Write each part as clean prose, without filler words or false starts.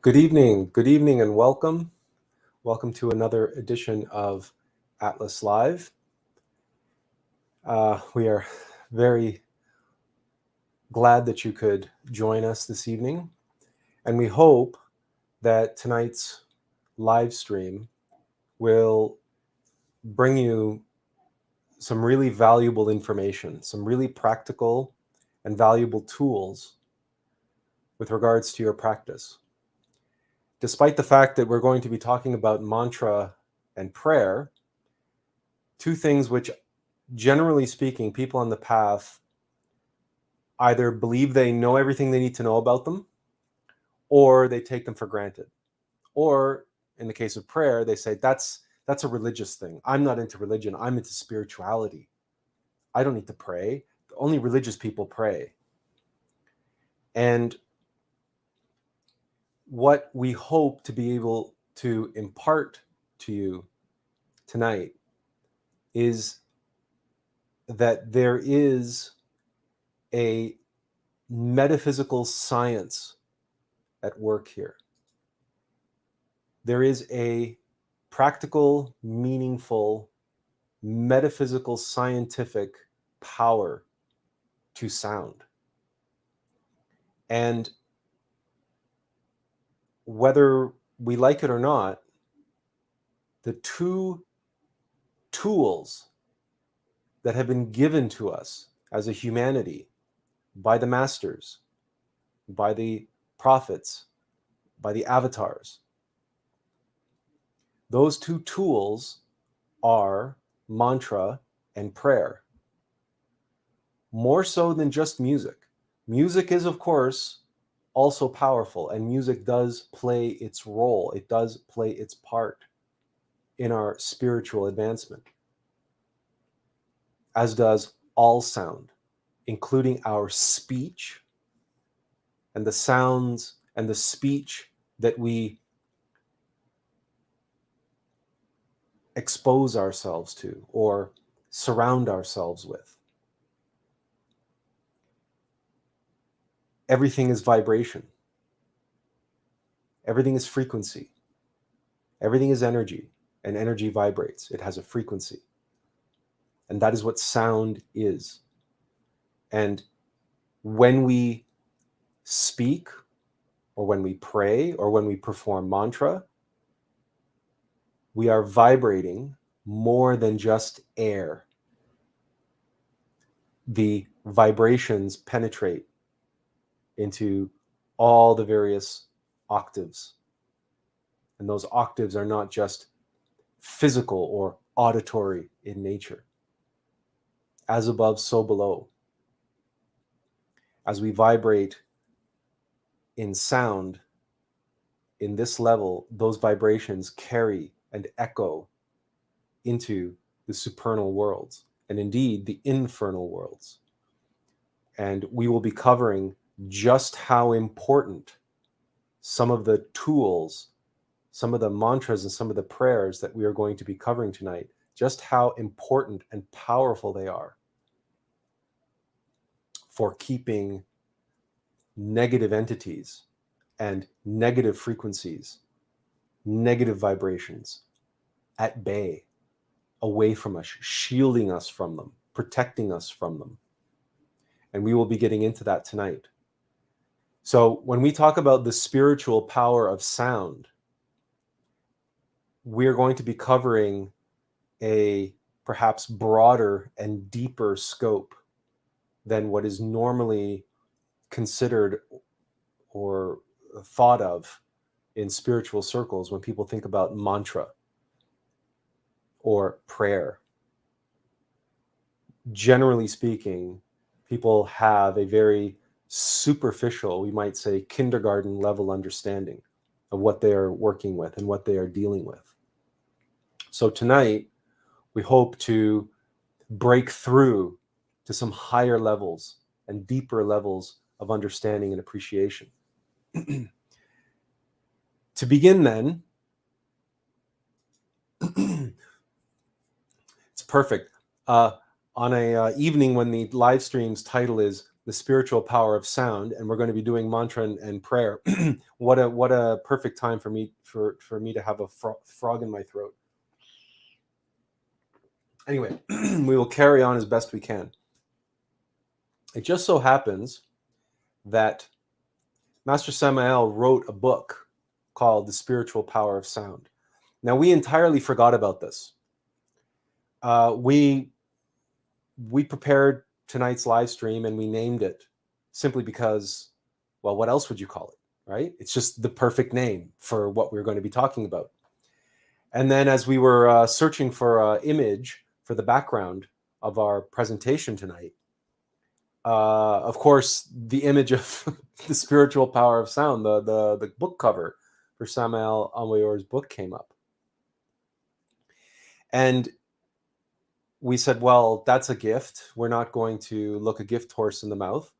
Good evening, and welcome. Welcome to another edition of Attlas Live. We are very glad that you could join us this evening, and we hope that tonight's live stream will bring you some really valuable information, some really practical and valuable tools with regards to your practice. Despite the fact that we're going to be talking about mantra and prayer, two things which, generally speaking, people on the path either believe they know everything they need to know about them, or they take them for granted. Or, in the case of prayer, they say, that's a religious thing. I'm not into religion. I'm into spirituality. I don't need to pray. Only religious people pray. And what we hope to be able to impart to you tonight is that there is a metaphysical science at work here. There is a practical, meaningful, metaphysical, scientific power to sound. And whether we like it or not, the two tools that have been given to us as a humanity by the masters, by the prophets, by the avatars, those two tools are mantra and prayer. More so than just music. Music is, of course, also powerful, and music does play its role. It does play its part in our spiritual advancement, as does all sound, including our speech and the sounds and the speech that we expose ourselves to or surround ourselves with. Everything is vibration. Everything is frequency. Everything is energy, and energy vibrates. It has a frequency. And that is what sound is. And when we speak, or when we pray, or when we perform mantra, we are vibrating more than just air. The vibrations penetrate into all the various octaves. And those octaves are not just physical or auditory in nature. As above, so below. As we vibrate in sound, in this level, those vibrations carry and echo into the supernal worlds, and indeed the infernal worlds. And we will be covering just how important some of the tools, some of the mantras and some of the prayers that we are going to be covering tonight, just how important and powerful they are for keeping negative entities and negative frequencies, negative vibrations at bay, away from us, shielding us from them, protecting us from them. And we will be getting into that tonight. So when we talk about the spiritual power of sound, we're going to be covering a perhaps broader and deeper scope than what is normally considered or thought of in spiritual circles when people think about mantra or prayer. Generally speaking, people have a very superficial, we might say, kindergarten level understanding of what they are working with and what they are dealing with. So tonight, we hope to break through to some higher levels and deeper levels of understanding and appreciation. To begin then, it's perfect. On a evening when the live stream's title is the spiritual power of sound, and we're going to be doing mantra and prayer. What a perfect time for me to have a frog in my throat. Anyway, we will carry on as best we can. It just so happens that Master Samael wrote a book called The Spiritual Power of Sound. Now, we entirely forgot about this. We prepared tonight's live stream and we named it simply because, well, what else would you call it, right? It's just the perfect name for what we're going to be talking about. And then as we were searching for an image for the background of our presentation tonight, of course, the image of the spiritual power of sound, the book cover for Samael Amoyor's book came up. And we said, well, that's a gift. We're not going to look a gift horse in the mouth.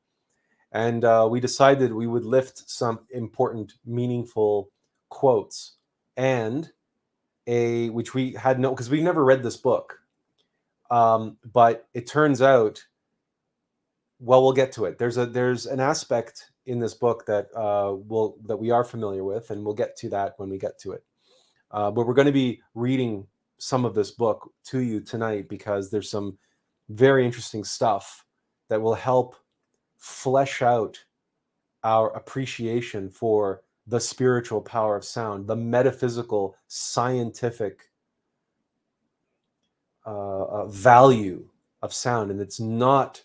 And we decided we would lift some important, meaningful quotes, and which we had because we never read this book. But it turns out, well, we'll get to it. There's an aspect in this book that that we are familiar with, and we'll get to that when we get to it. But we're going to be reading some of this book to you tonight because there's some very interesting stuff that will help flesh out our appreciation for the spiritual power of sound, the metaphysical, scientific value of sound. And it's not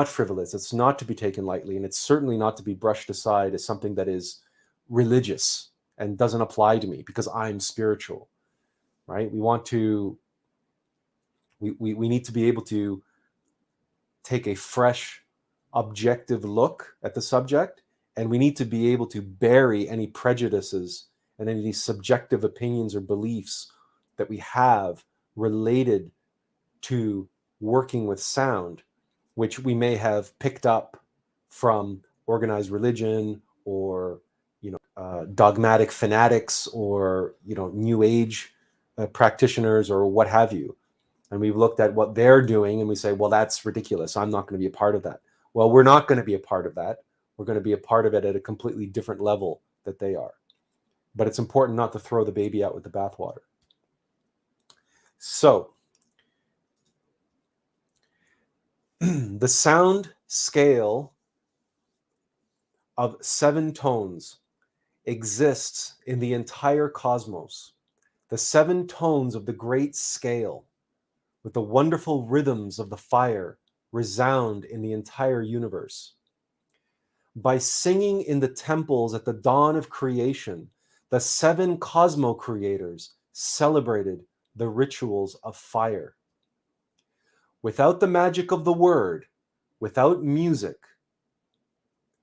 frivolous. It's not to be taken lightly, and it's certainly not to be brushed aside as something that is religious and doesn't apply to me because I'm spiritual. Right? We need to be able to take a fresh, objective look at the subject, and we need to be able to bury any prejudices and any subjective opinions or beliefs that we have related to working with sound, which we may have picked up from organized religion or dogmatic fanatics or New Age practitioners or what have you. And we've looked at what they're doing and we say, well, that's ridiculous. I'm not going to be a part of that. Well, we're not going to be a part of that. We're going to be a part of it at a completely different level that they are. But it's important not to throw the baby out with the bathwater. So, the sound scale of 7 tones exists in the entire cosmos. The 7 tones of the great scale, with the wonderful rhythms of the fire, resound in the entire universe. By singing in the temples at the dawn of creation, the 7 cosmo creators celebrated the rituals of fire. Without the magic of the word, without music,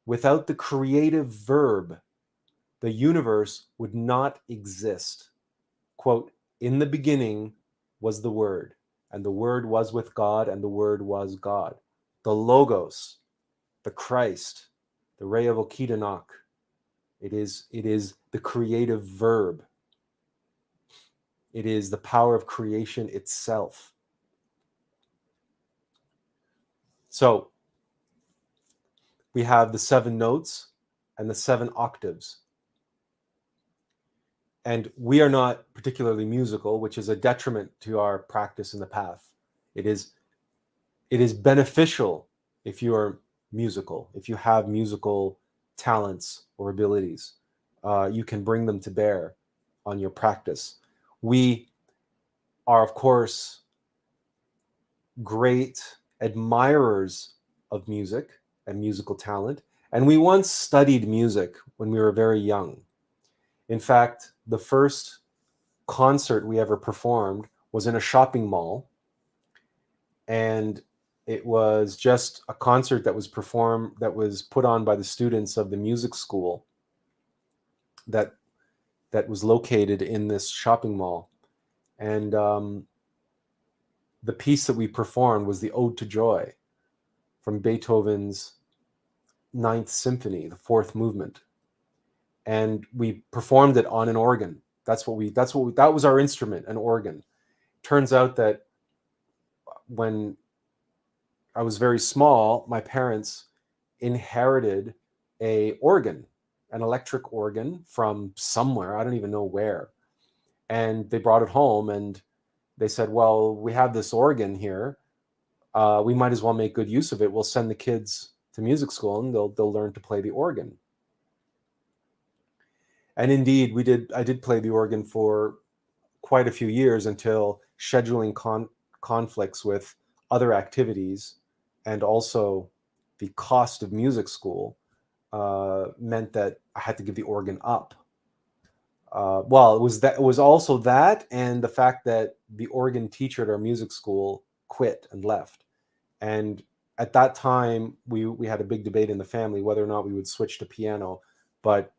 without the creative verb, the universe would not exist. Quote, in the beginning was the Word, and the Word was with God, and the Word was God. The Logos, the Christ, the Ray of Okidanok. It is the creative verb. It is the power of creation itself. So we have the 7 notes and the 7 octaves. And we are not particularly musical, which is a detriment to our practice in the path. It is beneficial if you are musical, if you have musical talents or abilities. You can bring them to bear on your practice. We are, of course, great admirers of music and musical talent. And we once studied music when we were very young. In fact, the first concert we ever performed was in a shopping mall. And it was just a concert that was put on by the students of the music school that was located in this shopping mall. And the piece that we performed was the Ode to Joy from Beethoven's Ninth Symphony, the 4th movement. And we performed it on an organ. That was our instrument, an organ. Turns out that when I was very small, my parents inherited a organ, an electric organ from somewhere. I don't even know where. And they brought it home and they said, well, we have this organ here. We might as well make good use of it. We'll send the kids to music school and they'll learn to play the organ. And indeed, I did play the organ for quite a few years until scheduling conflicts with other activities and also the cost of music school meant that I had to give the organ up. Well, it was also that, and the fact that the organ teacher at our music school quit and left. And at that time, we had a big debate in the family whether or not we would switch to piano, but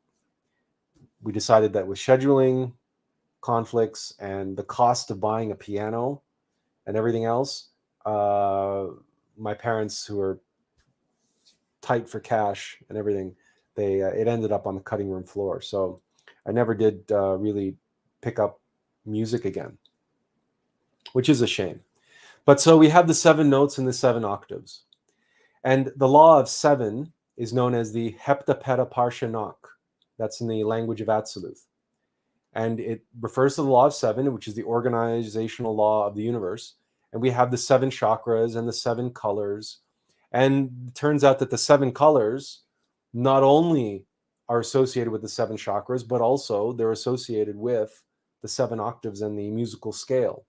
we decided that with scheduling conflicts and the cost of buying a piano and everything else, my parents, who were tight for cash and everything, it ended up on the cutting room floor. So I never did really pick up music again, which is a shame. But so we have the 7 notes and the 7 octaves. And the law of 7 is known as the heptapeta parshanok. That's in the language of Atsaluth. And it refers to the law of 7, which is the organizational law of the universe. And we have the 7 chakras and the 7 colors. And it turns out that the 7 colors not only are associated with the 7 chakras, but also they're associated with the 7 octaves and the musical scale.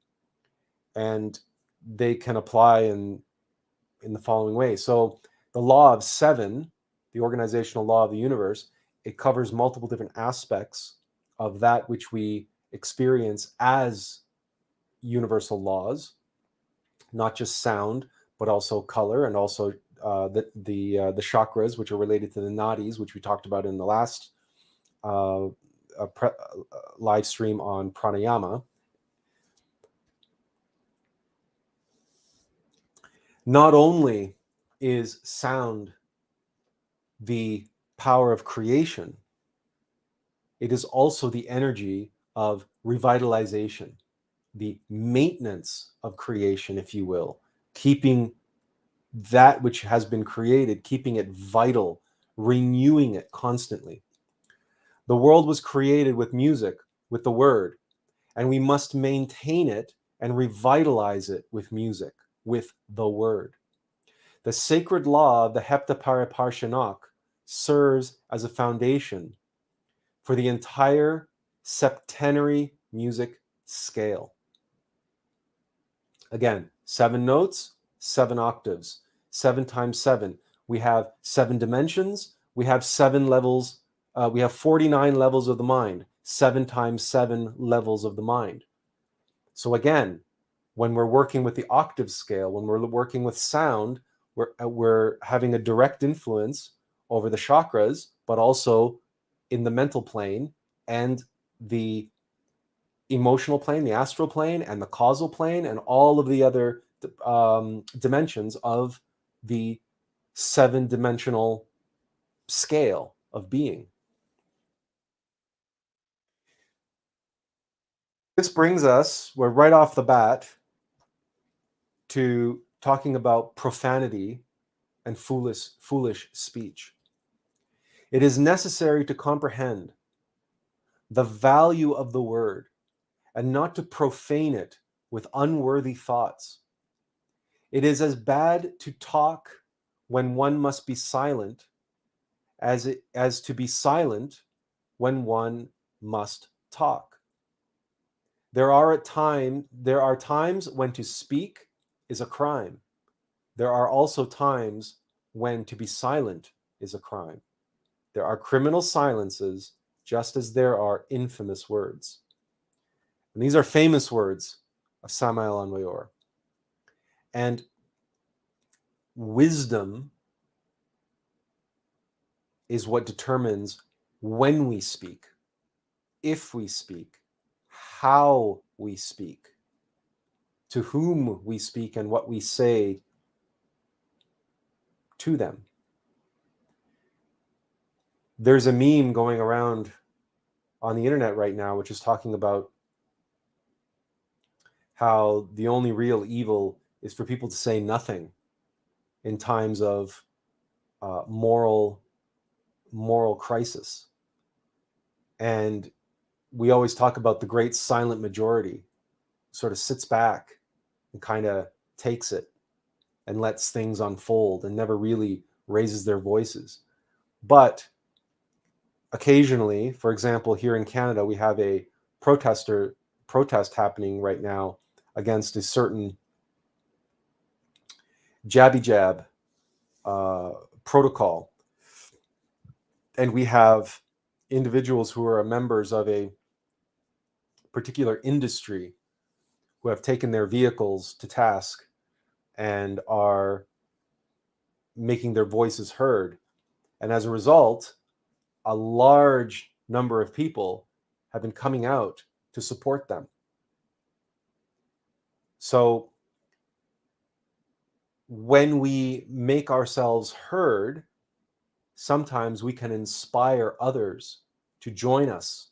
And they can apply in the following way. So the law of 7, the organizational law of the universe, it covers multiple different aspects of that which we experience as universal laws, not just sound, but also color, and also the chakras, which are related to the nadis, which we talked about in the last live stream on pranayama. Not only is sound the power of creation, it is also the energy of revitalization, the maintenance of creation, if you will, keeping that which has been created, keeping it vital, renewing it constantly. The world was created with music, with the word, and we must maintain it and revitalize it with music, with the word. The sacred law of the Heptapariparshanok serves as a foundation for the entire septenary music scale. Again, 7 notes, 7 octaves, 7 times 7. We have 7 dimensions. We have 7 levels. We have 49 levels of the mind, 7 times 7 levels of the mind. So again, when we're working with the octave scale, when we're working with sound, we're having a direct influence over the chakras, but also in the mental plane and the emotional plane, the astral plane, and the causal plane, and all of the other dimensions of the 7-dimensional scale of being. This brings us, we're right off the bat, to talking about profanity and foolish speech. It is necessary to comprehend the value of the word and not to profane it with unworthy thoughts. It is as bad to talk when one must be silent as to be silent when one must talk. There are times when to speak is a crime. There are also times when to be silent is a crime. There are criminal silences just as there are infamous words. And these are famous words of Samael Aun Weor. And wisdom is what determines when we speak, if we speak, how we speak, to whom we speak, and what we say to them. There's a meme going around on the internet right now, which is talking about how the only real evil is for people to say nothing in times of moral crisis. And we always talk about the great silent majority, sort of sits back and kind of takes it and lets things unfold and never really raises their voices. But occasionally, for example, here in Canada, we have a protest happening right now against a certain jabby jab protocol. And we have individuals who are members of a particular industry who have taken their vehicles to task and are making their voices heard. And as a result, a large number of people have been coming out to support them. So when we make ourselves heard, sometimes we can inspire others to join us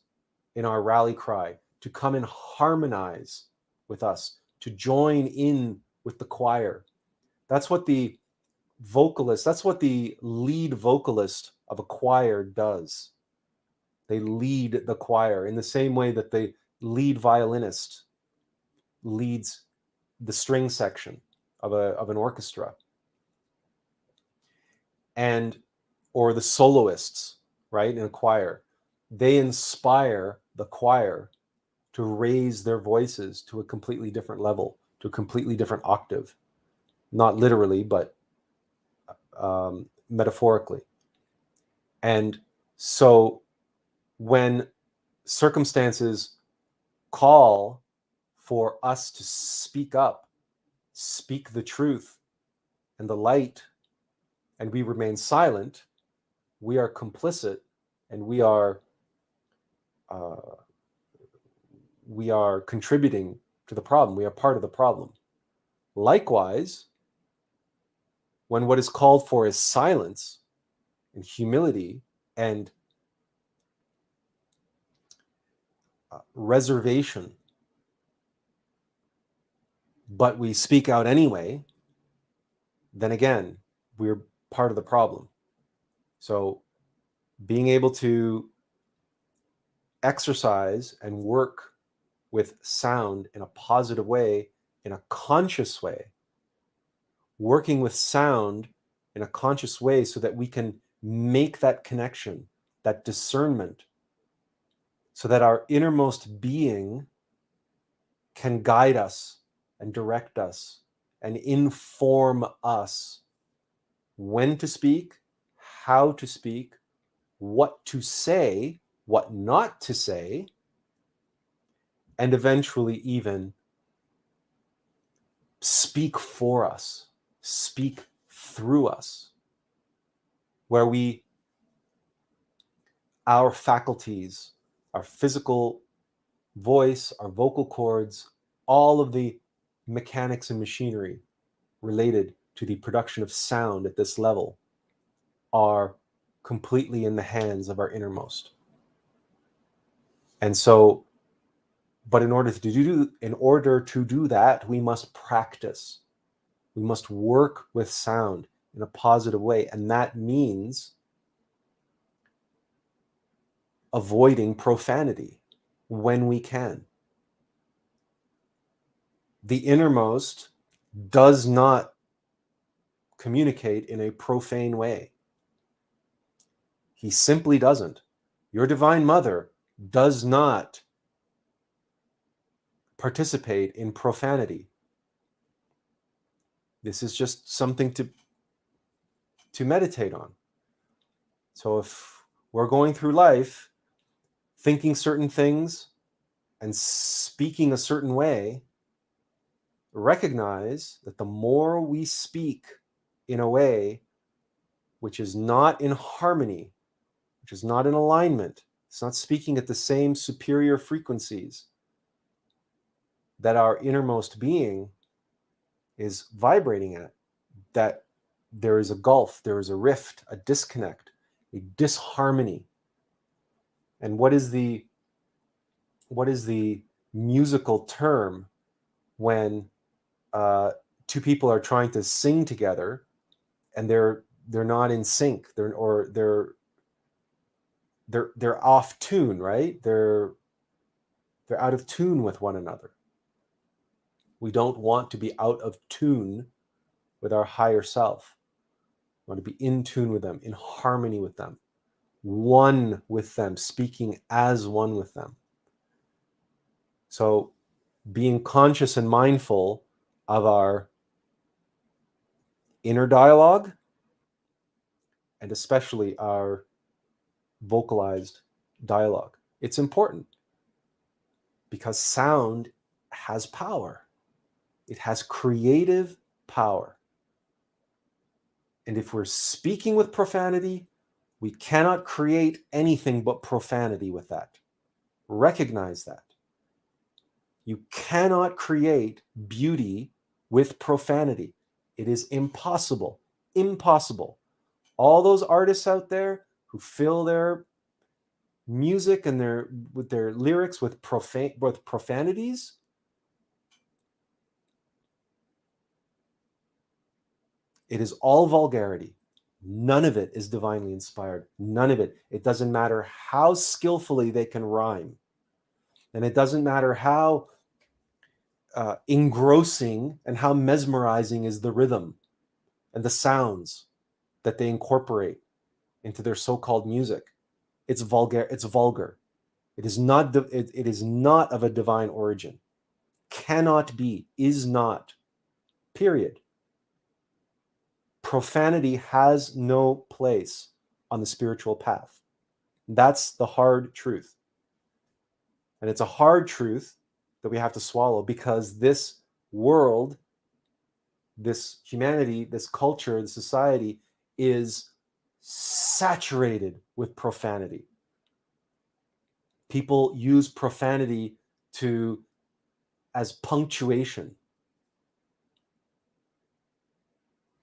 in our rally cry, to come and harmonize with us, to join in with the choir. That's what the lead vocalist of a choir does. They lead the choir in the same way that the lead violinist leads the string section of an orchestra. And or the soloists, right, in a choir, they inspire the choir to raise their voices to a completely different level, to a completely different octave. Not literally, but metaphorically. And so when circumstances call for us to speak up, speak the truth and the light, and we remain silent, we are complicit, and we are contributing to the problem. We are part of the problem. Likewise, when what is called for is silence and humility and reservation, but we speak out anyway, then again, we're part of the problem. So being able to exercise and work with sound in a positive way, in a conscious way, working with sound in a conscious way so that we can make that connection, that discernment, so that our innermost being can guide us and direct us and inform us when to speak, how to speak, what to say, what not to say, and eventually even speak for us, speak through us, where our faculties, our physical voice, our vocal cords, all of the mechanics and machinery related to the production of sound at this level are completely in the hands of our innermost. And so, but in order to do that, we must practice. We must work with sound in a positive way. And that means avoiding profanity when we can. The innermost does not communicate in a profane way. He simply doesn't. Your Divine Mother does not participate in profanity. This is just something to meditate on. So if we're going through life thinking certain things and speaking a certain way, recognize that the more we speak in a way which is not in harmony, which is not in alignment, it's not speaking at the same superior frequencies that our innermost being is vibrating at, that there is a gulf, there is a rift, a disconnect, a disharmony. And what is the musical term when two people are trying to sing together and they're not in sync. They're off tune, right? They're out of tune with one another. We don't want to be out of tune with our higher self. We want to be in tune with them, in harmony with them, one with them, speaking as one with them. So being conscious and mindful of our inner dialogue, and especially our vocalized dialogue. It's important because sound has power. It has creative power. And if we're speaking with profanity, we cannot create anything but profanity with that. Recognize that. You cannot create beauty with profanity. It is impossible. Impossible. All those artists out there who fill their music and with their lyrics with profanities, it is all vulgarity. None of it is divinely inspired. None of it. It doesn't matter how skillfully they can rhyme. And it doesn't matter how engrossing and how mesmerizing is the rhythm and the sounds that they incorporate into their so-called music. It's vulgar. It's vulgar. It is not. It is not of a divine origin. Cannot be. Is not. Period. Profanity has no place on the spiritual path. That's the hard truth. And it's a hard truth that we have to swallow because this world, this humanity, this culture, this society is saturated with profanity. People use profanity as punctuation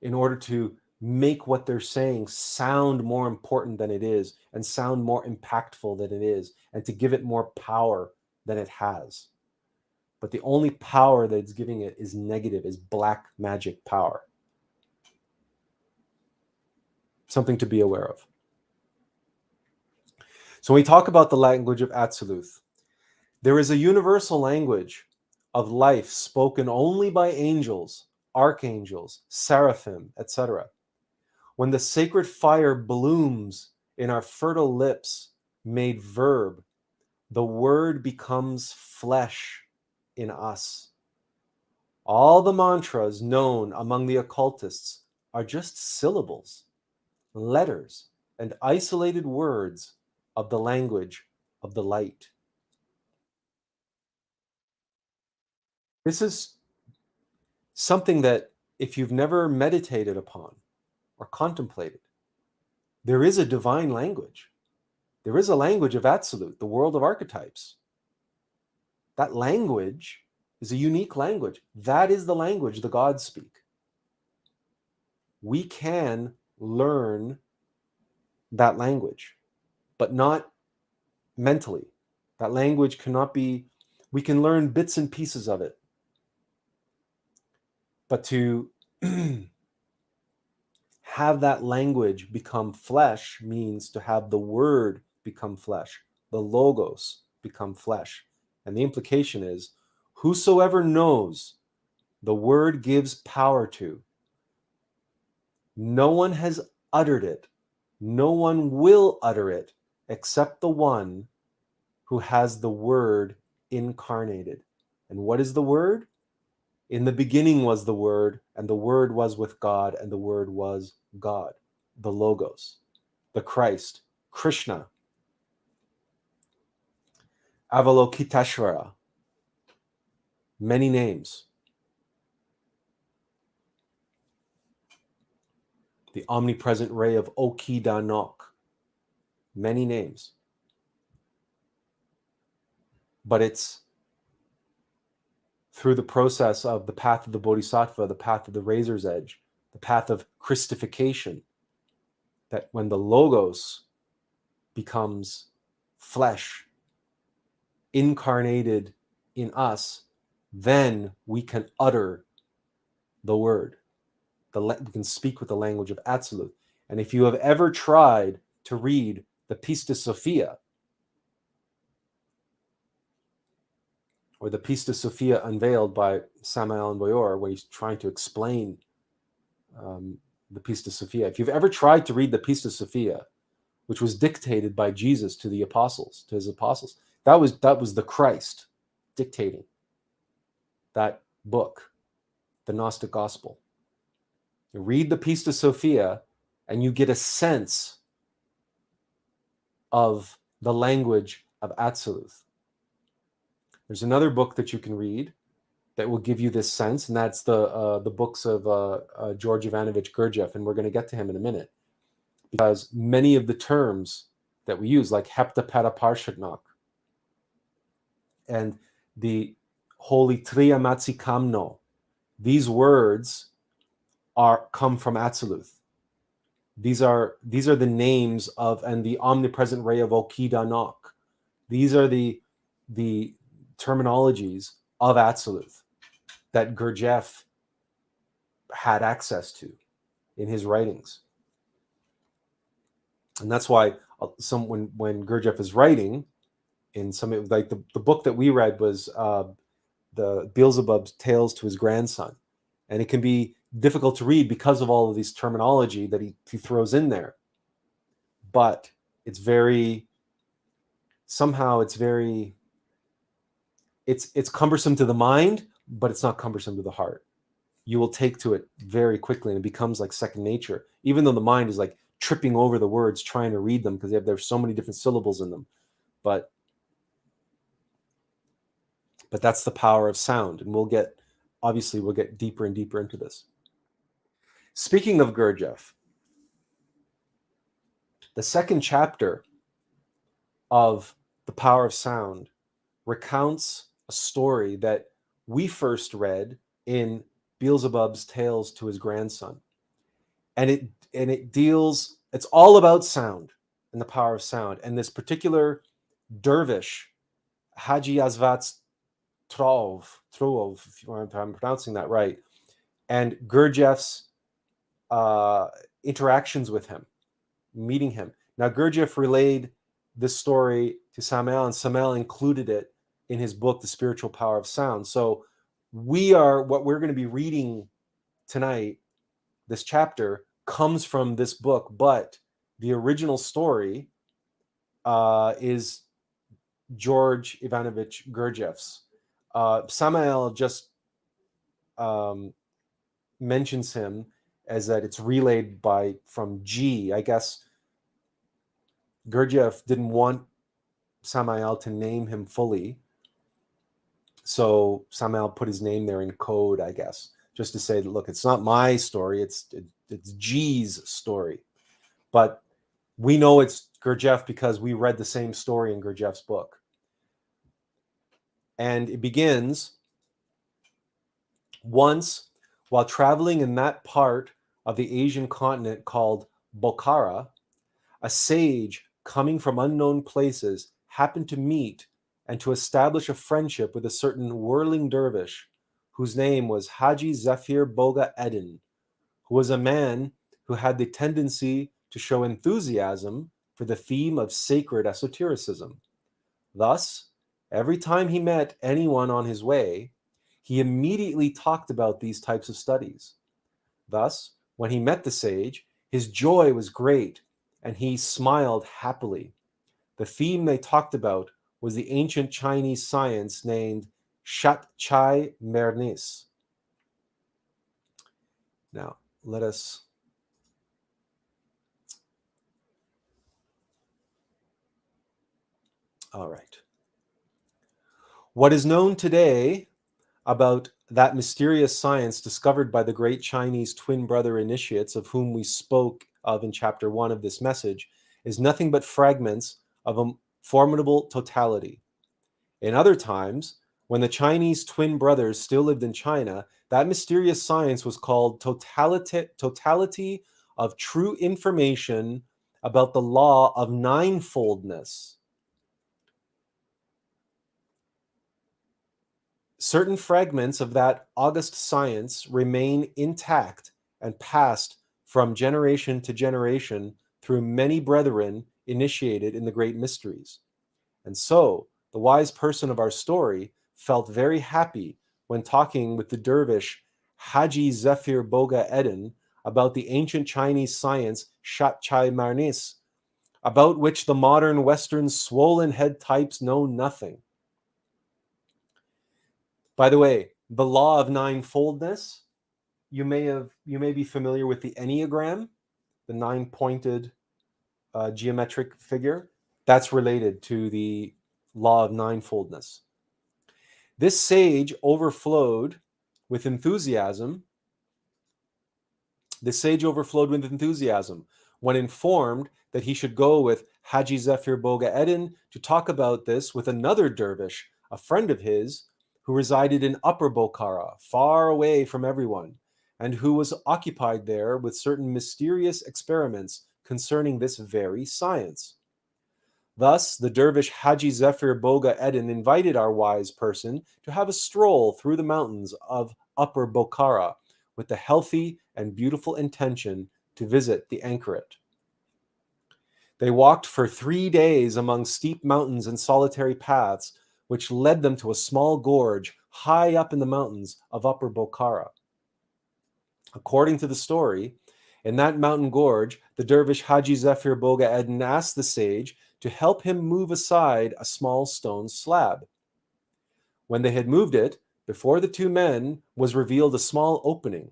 in order to make what they're saying sound more important than it is and sound more impactful than it is and to give it more power than it has. But the only power that it's giving it is negative, is black magic power. Something to be aware of. So when we talk about the language of Absolute, there is a universal language of life spoken only by angels, archangels, seraphim, etc. When the sacred fire blooms in our fertile lips, made verb, the word becomes flesh in us. All the mantras known among the occultists are just syllables, letters, and isolated words of the language of the light. This is something that if you've never meditated upon or contemplated, there is a divine language. There is a language of Absolute, the world of archetypes. That language is a unique language. That is the language the gods speak. We can learn that language, but not mentally. That language cannot be, we can learn bits and pieces of it. But to have that language become flesh means to have the word become flesh, the logos become flesh. And the implication is, whosoever knows the word gives power to, no one has uttered it, no one will utter it except the one who has the word incarnated. And what is the word? In the beginning was the word, and the word was with God, and the word was God, the Logos, the Christ, Krishna, Avalokiteshvara, many names. The omnipresent ray of Okidanok, many names. But it's through the process of the path of the Bodhisattva, the path of the razor's edge, the path of Christification, that when the Logos becomes flesh, incarnated in us, then we can utter the word. we can speak with the language of Absolute. And if you have ever tried to read the Pista Sophia, or the Pista Sophia unveiled by Samael and Boyor, where he's trying to explain the Pista Sophia. If you've ever tried to read the Pista Sophia, which was dictated by Jesus to the apostles, to his apostles, that was the Christ dictating that book, the Gnostic Gospel. You read the Pista Sophia, and you get a sense of the language of Absolute. There's another book that you can read that will give you this sense, and that's the books of George Ivanovich Gurdjieff, and we're going to get to him in a minute, because many of the terms that we use, like heptapetaparshatnak and the holy triamatzikamno, these words come from Absolute. These are the names of, and the omnipresent ray of Okidanok. These are the terminologies of Absolute that Gurdjieff had access to in his writings. And that's why when Gurdjieff is writing in some, like the book that we read was the Beelzebub's Tales to His Grandson. And it can be difficult to read because of all of these terminology that he throws in there. But it's very, somehow it's very, it's cumbersome to the mind, but it's not cumbersome to the heart. You will take to it very quickly, and it becomes like second nature, even though the mind is like tripping over the words trying to read them because there's so many different syllables in them. But that's the power of sound, and we'll get deeper and deeper into this. Speaking of Gurdjieff, the second chapter of The Power of Sound recounts a story that we first read in Beelzebub's Tales to His Grandson. And it deals, it's all about sound and the power of sound. And this particular dervish, Haji Asvat Trov, if I'm pronouncing that right, and Gurdjieff's interactions with him, meeting him. Now, Gurdjieff relayed this story to Samael, and Samael included it in his book, The Spiritual Power of Sound. So what we're going to be reading tonight, this chapter, comes from this book, but the original story is George Ivanovich Gurdjieff's. Samael just mentions him as that it's relayed from G. I guess Gurdjieff didn't want Samael to name him fully, so Samael put his name there in code, I guess, just to say that, look, it's not my story, it's G's story. But we know it's Gurdjieff because we read the same story in Gurdjieff's book. And it begins, once, while traveling in that part of the Asian continent called Bokhara, a sage coming from unknown places happened to meet and to establish a friendship with a certain whirling dervish whose name was Haji Zephyr Boga Eddin, who was a man who had the tendency to show enthusiasm for the theme of sacred esotericism. Thus, every time he met anyone on his way, he immediately talked about these types of studies. Thus, when he met the sage, his joy was great, and he smiled happily. The theme they talked about was the ancient Chinese science named Shat Chai Mernis. Now, let us all right. What is known today about that mysterious science discovered by the great Chinese twin brother initiates of whom we spoke of in chapter 1 of this message is nothing but fragments of a formidable totality. In other times, when the Chinese twin brothers still lived in China, that mysterious science was called totality of true information about the law of ninefoldness. Certain fragments of that august science remain intact and passed from generation to generation through many brethren initiated in the great mysteries. And so, the wise person of our story felt very happy when talking with the dervish Haji Zephyr Boga Eden about the ancient Chinese science Shat Chai Marnis, about which the modern Western swollen head types know nothing. By the way, the law of ninefoldness, you may be familiar with the Enneagram, the nine-pointed geometric figure. That's related to the law of ninefoldness. This sage overflowed with enthusiasm. When informed that he should go with Haji Zephyr Boga Eden to talk about this with another dervish, a friend of his, who resided in Upper Bokhara, far away from everyone, and who was occupied there with certain mysterious experiments concerning this very science. Thus, the dervish Haji Zephyr Boga Eden invited our wise person to have a stroll through the mountains of Upper Bokhara with the healthy and beautiful intention to visit the anchoret. They walked for 3 days among steep mountains and solitary paths, which led them to a small gorge high up in the mountains of Upper Bokhara. According to the story, in that mountain gorge, the dervish Haji Zephyr Boga Eden asked the sage to help him move aside a small stone slab. When they had moved it, before the two men was revealed a small opening,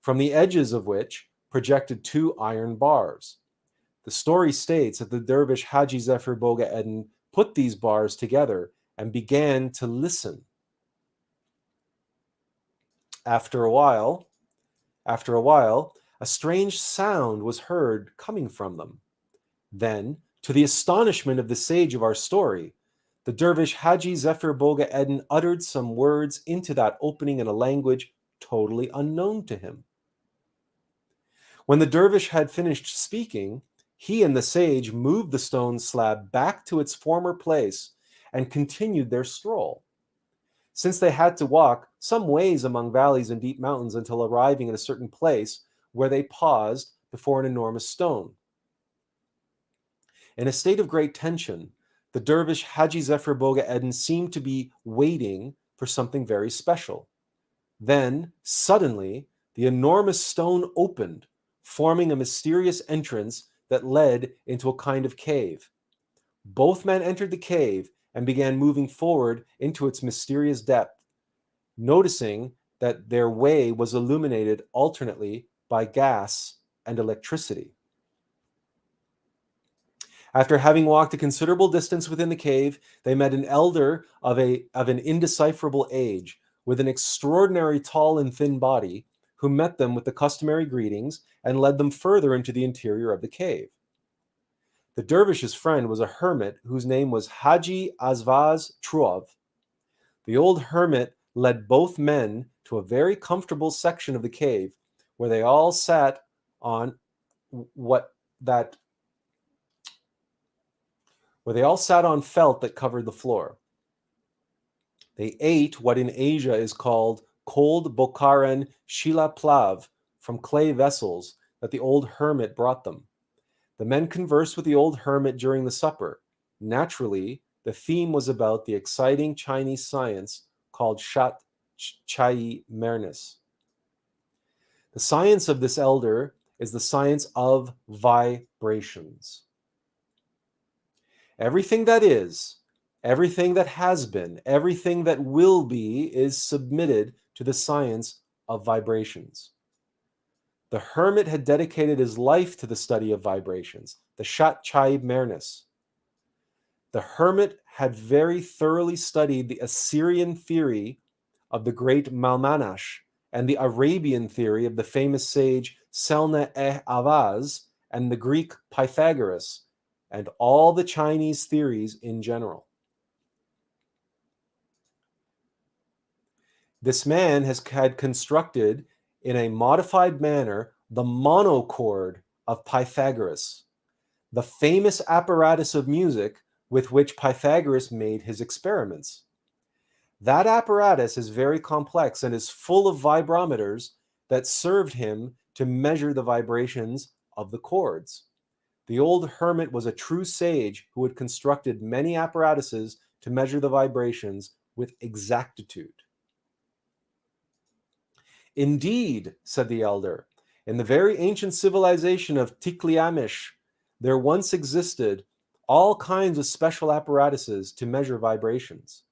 from the edges of which projected 2 iron bars. The story states that the dervish Haji Zephyr Boga Eden put these bars together and began to listen. After a while, a strange sound was heard coming from them. Then, to the astonishment of the sage of our story, the dervish Haji Zephyr Boga Eden uttered some words into that opening in a language totally unknown to him. When the dervish had finished speaking, he and the sage moved the stone slab back to its former place and continued their stroll. Since they had to walk some ways among valleys and deep mountains until arriving at a certain place where they paused before an enormous stone. In a state of great tension, the dervish Haji Zephyr Boga Eden seemed to be waiting for something very special. Then, suddenly, the enormous stone opened, forming a mysterious entrance that led into a kind of cave. Both men entered the cave and began moving forward into its mysterious depth, noticing that their way was illuminated alternately by gas and electricity. After having walked a considerable distance within the cave, they met an elder of an indecipherable age, with an extraordinary tall and thin body, who met them with the customary greetings and led them further into the interior of the cave. The dervish's friend was a hermit whose name was Haji Azvaz Truov. The old hermit led both men to a very comfortable section of the cave, where they all sat on felt that covered the floor. They ate what in Asia is called cold Bokharan Shila Plav from clay vessels that the old hermit brought them. The men conversed with the old hermit during the supper. Naturally, the theme was about the exciting Chinese science called Shat Chai Mernis. The science of this elder is the science of vibrations. Everything that is, everything that has been, everything that will be is submitted to the science of vibrations. The hermit had dedicated his life to the study of vibrations, the Shat Chai Mernis. The hermit had very thoroughly studied the Assyrian theory of the great Malmanash and the Arabian theory of the famous sage Selne-e-Avaz and the Greek Pythagoras, and all the Chinese theories in general. This man had constructed in a modified manner the monochord of Pythagoras, the famous apparatus of music with which Pythagoras made his experiments. That apparatus is very complex and is full of vibrometers that served him to measure the vibrations of the chords. The old hermit was a true sage who had constructed many apparatuses to measure the vibrations with exactitude. Indeed, said the elder, in the very ancient civilization of Tikliamish, there once existed all kinds of special apparatuses to measure vibrations.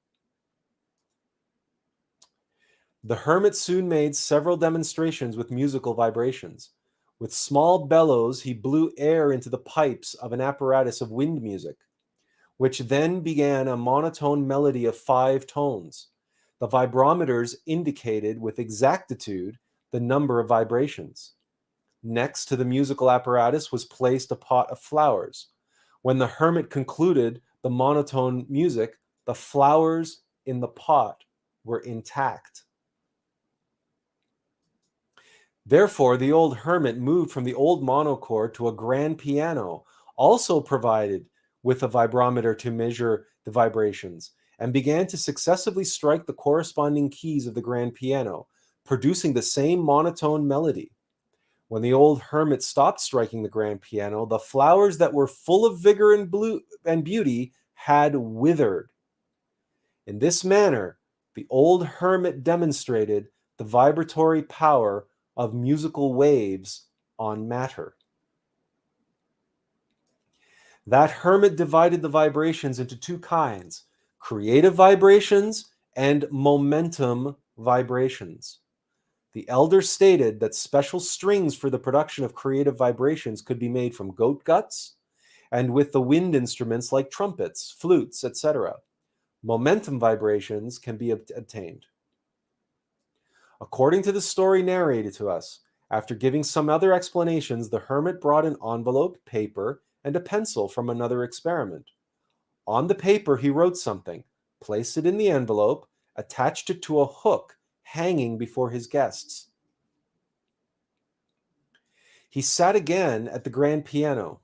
The hermit soon made several demonstrations with musical vibrations. With small bellows, he blew air into the pipes of an apparatus of wind music, which then began a monotone melody of 5 tones. The vibrometers indicated with exactitude the number of vibrations. Next to the musical apparatus was placed a pot of flowers. When the hermit concluded the monotone music, the flowers in the pot were intact. Therefore, the old hermit moved from the old monochord to a grand piano, also provided with a vibrometer to measure the vibrations, and began to successively strike the corresponding keys of the grand piano, producing the same monotone melody. When the old hermit stopped striking the grand piano, the flowers that were full of vigor and beauty had withered. In this manner, the old hermit demonstrated the vibratory power of musical waves on matter. That hermit divided the vibrations into 2 kinds, creative vibrations and momentum vibrations. The elder stated that special strings for the production of creative vibrations could be made from goat guts and with the wind instruments like trumpets, flutes, etc. Momentum vibrations can be obtained. According to the story narrated to us, after giving some other explanations, the hermit brought an envelope, paper, and a pencil from another experiment. On the paper, he wrote something, placed it in the envelope, attached it to a hook hanging before his guests. He sat again at the grand piano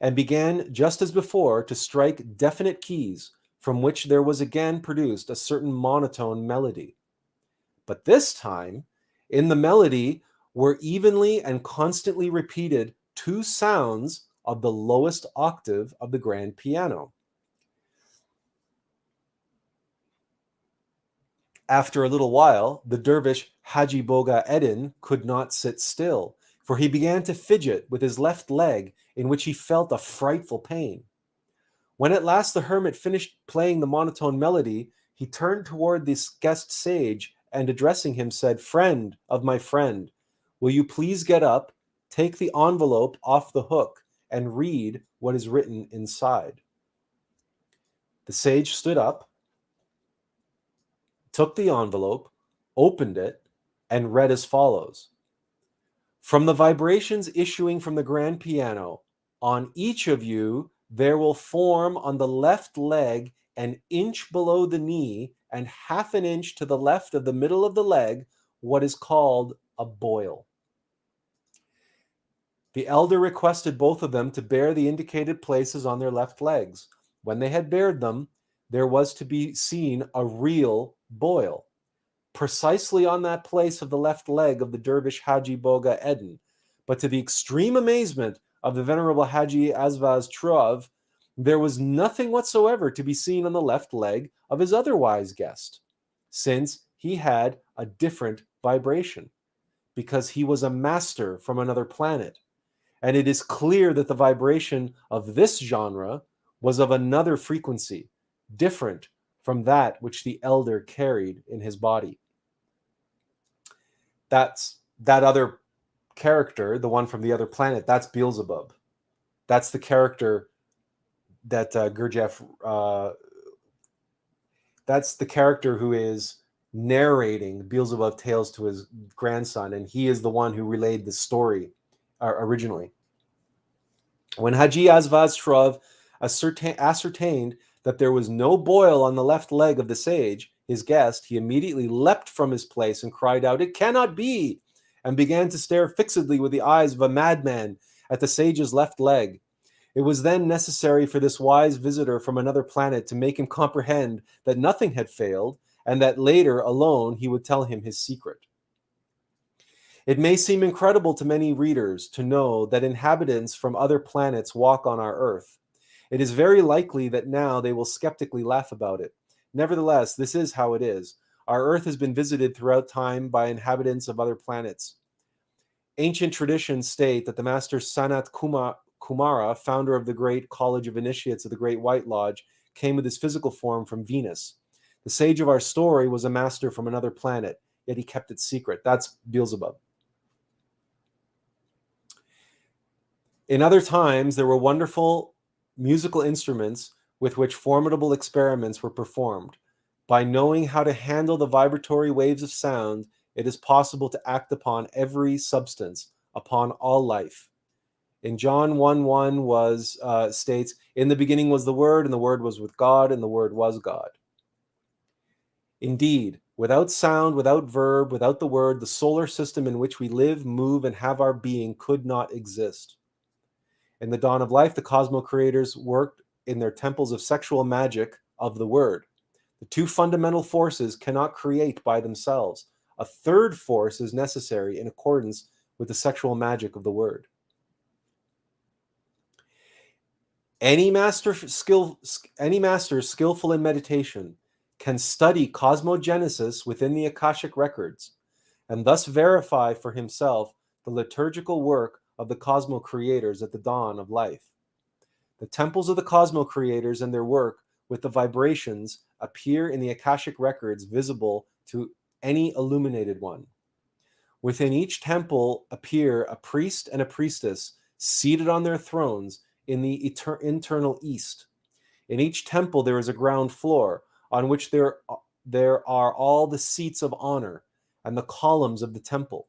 and began, just as before, to strike definite keys, from which there was again produced a certain monotone melody. But this time, in the melody were evenly and constantly repeated 2 sounds of the lowest octave of the grand piano. After a little while, the dervish Haji Boga Eddin could not sit still, for he began to fidget with his left leg, in which he felt a frightful pain. When at last the hermit finished playing the monotone melody, he turned toward this guest sage and, addressing him, said, "Friend of my friend, will you please get up, take the envelope off the hook, and read what is written inside?" The sage stood up, took the envelope, opened it, and read as follows: "From the vibrations issuing from the grand piano, on each of you there will form on the left leg an inch below the knee and half an inch to the left of the middle of the leg what is called a boil." The elder requested both of them to bear the indicated places on their left legs. When they had bared them, there was to be seen a real boil, precisely on that place of the left leg of the dervish Haji Boga Eddin. But to the extreme amazement of the venerable Haji Azvaz Truv, there was nothing whatsoever to be seen on the left leg of his otherwise guest, since he had a different vibration, because he was a master from another planet. And it is clear that the vibration of this genre was of another frequency, different from that which the elder carried in his body. That's that other character, the one from the other planet, that's Beelzebub. That's the character that Gurdjieff, that's the character who is narrating Beelzebub tales to his grandson, and he is the one who relayed the story originally. When Haji Azvaz Shruv ascertained that there was no boil on the left leg of the sage, his guest, he immediately leapt from his place and cried out, "It cannot be!" and began to stare fixedly with the eyes of a madman at the sage's left leg. It was then necessary for this wise visitor from another planet to make him comprehend that nothing had failed, and that later alone he would tell him his secret. It may seem incredible to many readers to know that inhabitants from other planets walk on our Earth. It is very likely that now they will skeptically laugh about it. Nevertheless, this is how it is. Our Earth has been visited throughout time by inhabitants of other planets. Ancient traditions state that the Master Sanat Kumara, founder of the Great College of Initiates of the Great White Lodge, came with his physical form from Venus. The sage of our story was a master from another planet, yet he kept it secret. That's Beelzebub. In other times, there were wonderful musical instruments with which formidable experiments were performed. By knowing how to handle the vibratory waves of sound, it is possible to act upon every substance, upon all life. In John 1:1 states, "In the beginning was the Word, and the Word was with God, and the Word was God." Indeed, without sound, without verb, without the Word, the solar system in which we live, move, and have our being could not exist. In the dawn of life, the cosmo creators worked in their temples of sexual magic of the Word. The two fundamental forces cannot create by themselves. A third force is necessary in accordance with the sexual magic of the Word. Any master skillful in meditation can study cosmogenesis within the Akashic records and thus verify for himself the liturgical work of the cosmo creators at the dawn of life. The temples of the cosmo creators and their work with the vibrations appear in the Akashic records visible to any illuminated one. Within each temple appear a priest and a priestess seated on their thrones in the internal east. In each temple there is a ground floor on which there are all the seats of honor and the columns of the temple.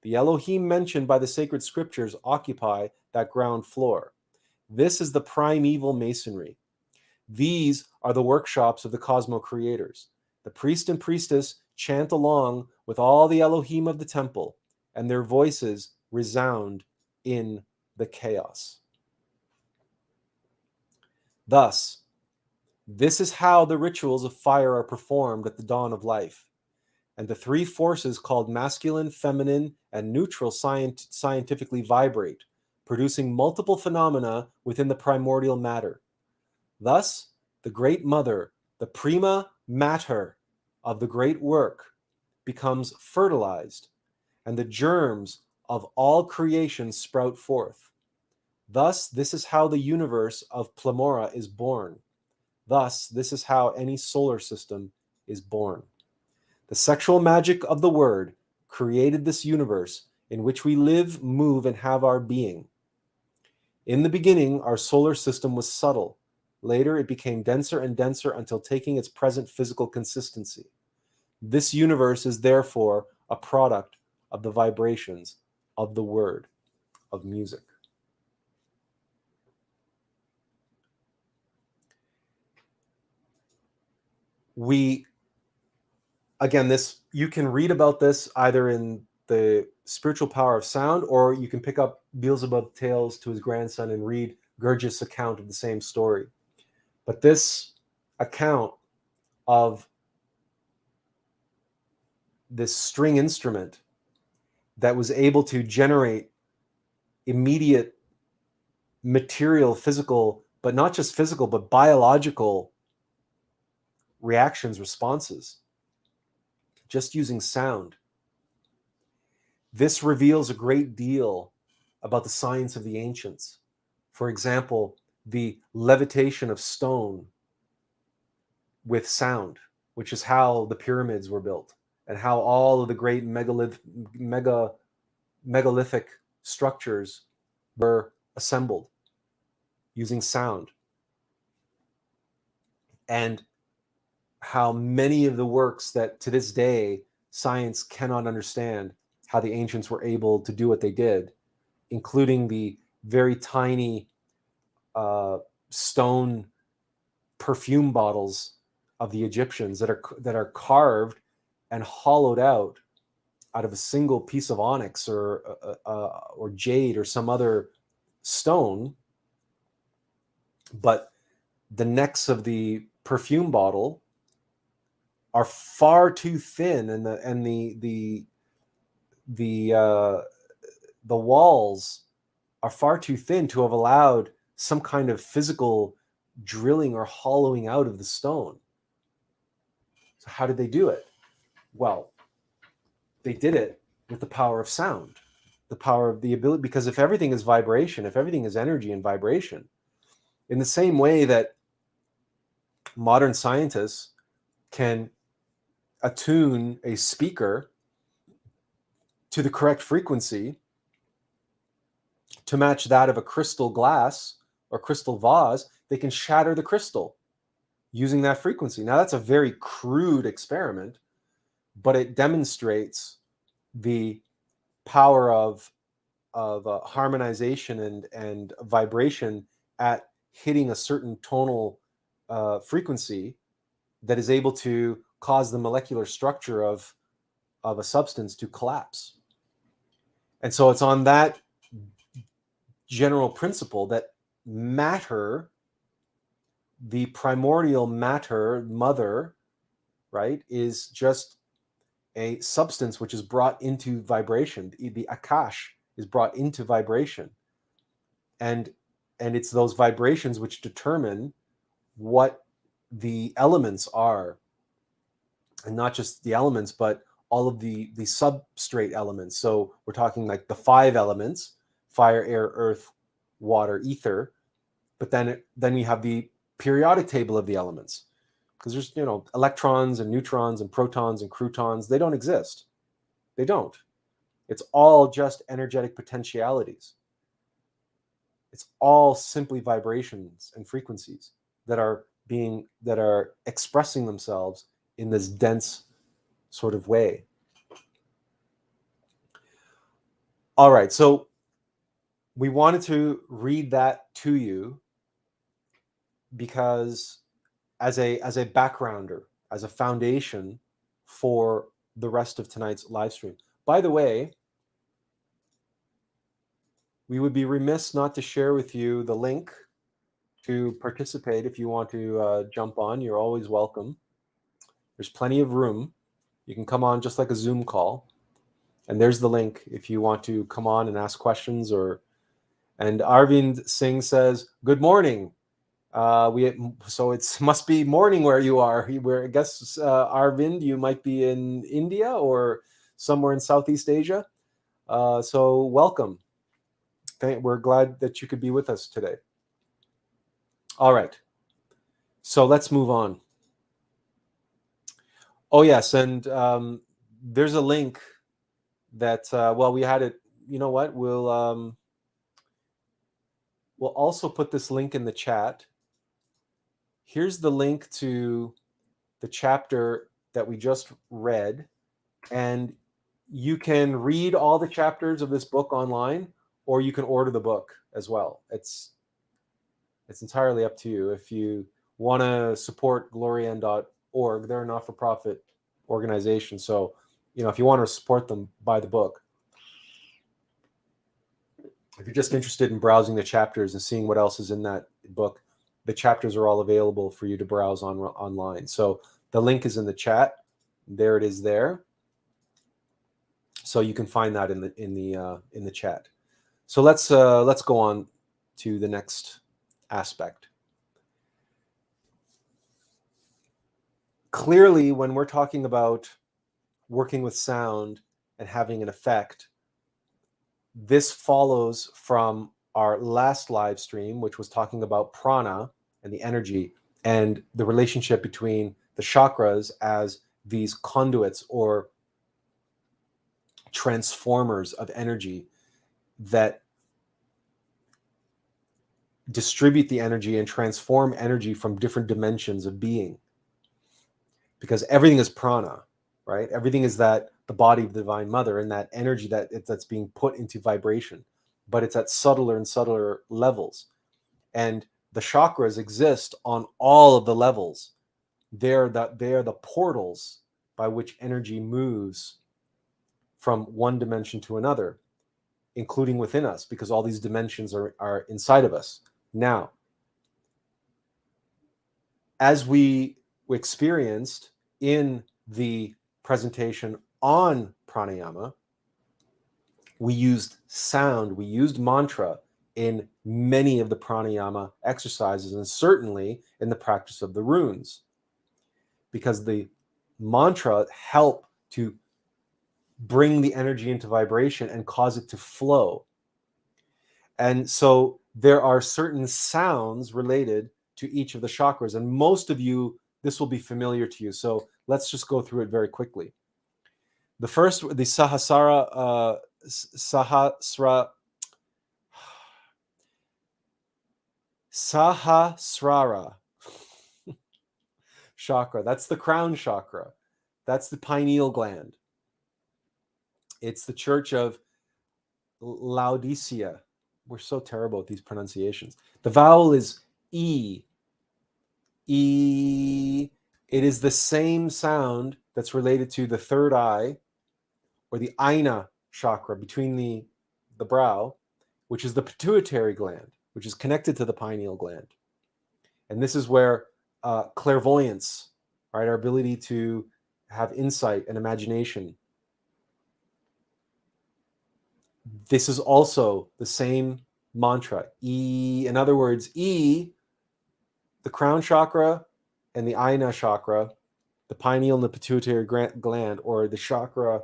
The Elohim mentioned by the sacred scriptures occupy that ground floor. This is the primeval masonry. These are the workshops of the cosmo creators. The priest and priestess chant along with all the Elohim of the temple, and their voices resound in the chaos. Thus, this is how the rituals of fire are performed at the dawn of life. And the three forces called masculine, feminine, and neutral scientifically vibrate, producing multiple phenomena within the primordial matter. Thus, the Great Mother, the prima mater of the great work, becomes fertilized, and the germs of all creation sprout forth. Thus, this is how the universe of Plamora is born. Thus, this is how any solar system is born. The sexual magic of the Word created this universe in which we live, move, and have our being. In the beginning, our solar system was subtle. Later, it became denser and denser until taking its present physical consistency. This universe is therefore a product of the vibrations of the Word of music. You can read about this either in the Spiritual Power of Sound, or you can pick up Beelzebub Tales to his grandson and read Gurdjieff's account of the same story. But this account of this string instrument that was able to generate immediate material, physical, but not just physical, but biological reactions, responses, just using sound. This reveals a great deal about the science of the ancients. For example, the levitation of stone with sound, which is how the pyramids were built, and how all of the great megalithic structures were assembled using sound. And how many of the works that to this day science cannot understand, how the ancients were able to do what they did, including the very tiny stone perfume bottles of the Egyptians that are carved and hollowed out of a single piece of onyx or jade or some other stone, but the necks of the perfume bottle are far too thin, and the the walls are far too thin to have allowed some kind of physical drilling or hollowing out of the stone. So how did they do it? Well, they did it with the power of sound, the power of the ability, because if everything is vibration, if everything is energy and vibration, in the same way that modern scientists can attune a speaker to the correct frequency to match that of a crystal glass or crystal vase, they can shatter the crystal using that frequency. Now, that's a very crude experiment, but it demonstrates the power of harmonization and vibration at hitting a certain tonal frequency that is able to cause the molecular structure of a substance to collapse. And so it's on that general principle that matter, the primordial matter, mother, right, is just a substance which is brought into vibration. The akash is brought into vibration. And it's those vibrations which determine what the elements are. And not just the elements, but all of the substrate elements. So we're talking like the 5 elements: fire, air, earth, water, ether. But then we have the periodic table of the elements, because there's, electrons and neutrons and protons and croutons. They don't exist. They don't. It's all just energetic potentialities. It's all simply vibrations and frequencies that are expressing themselves in this dense sort of way. All right, so we wanted to read that to you because as a backgrounder, as a foundation for the rest of tonight's live stream. By the way, we would be remiss not to share with you the link to participate. If you want to jump on, you're always welcome. There's plenty of room. You can come on just like a Zoom call. And there's the link if you want to come on and ask questions. And Arvind Singh says, good morning. So it must be morning where you are. I guess, Arvind, you might be in India or somewhere in Southeast Asia. So welcome. We're glad that you could be with us today. All right. So let's move on. Oh, yes. And there's a link that, we had it. You know what? We'll also put this link in the chat. Here's the link to the chapter that we just read. And you can read all the chapters of this book online, or you can order the book as well. It's entirely up to you. If you want to support glorian.org, they're a not-for-profit organization. So, if you want to support them, buy the book. If you're just interested in browsing the chapters and seeing what else is in that book, the chapters are all available for you to browse online. So the link is in the chat. There it is there. So you can find that in the chat. So let's go on to the next aspect. Clearly, when we're talking about working with sound and having an effect, this follows from our last live stream, which was talking about prana and the energy and the relationship between the chakras as these conduits or transformers of energy that distribute the energy and transform energy from different dimensions of being. Because everything is prana, right? Everything is the body of the Divine Mother and that energy that's being put into vibration. But it's at subtler and subtler levels. And the chakras exist on all of the levels. They're the portals by which energy moves from one dimension to another, including within us, because all these dimensions are inside of us. Now, as we experienced in the presentation on pranayama, We used sound, we used mantra in many of the pranayama exercises, and certainly in the practice of the runes, because the mantra help to bring the energy into vibration and cause it to flow. And so there are certain sounds related to each of the chakras, and most of you, this will be familiar to you. So let's just go through it very quickly. The first, the Sahasrara Chakra. That's the crown chakra. That's the pineal gland. It's the church of Laodicea. We're so terrible at these pronunciations. The vowel is E. E. It is the same sound that's related to the third eye, or the Aina chakra between the brow, which is the pituitary gland, which is connected to the pineal gland. And this is where clairvoyance, right, our ability to have insight and imagination. This is also the same mantra, E. In other words, E, the crown chakra and the Aina chakra, the pineal and the pituitary gland, or the chakra,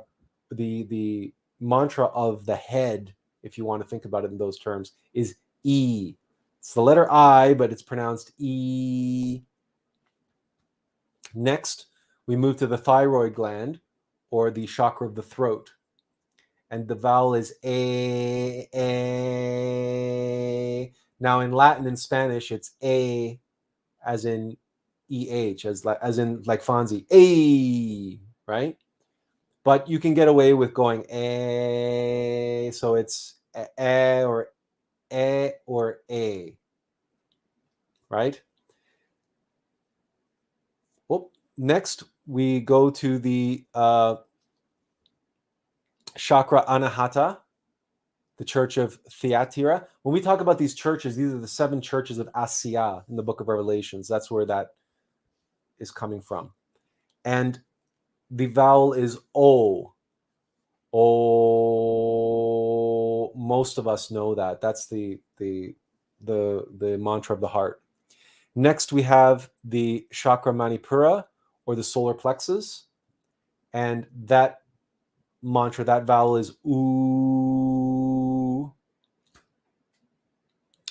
the mantra of the head, if you want to think about it in those terms, is E. It's the letter I, but it's pronounced E. Next, we move to the thyroid gland, or the chakra of the throat. And the vowel is A. Now in Latin and Spanish, it's A as in EH, as in like Fonzie, A, right? But you can get away with going A, so it's A or A or A, right? Well, next we go to the chakra Anahata, the church of Thyatira. When we talk about these churches, these are the 7 churches of Asiya in the book of Revelations. That's where that is coming from. And the vowel is O. O. Most of us know that. That's the mantra of the heart. Next, we have the Chakra Manipura, or the solar plexus. And that mantra, that vowel is U.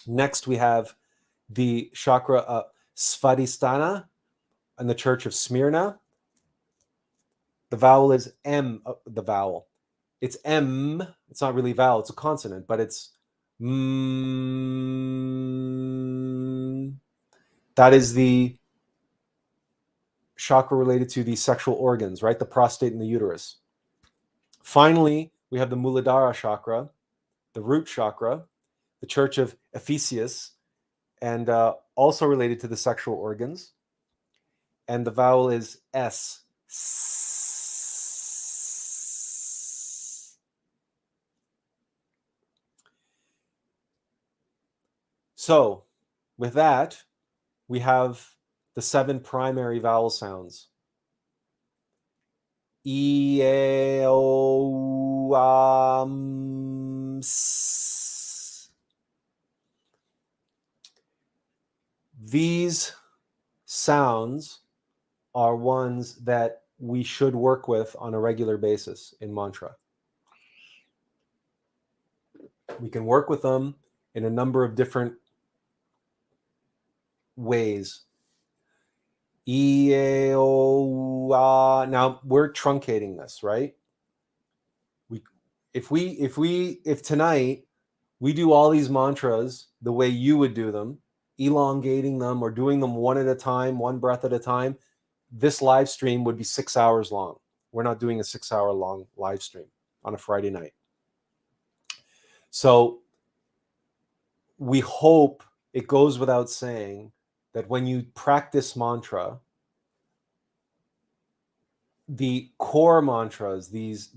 Next, we have the chakra Svadhisthana and the church of Smyrna. The vowel is M, the vowel. It's M. It's not really vowel, it's a consonant, but it's mm. That is the chakra related to the sexual organs, right? The prostate and the uterus. Finally, we have the Muladhara chakra, the root chakra, the church of Ephesus, and also related to the sexual organs. And the vowel is S. So, with that, we have the 7 primary vowel sounds. E, A, O, S. These sounds are ones that we should work with on a regular basis in mantra. We can work with them in a number of different ways. E, A, O, A. Now we're truncating this, right? If tonight we do all these mantras the way you would do them, elongating them or doing them one at a time, one breath at a time, this live stream would be 6 hours long. We're not doing a 6-hour long live stream on a Friday night. So we hope it goes without saying that when you practice mantra, the core mantras, these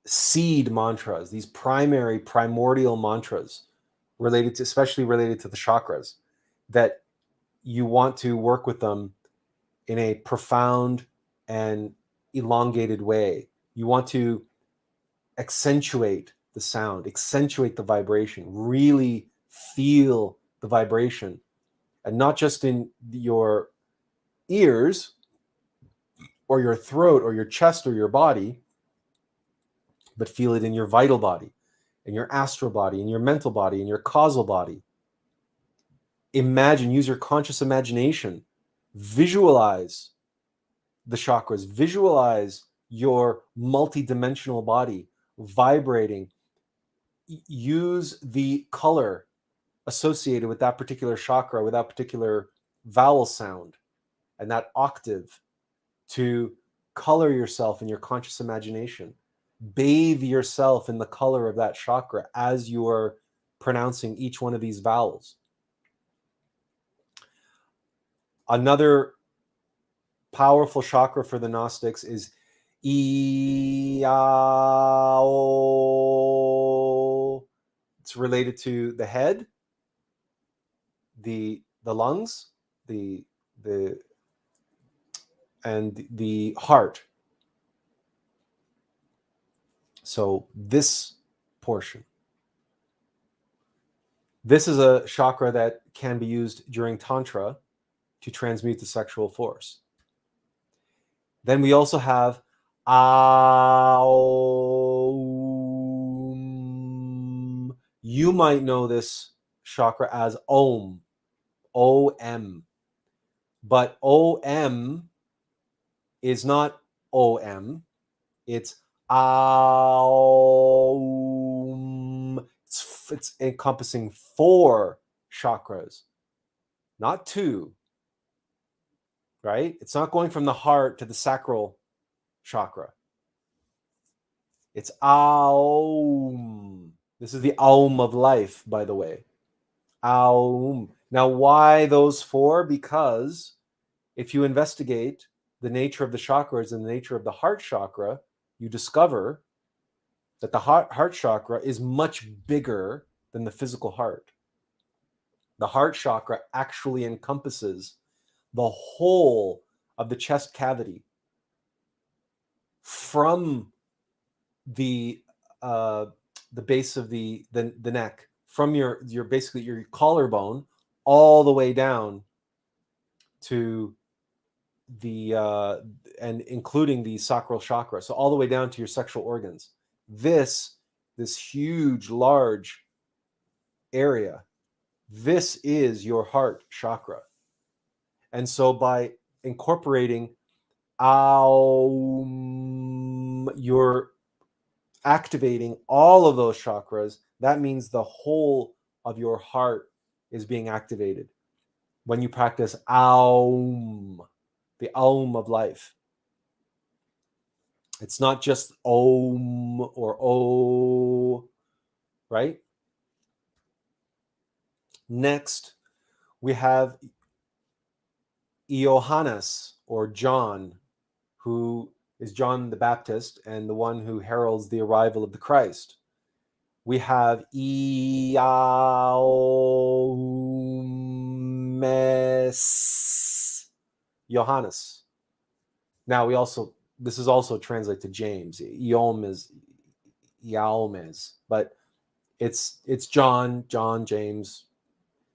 seed mantras, these primordial mantras especially related to the chakras, that you want to work with them in a profound and elongated way. You want to accentuate the sound, accentuate the vibration, really feel the vibration, and not just in your ears or your throat or your chest or your body, but feel it in your vital body, in your astral body, in your mental body, in your causal body. Imagine, use your conscious imagination, visualize the chakras, visualize your multidimensional body vibrating. Use the color associated with that particular chakra, with that particular vowel sound and that octave to color yourself in your conscious imagination. Bathe yourself in the color of that chakra as you are pronouncing each one of these vowels. Another powerful chakra for the Gnostics is E18. It's related to the head, the lungs, and the heart. So this portion. This is a chakra that can be used during Tantra to transmute the sexual force. Then we also have Aum. You might know this chakra as Om, O-M. But O-M is not O-M. It's Aum. It's encompassing 4 chakras, not 2. Right? It's not going from the heart to the sacral chakra. It's Aum. This is the Aum of life, by the way. Aum. Now, why those 4? Because if you investigate the nature of the chakras and the nature of the heart chakra, you discover that the heart chakra is much bigger than the physical heart. The heart chakra actually encompasses the whole of the chest cavity, from the base of the neck, from your basically your collarbone, all the way down to the and including the sacral chakra, so all the way down to your sexual organs. This huge, large area, this is your heart chakra. And so by incorporating Aum, you're activating all of those chakras. That means the whole of your heart is being activated when you practice Aum, the Aum of life. It's not just Om or O, right? Next, we have Iohannes, or John, who is John the Baptist and the one who heralds the arrival of the Christ. We have Iomes, Johannes. Now this is also translated to James. Iomes, but it's John, James.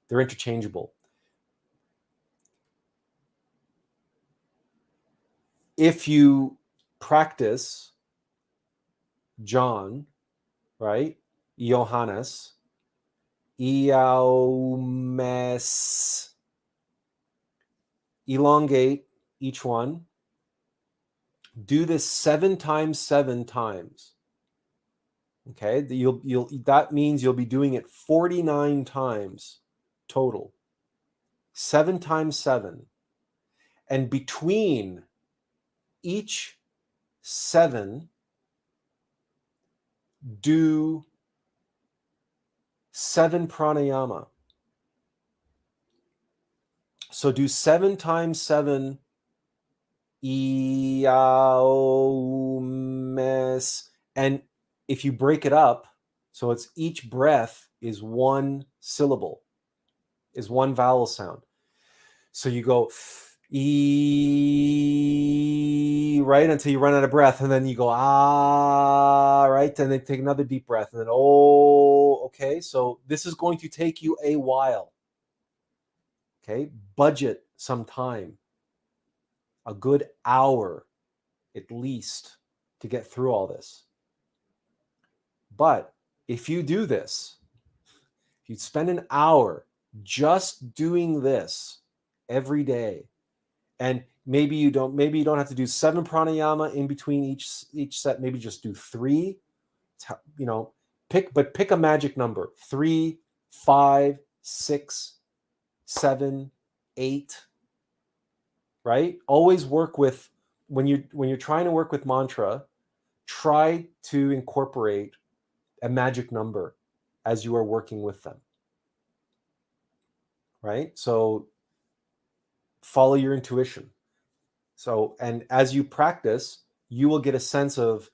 They're interchangeable. If you practice John, right? Johannes, Iomes, elongate each one. Do this 7 times 7 times. Okay, that means you'll be doing it 49 times total. 7 times 7. And between each 7, do 7 pranayama. So do 7 times 7 Iomes, and if you break it up, so it's each breath is 1 syllable, is 1 vowel sound. So you go E, right, until you run out of breath, and then you go ah, right, and then take another deep breath, and then oh, okay. So this is going to take you a while. Okay, budget some time, a good hour at least, to get through all this. But if you do this, if you spend an hour just doing this every day, and maybe you don't have to do 7 pranayama in between each set, maybe just do 3, you know, pick a magic number: 3, 5, 6, 7, 8, right? Always work with, when you're trying to work with mantra, try to incorporate a magic number as you are working with them, right? So follow your intuition. So, and as you practice, you will get a sense of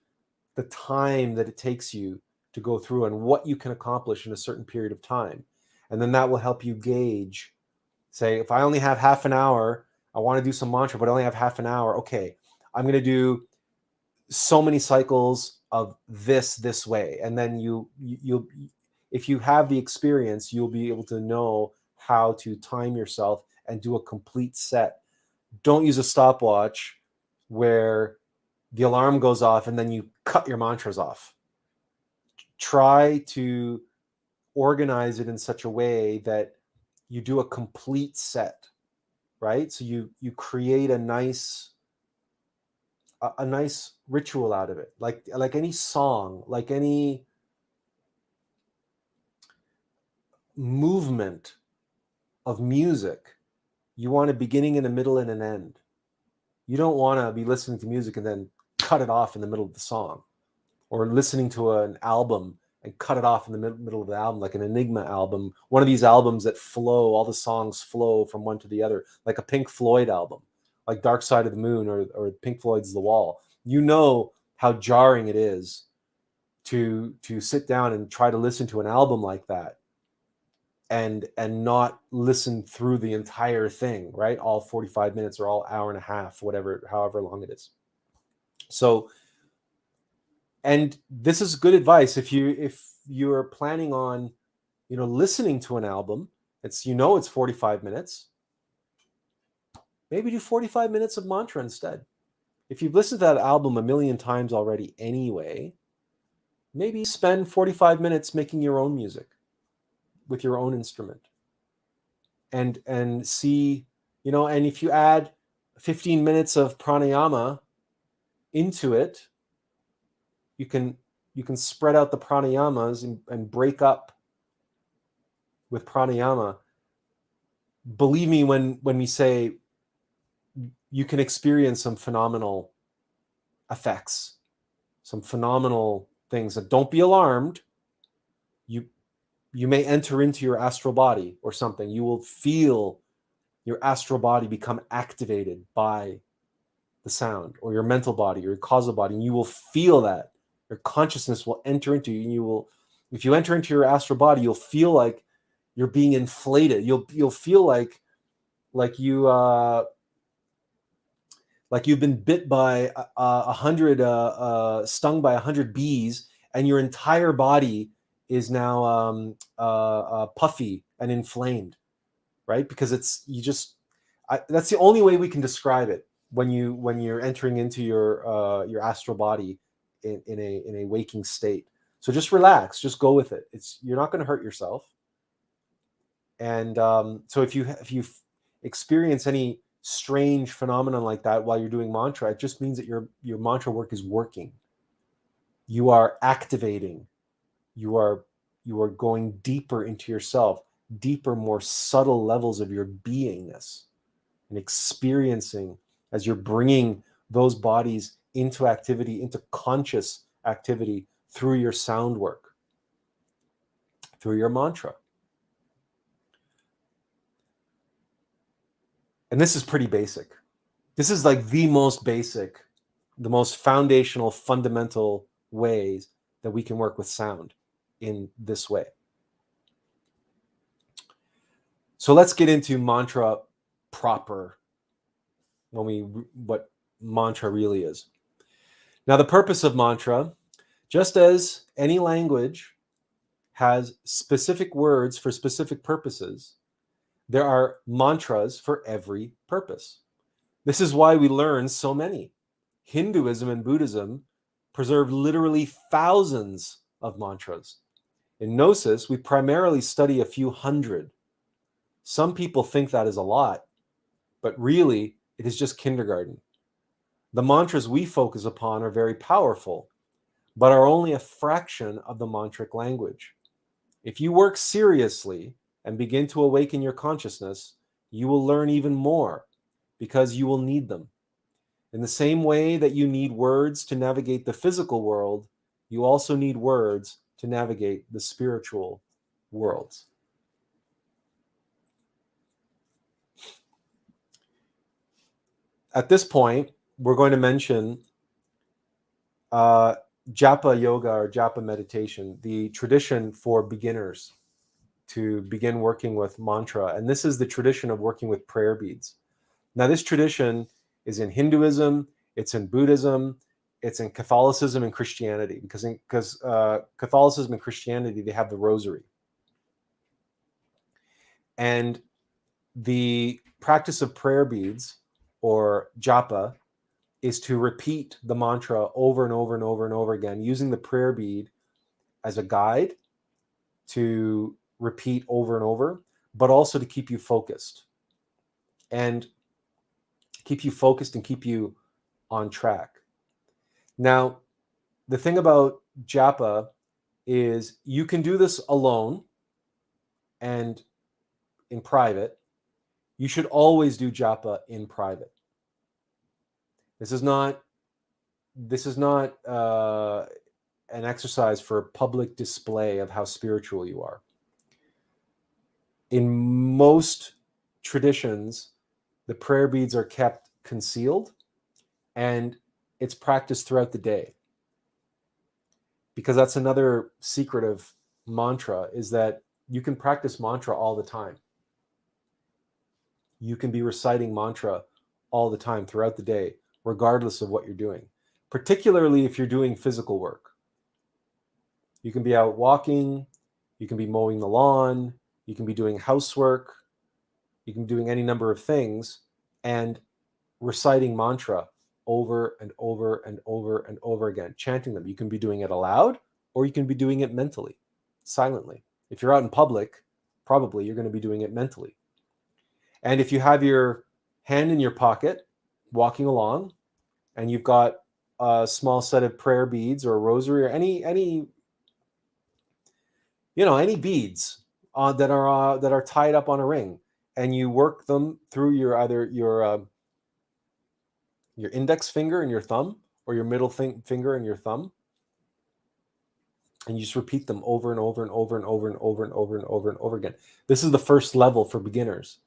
the time that it takes you to go through and what you can accomplish in a certain period of time. And then that will help you gauge, say, if I only have half an hour, I want to do some mantra, but I only have half an hour. Okay, I'm going to do so many cycles of this way. And then you'll, if you have the experience, you'll be able to know how to time yourself and do a complete set. Don't use a stopwatch where the alarm goes off and then you cut your mantras off. Try to organize it in such a way that you do a complete set, right? So you create a nice ritual out of it, like any song, like any movement of music. You want a beginning and a middle and an end. You don't want to be listening to music and then cut it off in the middle of the song, or listening to an album and cut it off in the middle of the album, like an Enigma album, one of these albums that flow, all the songs flow from one to the other, like a Pink Floyd album, like Dark Side of the Moon, or Pink Floyd's The Wall. You know how jarring it is to sit down and try to listen to an album like that and not listen through the entire thing, right? All 45 minutes or all hour and a half, whatever, however long it is. So, and this is good advice if you're planning on, listening to an album. It's, it's 45 minutes. Maybe do 45 minutes of mantra instead. If you've listened to that album a million times already anyway, maybe spend 45 minutes making your own music with your own instrument, and see, and if you add 15 minutes of pranayama into it, you can spread out the pranayamas and break up with pranayama. Believe me when we say you can experience some phenomenal effects, some phenomenal things. That don't be alarmed. You may enter into your astral body or something. You will feel your astral body become activated by the sound, or your mental body or your causal body, and you will feel that your consciousness will enter into you, and you will, if you enter into your astral body, you'll feel like you're being inflated. You'll feel like you like you've been bit by 100 stung by 100 bees, and your entire body is now puffy and inflamed, right? Because that's the only way we can describe it when you're entering into your astral body in a waking state. So just relax, just go with it. You're not going to hurt yourself. And so if you experience any strange phenomenon like that while you're doing mantra, it just means that your mantra work is working. You are activating. You are going deeper into yourself, deeper, more subtle levels of your beingness, and experiencing as you're bringing those bodies into activity, into conscious activity through your sound work, through your mantra. And this is pretty basic. This is like the most basic, the most foundational, fundamental ways that we can work with sound in this way. So let's get into mantra proper. what mantra really is. Now, the purpose of mantra, just as any language has specific words for specific purposes, there are mantras for every purpose. This is why we learn so many. Hinduism and Buddhism preserve literally thousands of mantras. In Gnosis, we primarily study a few hundred. Some people think that is a lot, but really, it is just kindergarten. The mantras we focus upon are very powerful, but are only a fraction of the mantric language. If you work seriously and begin to awaken your consciousness, you will learn even more because you will need them. In the same way that you need words to navigate the physical world, you also need words to navigate the spiritual worlds. At this point, we're going to mention japa yoga or japa meditation, the tradition for beginners to begin working with mantra. And this is the tradition of working with prayer beads. Now, this tradition is in Hinduism, it's in Buddhism, it's in Catholicism and Christianity, because Catholicism and Christianity, they have the rosary. And the practice of prayer beads, or japa, is to repeat the mantra over and over and over and over again, using the prayer bead as a guide to repeat over and over, but also to keep you focused. And keep you focused and keep you on track. Now, the thing about japa is you can do this alone and in private. You should always do japa in private. This is not an exercise for public display of how spiritual you are. In most traditions, the prayer beads are kept concealed, and it's practiced throughout the day. Because that's another secret of mantra, is that you can practice mantra all the time. You can be reciting mantra all the time throughout the day, regardless of what you're doing, particularly if you're doing physical work. You can be out walking, you can be mowing the lawn, you can be doing housework, you can be doing any number of things and reciting mantra over and over and over and over again, chanting them. You can be doing it aloud, or you can be doing it mentally, silently. If you're out in public, probably you're going to be doing it mentally. And if you have your hand in your pocket, walking along, and you've got a small set of prayer beads or a rosary or any beads that are tied up on a ring, and you work them through your index finger and your thumb, or your middle finger and your thumb, and you just repeat them over and over and over and over and over and over and over and over again. This is the first level for beginners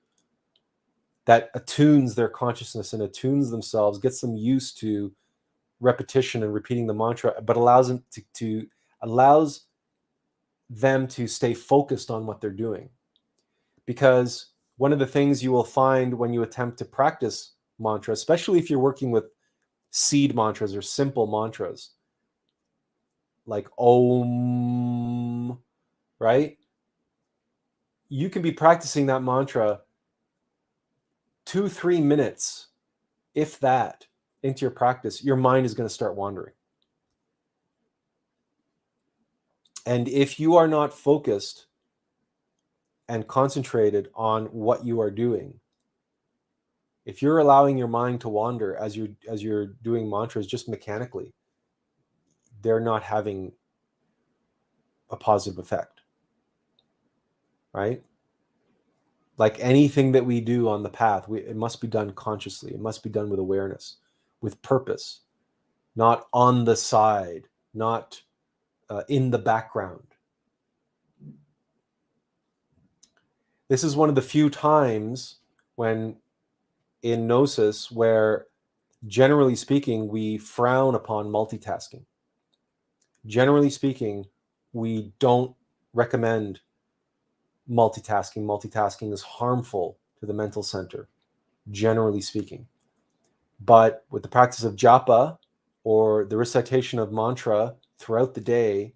that attunes their consciousness and attunes themselves, gets them used to repetition and repeating the mantra, but allows them to stay focused on what they're doing. Because one of the things you will find when you attempt to practice mantra, especially if you're working with seed mantras or simple mantras like Om, right? You can be practicing that mantra 2-3 minutes, if that, into your practice, your mind is going to start wandering. And if you are not focused and concentrated on what you are doing, if you're allowing your mind to wander as you're doing mantras just mechanically, they're not having a positive effect, right? Like anything that we do on the path, it must be done consciously. It must be done with awareness, with purpose, not on the side, not in the background. This is one of the few times when in Gnosis where, generally speaking, we frown upon multitasking. Generally speaking, we don't recommend multitasking. Multitasking is harmful to the mental center, generally speaking. But with the practice of japa, or the recitation of mantra throughout the day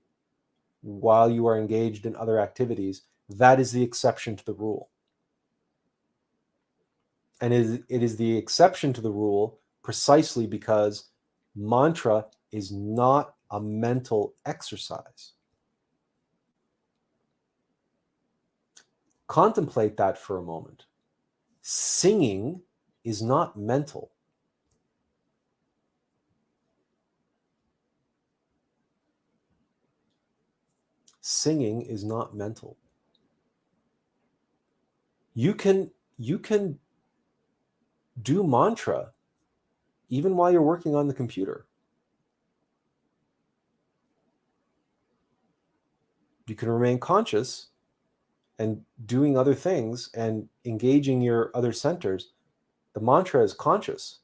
while you are engaged in other activities, that is the exception to the rule. And it is the exception to the rule precisely because mantra is not a mental exercise. Contemplate that for a moment. Singing is not mental. Singing is not mental. You can do mantra even while you're working on the computer. You can remain conscious and doing other things and engaging your other centers. The mantra is conscious.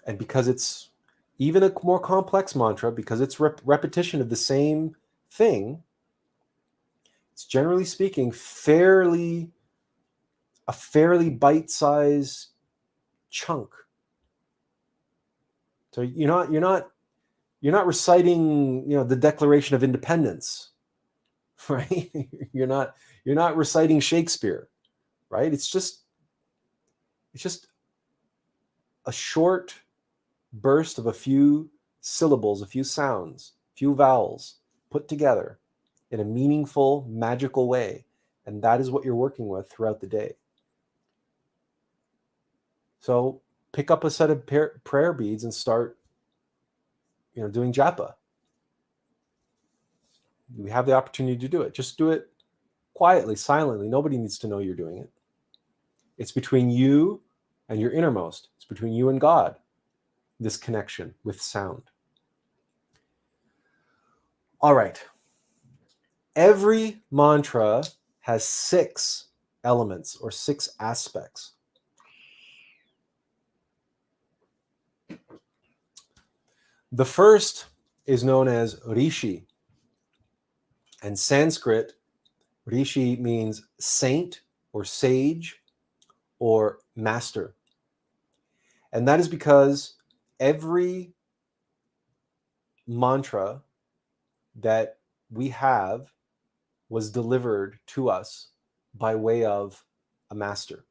And because it's even a more complex mantra, because it's repetition of the same thing, it's generally speaking a fairly bite-sized chunk. So you're not reciting, the Declaration of Independence, right? you're not reciting Shakespeare, right? It's just a short burst of a few syllables, a few sounds, a few vowels put together in a meaningful, magical way. And that is what you're working with throughout the day. So pick up a set of prayer beads and start, doing japa. You have the opportunity to do it. Just do it quietly, silently. Nobody needs to know you're doing it. It's between you and your innermost. It's between you and God, this connection with sound. All right. Every mantra has 6 elements or 6 aspects. The first is known as Rishi. And Sanskrit, Rishi means saint or sage or master. And that is because every mantra that we have was delivered to us by way of a master.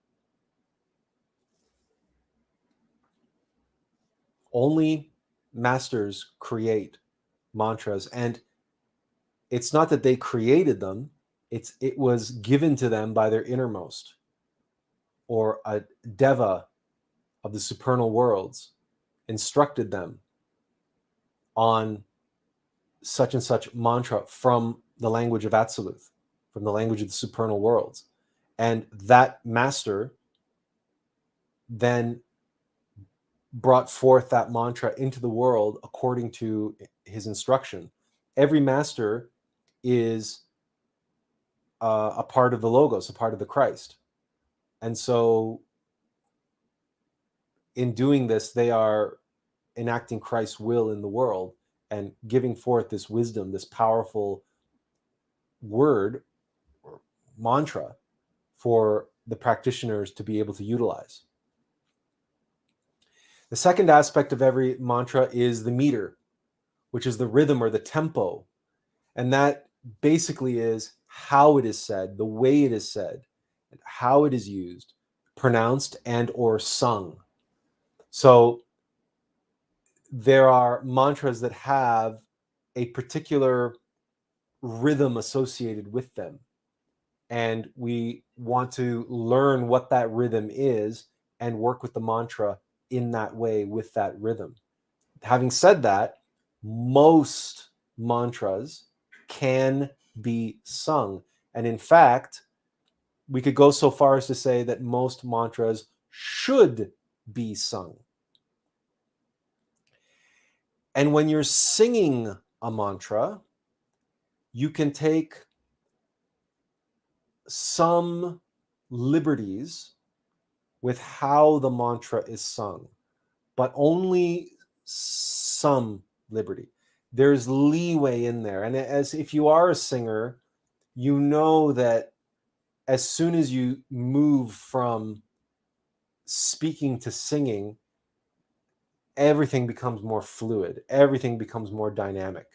Only masters create mantras, and it's not that they created them, it was given to them by their innermost, or a deva of the supernal worlds instructed them on such and such mantra from the language of Absolute, from the language of the supernal worlds. And that master then brought forth that mantra into the world according to his instruction. Every master is a part of the Logos, a part of the Christ. And so in doing this, they are enacting Christ's will in the world and giving forth this wisdom, this powerful word or mantra for the practitioners to be able to utilize. The second aspect of every mantra is the meter, which is the rhythm or the tempo. And that basically is how it is said, the way it is said, and how it is used, pronounced and or sung. So there are mantras that have a particular rhythm associated with them. And we want to learn what that rhythm is and work with the mantra in that way with that rhythm. Having said that, most mantras can be sung. And in fact, we could go so far as to say that most mantras should be sung. And when you're singing a mantra, you can take some liberties with how the mantra is sung, but only some liberty. There's leeway in there. And as if you are a singer, you know that as soon as you move from speaking to singing, everything becomes more fluid. Everything becomes more dynamic.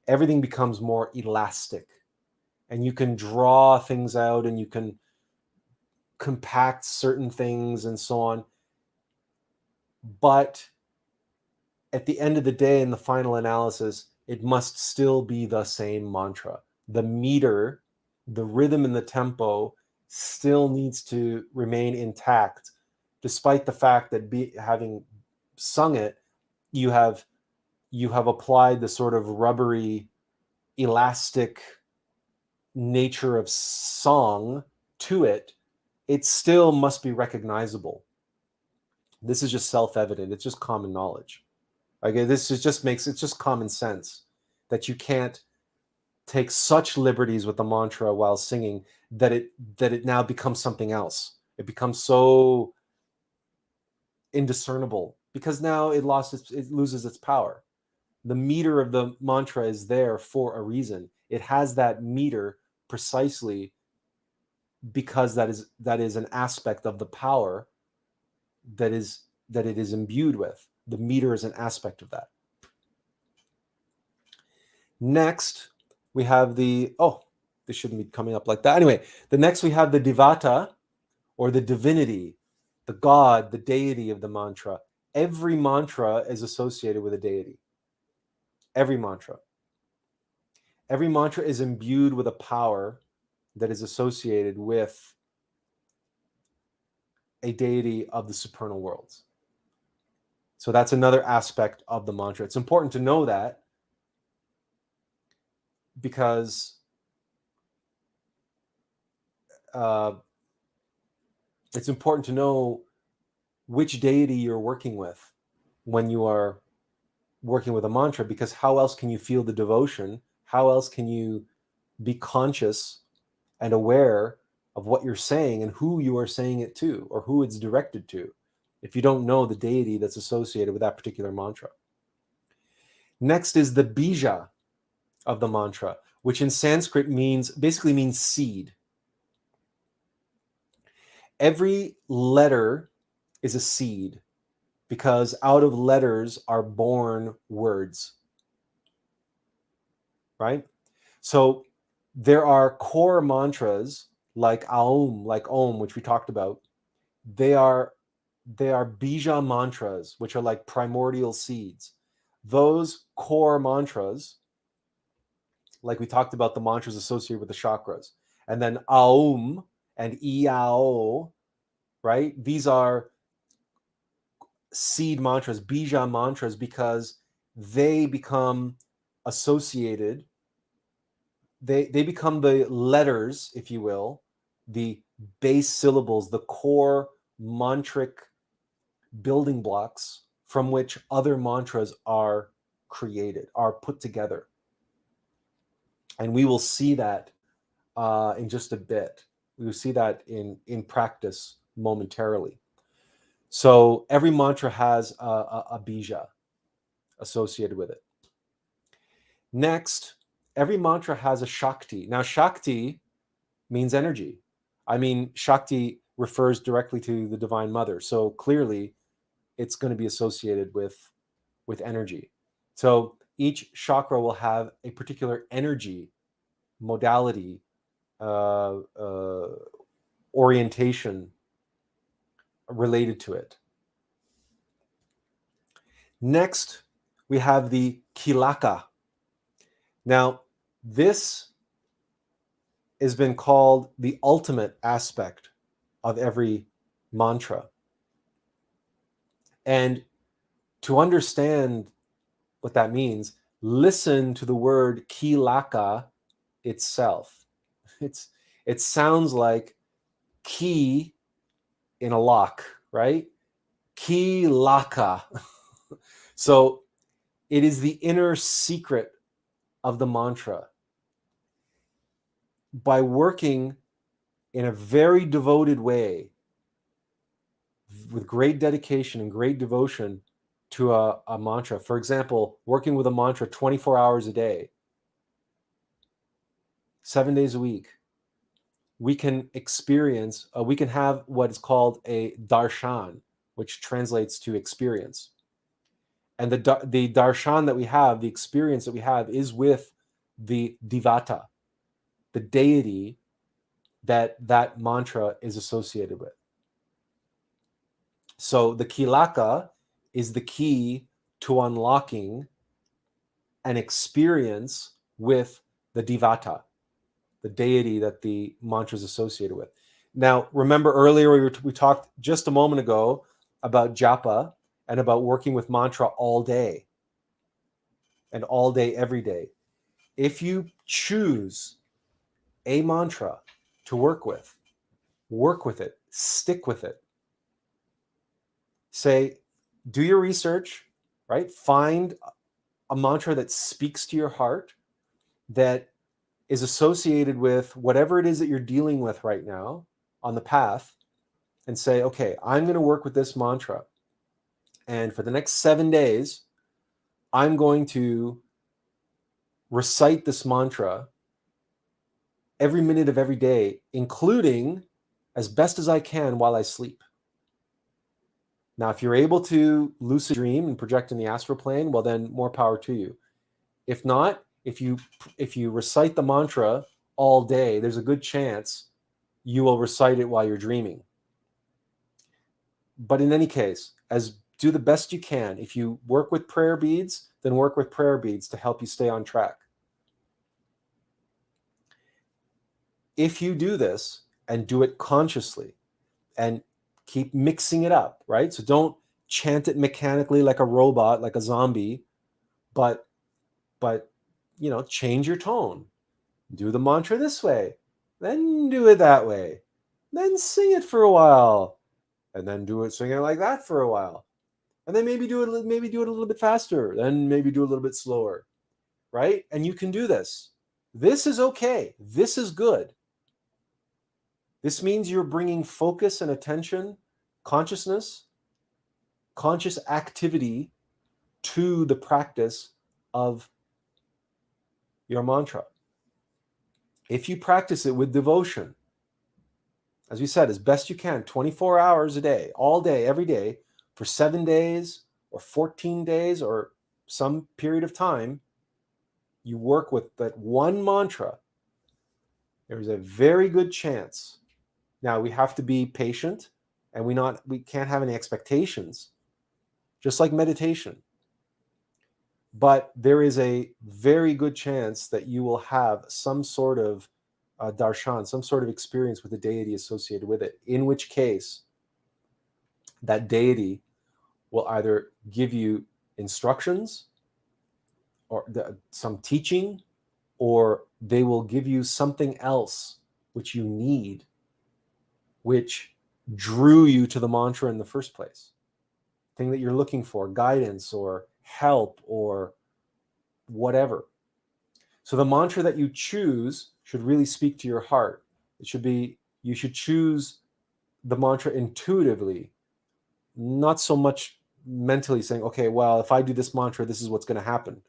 Everything becomes more elastic. And you can draw things out and you can compact certain things and so on. But at the end of the day, in the final analysis, it must still be the same mantra. The meter, the rhythm and the tempo still needs to remain intact, despite the fact that having sung it, you have applied the sort of rubbery, elastic nature of song to it. It still must be recognizable. This is just self-evident. It's just common knowledge. Okay, this is it's just common sense that you can't take such liberties with the mantra while singing that it now becomes something else. It becomes so indiscernible because now it loses its power. The meter of the mantra is there for a reason. It has that meter precisely because that is an aspect of the power that it is imbued with. The meter is an aspect of that. Next, we have this shouldn't be coming up like that. Anyway, the next we have the Devata, or the divinity, the God, the deity of the mantra. Every mantra is associated with a deity. Every mantra. Every mantra is imbued with a power that is associated with a deity of the supernal worlds. So that's another aspect of the mantra. It's important to know that because it's important to know which deity you're working with when you are working with a mantra, because how else can you feel the devotion? How else can you be conscious and aware of what you're saying and who you are saying it to or who it's directed to if you don't know the deity that's associated with that particular mantra? Next is the bija of the mantra, which in Sanskrit basically means seed. Every letter is a seed because out of letters are born words, right? So there are core mantras like Aum, which we talked about. They are bija mantras, which are like primordial seeds. Those core mantras, like we talked about the mantras associated with the chakras, and then Aum and Iao, right? These are seed mantras, bija mantras, because they become associated. They become the letters, if you will, the base syllables, the core mantric building blocks from which other mantras are created, are put together. And we will see that in just a bit. We will see that in practice momentarily. So every mantra has a bija associated with it. Next, every mantra has a Shakti. Now, Shakti means energy. I mean, Shakti refers directly to the Divine Mother. So clearly, it's going to be associated with energy. So each chakra will have a particular energy modality, orientation related to it. Next, we have the Kilaka. Now, this has been called the ultimate aspect of every mantra. And to understand what that means, listen to the word Kilaka itself. It sounds like key in a lock, right? Kilaka. So it is the inner secret of the mantra. By working in a very devoted way, with great dedication and great devotion to a mantra, for example, working with a mantra 24 hours a day, 7 days a week, we can experience, we can have what is called a darshan, which translates to experience. And the darshan that we have, the experience that we have, is with the Devata, the deity that that mantra is associated with. So the Kilaka is the key to unlocking an experience with the Devata, the deity that the mantra is associated with. Now, remember earlier we talked just a moment ago about japa and about working with mantra all day and all day, every day. If you choose a mantra to work with it, stick with it. Say, do your research, right? Find a mantra that speaks to your heart, that is associated with whatever it is that you're dealing with right now on the path, and say, okay, I'm going to work with this mantra. And for the next 7 days, I'm going to recite this mantra every minute of every day, including as best as I can while I sleep. Now, if you're able to lucid dream and project in the astral plane, well, then more power to you. If not, if you recite the mantra all day, there's a good chance you will recite it while you're dreaming. But in any case, do the best you can. If you work with prayer beads, then work with prayer beads to help you stay on track. If you do this and do it consciously and keep mixing it up, right? So don't chant it mechanically like a robot, like a zombie, but change your tone. Do the mantra this way, then do it that way, then sing it for a while, and then sing it like that for a while, and then maybe do it a little bit faster, then maybe do a little bit slower, right? And you can do this. This is okay. This is good. This means you're bringing focus and attention, consciousness, conscious activity to the practice of your mantra. If you practice it with devotion, as we said, as best you can, 24 hours a day, all day, every day, for 7 days or 14 days or some period of time, you work with that one mantra, there's a very good chance. Now, we have to be patient, and we can't have any expectations, just like meditation. But there is a very good chance that you will have some sort of darshan, some sort of experience with the deity associated with it, in which case that deity will either give you instructions or some teaching, or they will give you something else which you need, which drew you to the mantra in the first place. Thing that you're looking for, guidance or help or whatever. So the mantra that you choose should really speak to your heart. You should choose the mantra intuitively, not so much mentally saying, okay, well, if I do this mantra, this is what's going to happen.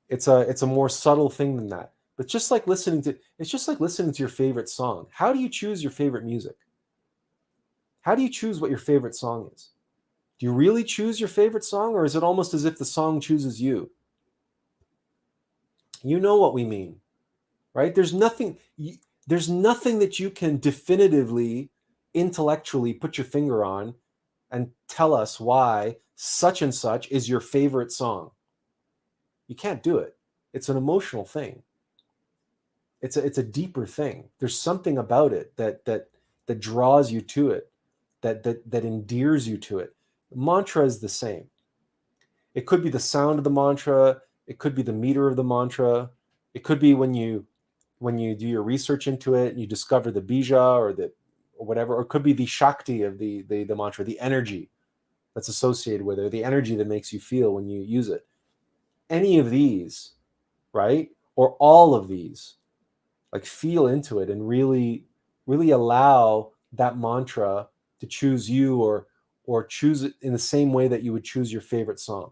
It's a more subtle thing than that. But it's just like listening to your favorite song. How do you choose your favorite music? How do you choose what your favorite song is? Do you really choose your favorite song, or is it almost as if the song chooses you? You know what we mean, right? There's nothing that you can definitively, intellectually put your finger on and tell us why such and such is your favorite song. You can't do it. It's an emotional thing. It's a deeper thing. There's something about it that draws you to it, that endears you to it. Mantra is the same. It could be the sound of the mantra. It could be the meter of the mantra. It could be when you do your research into it and you discover the bija or whatever. Or it could be the Shakti of the mantra, the energy that's associated with it, or the energy that makes you feel when you use it. Any of these, right? Or all of these, like feel into it and really, really allow that mantra to choose you, or choose it in the same way that you would choose your favorite song,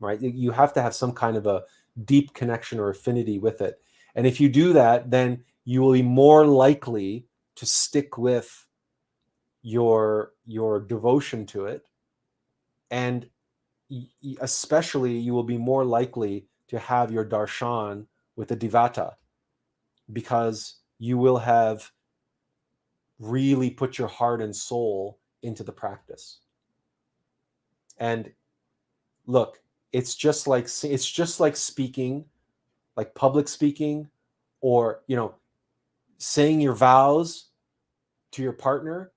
right? You have to have some kind of a deep connection or affinity with it. And if you do that, then you will be more likely to stick with your devotion to it, and especially you will be more likely to have your darshan with the Devata, because you will have really put your heart and soul into the practice. And look, it's just like speaking, like public speaking, or saying your vows to your partner,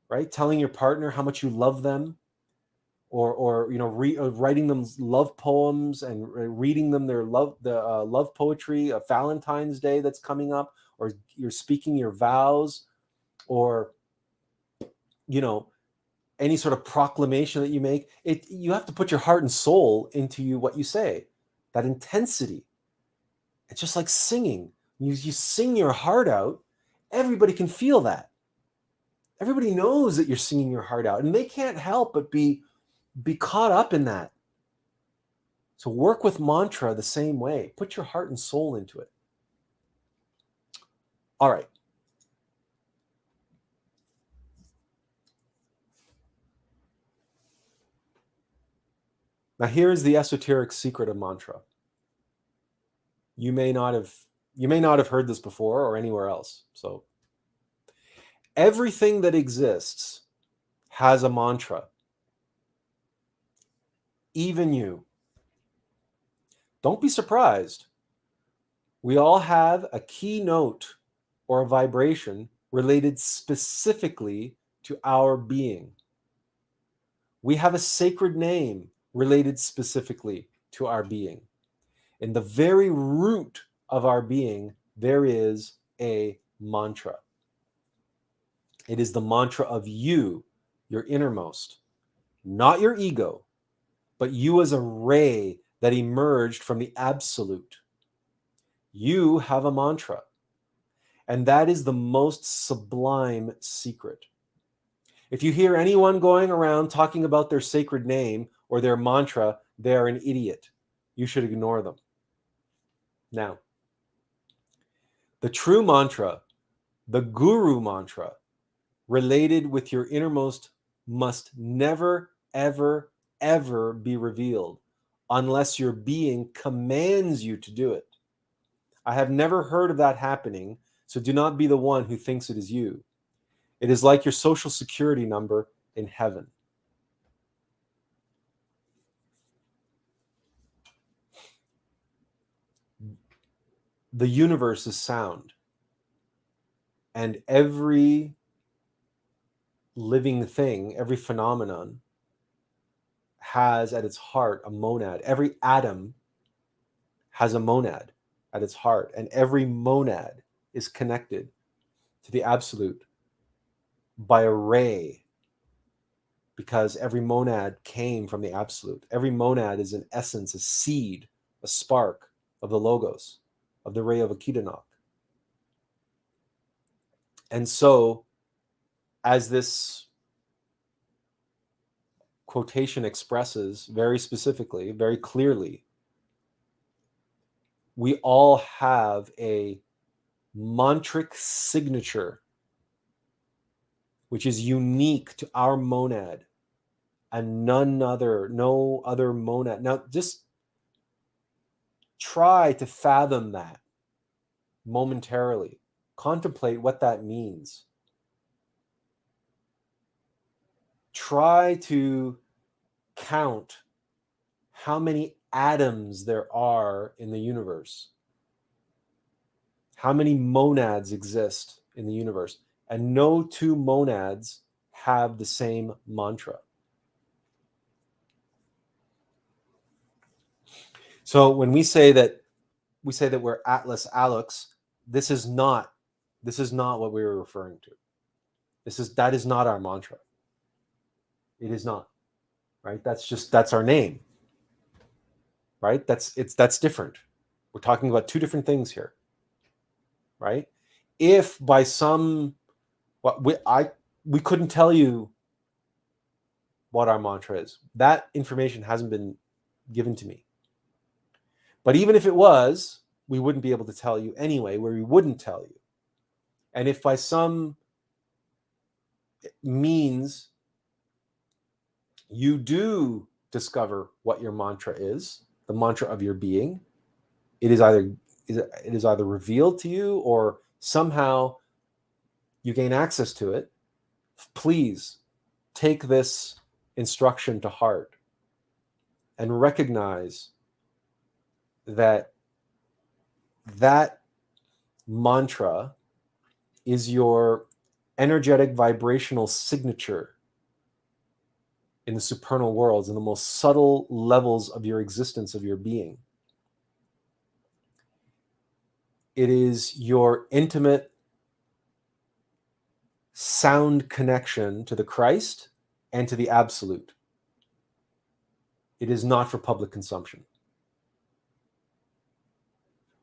right? Telling your partner how much you love them, or writing them love poems and reading them their love poetry of Valentine's Day that's coming up, or you're speaking your vows, or any sort of proclamation that you make. You have to put your heart and soul into what you say, that intensity. It's just like singing. You sing your heart out, everybody can feel that. Everybody knows that you're singing your heart out, and they can't help but be caught up in that. So work with mantra the same way. Put your heart and soul into it. All right. Now here's the esoteric secret of mantra. You may not have heard this before or anywhere else. So everything that exists has a mantra. Even you. Don't be surprised. We all have a key note or a vibration related specifically to our being. We have a sacred name related specifically to our being. In the very root of our being, there is a mantra. It is the mantra of you, your innermost, not your ego, but you as a ray that emerged from the absolute. You have a mantra, and that is the most sublime secret. If you hear anyone going around talking about their sacred name or their mantra, they're an idiot. You should ignore them. Now, the true mantra, the guru mantra, related with your innermost, must never, ever, ever be revealed unless your being commands you to do it. I have never heard of that happening, so do not be the one who thinks it is you. It is like your social security number in heaven. The universe is sound, and every living thing, every phenomenon has at its heart a monad. Every atom has a monad at its heart, and every monad is connected to the absolute by a ray, because every monad came from the absolute. Every monad is in essence a seed, a spark of the logos, of the ray of Akidanok. And so, as this quotation expresses very specifically, very clearly, we all have a mantric signature which is unique to our monad, and no other monad. Now, just try to fathom that momentarily. Contemplate what that means. Try to count how many atoms there are in the universe. How many monads exist in the universe? And no two monads have the same mantra. So when we say that we're Attlas Alex, this is not what we were referring to. That is not our mantra. It is not, right? That's our name, right? That's different. We're talking about two different things here, right? If by some, we couldn't tell you what our mantra is. That information hasn't been given to me. But even if it was, we wouldn't be able to tell you anyway, where we wouldn't tell you. And if by some means you do discover what your mantra is, the mantra of your being, it is either revealed to you or somehow you gain access to it. Please take this instruction to heart and recognize that that mantra is your energetic vibrational signature in the supernal worlds, in the most subtle levels of your existence, of your being. It is your intimate sound connection to the Christ and to the Absolute. It is not for public consumption.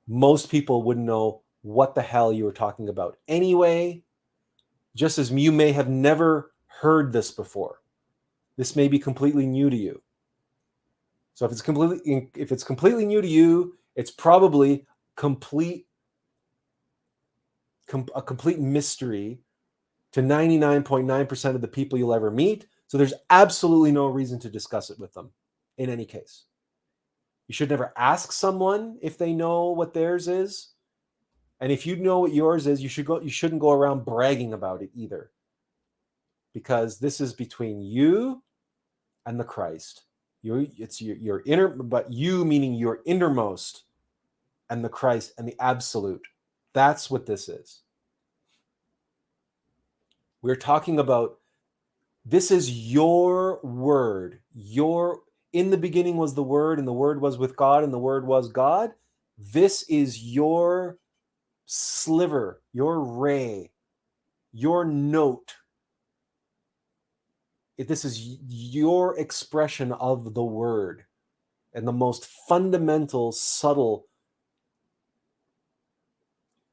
Most people wouldn't know what the hell you were talking about anyway, just as you may have never heard this before. This may be completely new to you. So if it's completely new to you, it's probably a complete mystery to 99.9% of the people you'll ever meet. So there's absolutely no reason to discuss it with them in any case. You should never ask someone if they know what theirs is. And if you know what yours is, you shouldn't go around bragging about it either. Because this is between you and the Christ. It's your inner, but you meaning your innermost, and the Christ and the Absolute. That's what this is. We're talking about, this is your word. In the beginning was the Word, and the Word was with God, and the Word was God. This is your sliver, your ray, your note. This is your expression of the Word and the most fundamental, subtle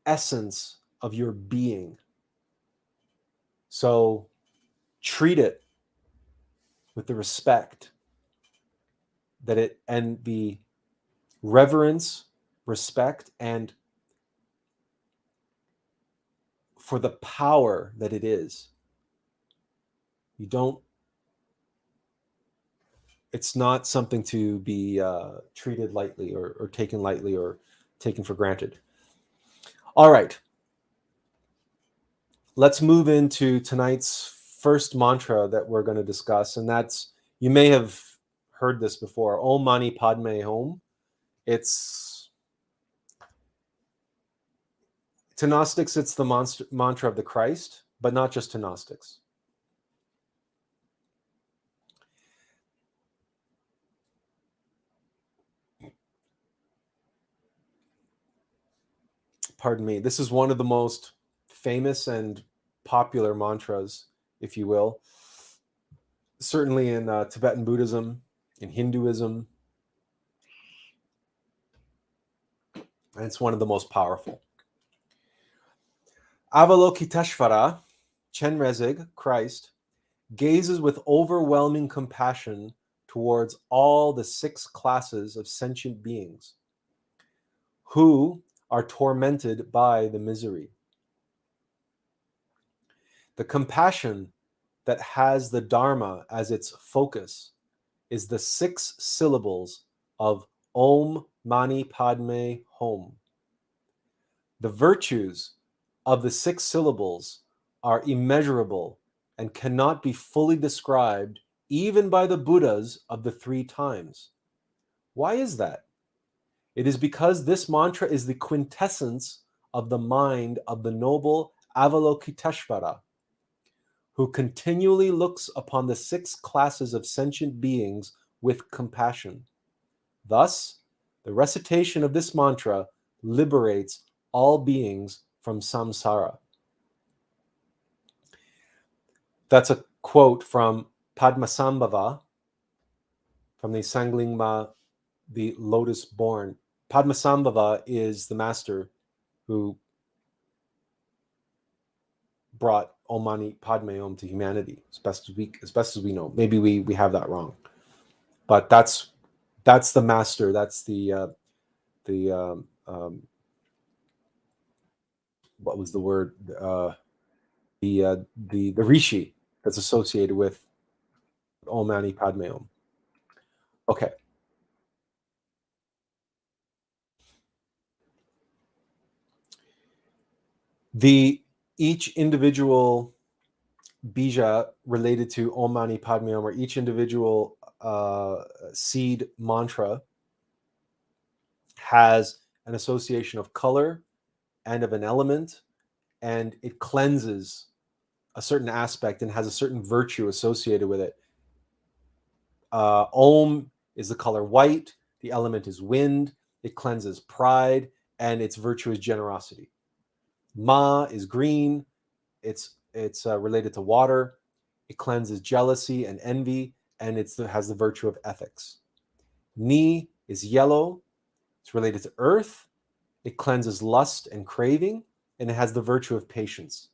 essence of your being. So treat it with the respect that it, and the reverence, respect, and for the power that it is. It's not something to be treated lightly or taken lightly or taken for granted. All right. Let's move into tonight's first mantra that we're going to discuss. And that's, you may have heard this before, Om Mani Padme Hum. To Gnostics, it's the mantra of the Christ, but not just to Gnostics. Pardon me. This is one of the most famous and popular mantras, if you will. Certainly in Tibetan Buddhism, in Hinduism. And it's one of the most powerful. Avalokiteshvara, Chenrezig, Christ, gazes with overwhelming compassion towards all the 6 classes of sentient beings who are tormented by the misery. The compassion that has the Dharma as its focus is the 6 syllables of Om Mani Padme Hum. The virtues of the 6 syllables are immeasurable and cannot be fully described even by the Buddhas of the 3 times. Why is that? It is because this mantra is the quintessence of the mind of the noble Avalokiteshvara, who continually looks upon the 6 classes of sentient beings with compassion. Thus, the recitation of this mantra liberates all beings from samsara. That's a quote from Padmasambhava, from the Sanglingma, the Lotus born. Padmasambhava is the master who brought Om Mani Padme Hum to humanity, as best as we know. Maybe we have that wrong, but that's the master. That's the what was the word? The rishi that's associated with Om Mani Padme Om. Okay. Each individual bija related to Om Mani Padme Om, or each individual seed mantra, has an association of color and of an element, and it cleanses a certain aspect and has a certain virtue associated with it. Om is the color white, the element is wind, it cleanses pride, and its virtue is generosity. Ma is green, it's related to water, it cleanses jealousy and envy, and it has the virtue of ethics. Ni is yellow, it's related to earth, it cleanses lust and craving, and it has the virtue of patience.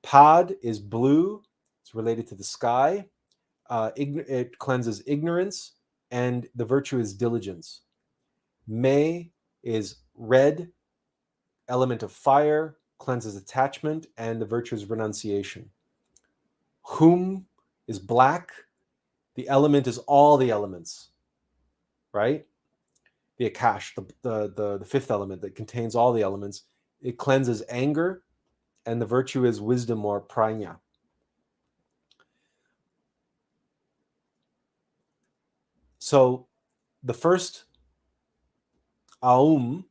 Pad is blue, it's related to the sky, it cleanses ignorance, and the virtue is diligence. Me is red, element of fire, cleanses attachment, and the virtue is renunciation. Hum is black, the element is all the elements, right? The Akash, the fifth element that contains all the elements. It cleanses anger, and the virtue is wisdom, or prajna. So the first Aum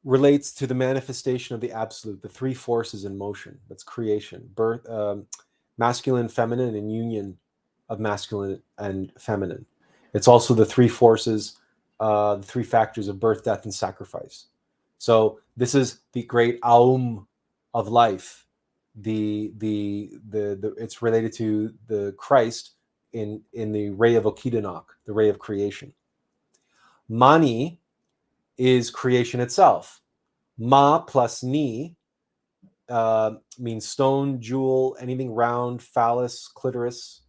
relates to the manifestation of the absolute, the three forces in motion. That's creation, birth, masculine, feminine, and union of masculine and feminine. It's also the three forces, the three factors of birth, death, and sacrifice. So this is the great Aum of life. It's related to the Christ in the ray of Okidanok, the ray of creation. Mani is creation itself. Ma plus ni means stone, jewel, anything round, phallus, clitoris.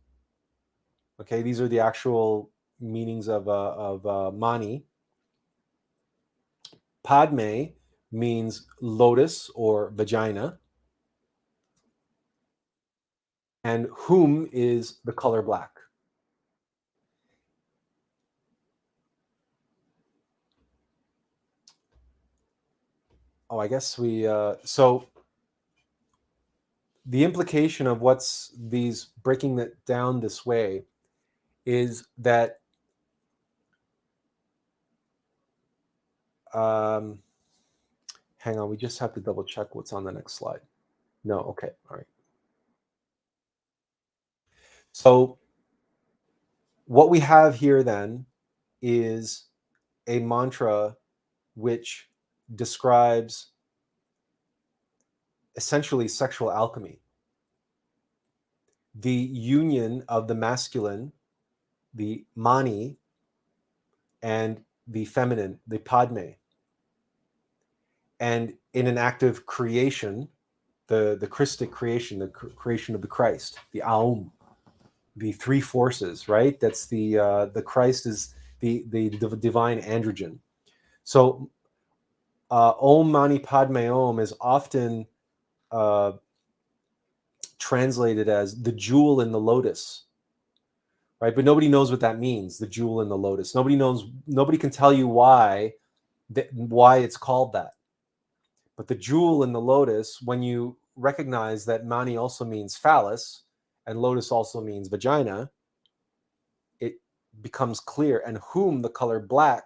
Okay, these are the actual meanings of mani. Padme means lotus or vagina. And hum is the color black. Oh, I guess we, so the implication of what's these breaking that down this way is that hang on, we just have to double check what's on the next slide. No, okay, all right. So what we have here then is a mantra which describes essentially sexual alchemy, the union of the masculine, the mani, and the feminine, the padme. And in an act of creation, the Christic creation, the creation of the Christ, the Aum, the three forces, right? That's the Christ is the divine androgen. So Om Mani Padme Om is often translated as the jewel in the lotus, right? But nobody knows what that means, the jewel in the lotus. Nobody knows, nobody can tell you why it's called that. But the jewel in the lotus, when you recognize that Mani also means phallus and lotus also means vagina, it becomes clear. And whom, the color black,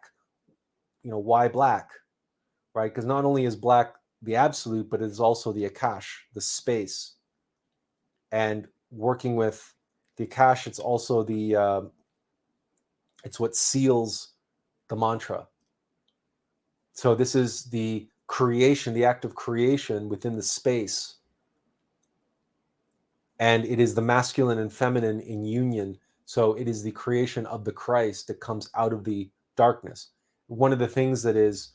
why black, right? Because not only is black the absolute, but it is also the Akash, the space. And working with the Akash, it's also it's what seals the mantra. So this is the creation, the act of creation within the space. And it is the masculine and feminine in union. So it is the creation of the Christ that comes out of the darkness. One of the things that is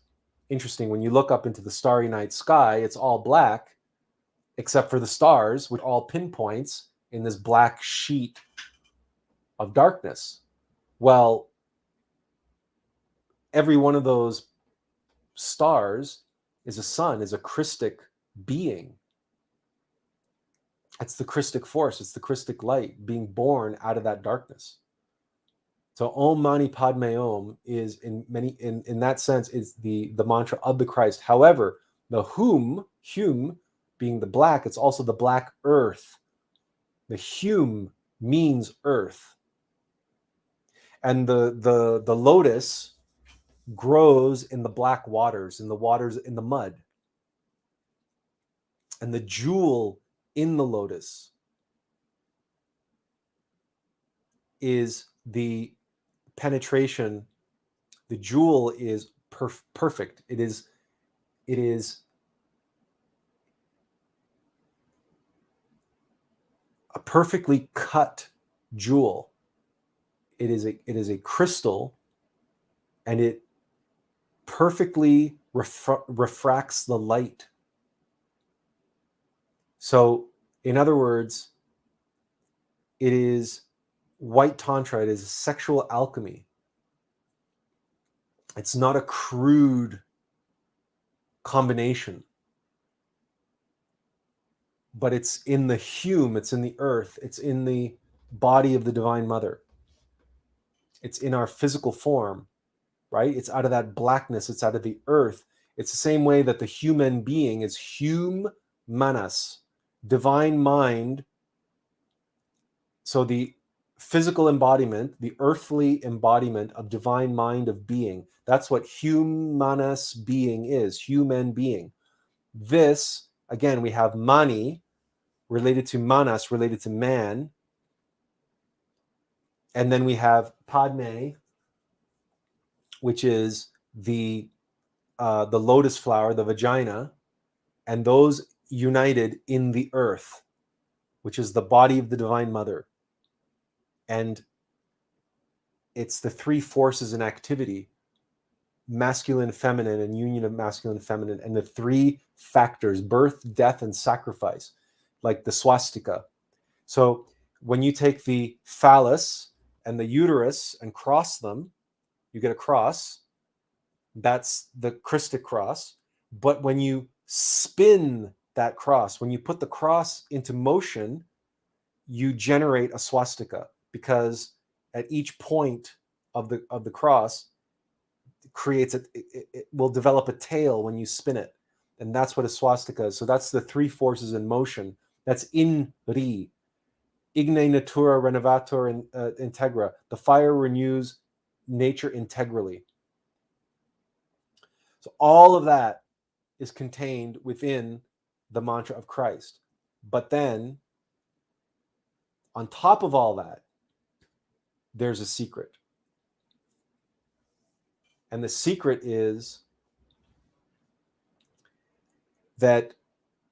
interesting, when you look up into the starry night sky, it's all black, except for the stars, which are all pinpoints in this black sheet of darkness. Well, every one of those stars is a sun, is a Christic being. It's the Christic force, it's the Christic light being born out of that darkness. So Om Mani Padme Om is in that sense is the mantra of the Christ. However, the Hum being the black, it's also the black earth. The Hum means earth. And the lotus grows in the black waters, in the mud. And the jewel in the lotus is the penetration. The jewel is perfect. It is a perfectly cut jewel. It is a crystal, and it perfectly refracts the light. So, in other words, it is white tantra. It is sexual alchemy. It's not a crude combination, but it's in the Hum, it's in the earth, it's in the body of the Divine Mother. It's in our physical form, right? It's out of that blackness, it's out of the earth. It's the same way that the human being is manas, divine mind. So the physical embodiment, the earthly embodiment of divine mind of being, that's what manas being is, human being. This, again, we have mani, related to manas, related to man. And then we have Padme, which is the lotus flower, the vagina, and those united in the earth, which is the body of the Divine Mother. And it's the three forces in activity: masculine, feminine, and union of masculine and feminine, and the three factors: birth, death, and sacrifice, like the swastika. So when you take the phallus and the uterus and cross them, you get a cross. That's the Christic cross. But when you spin that cross, when you put the cross into motion, you generate a swastika, because at each point of the cross creates it will develop a tail when you spin it. And that's what a swastika is. So that's the three forces in motion. That's in Ri. Igne natura renovator integra. The fire renews nature integrally. So all of that is contained within the mantra of Christ. But then, on top of all that, there's a secret. And the secret is that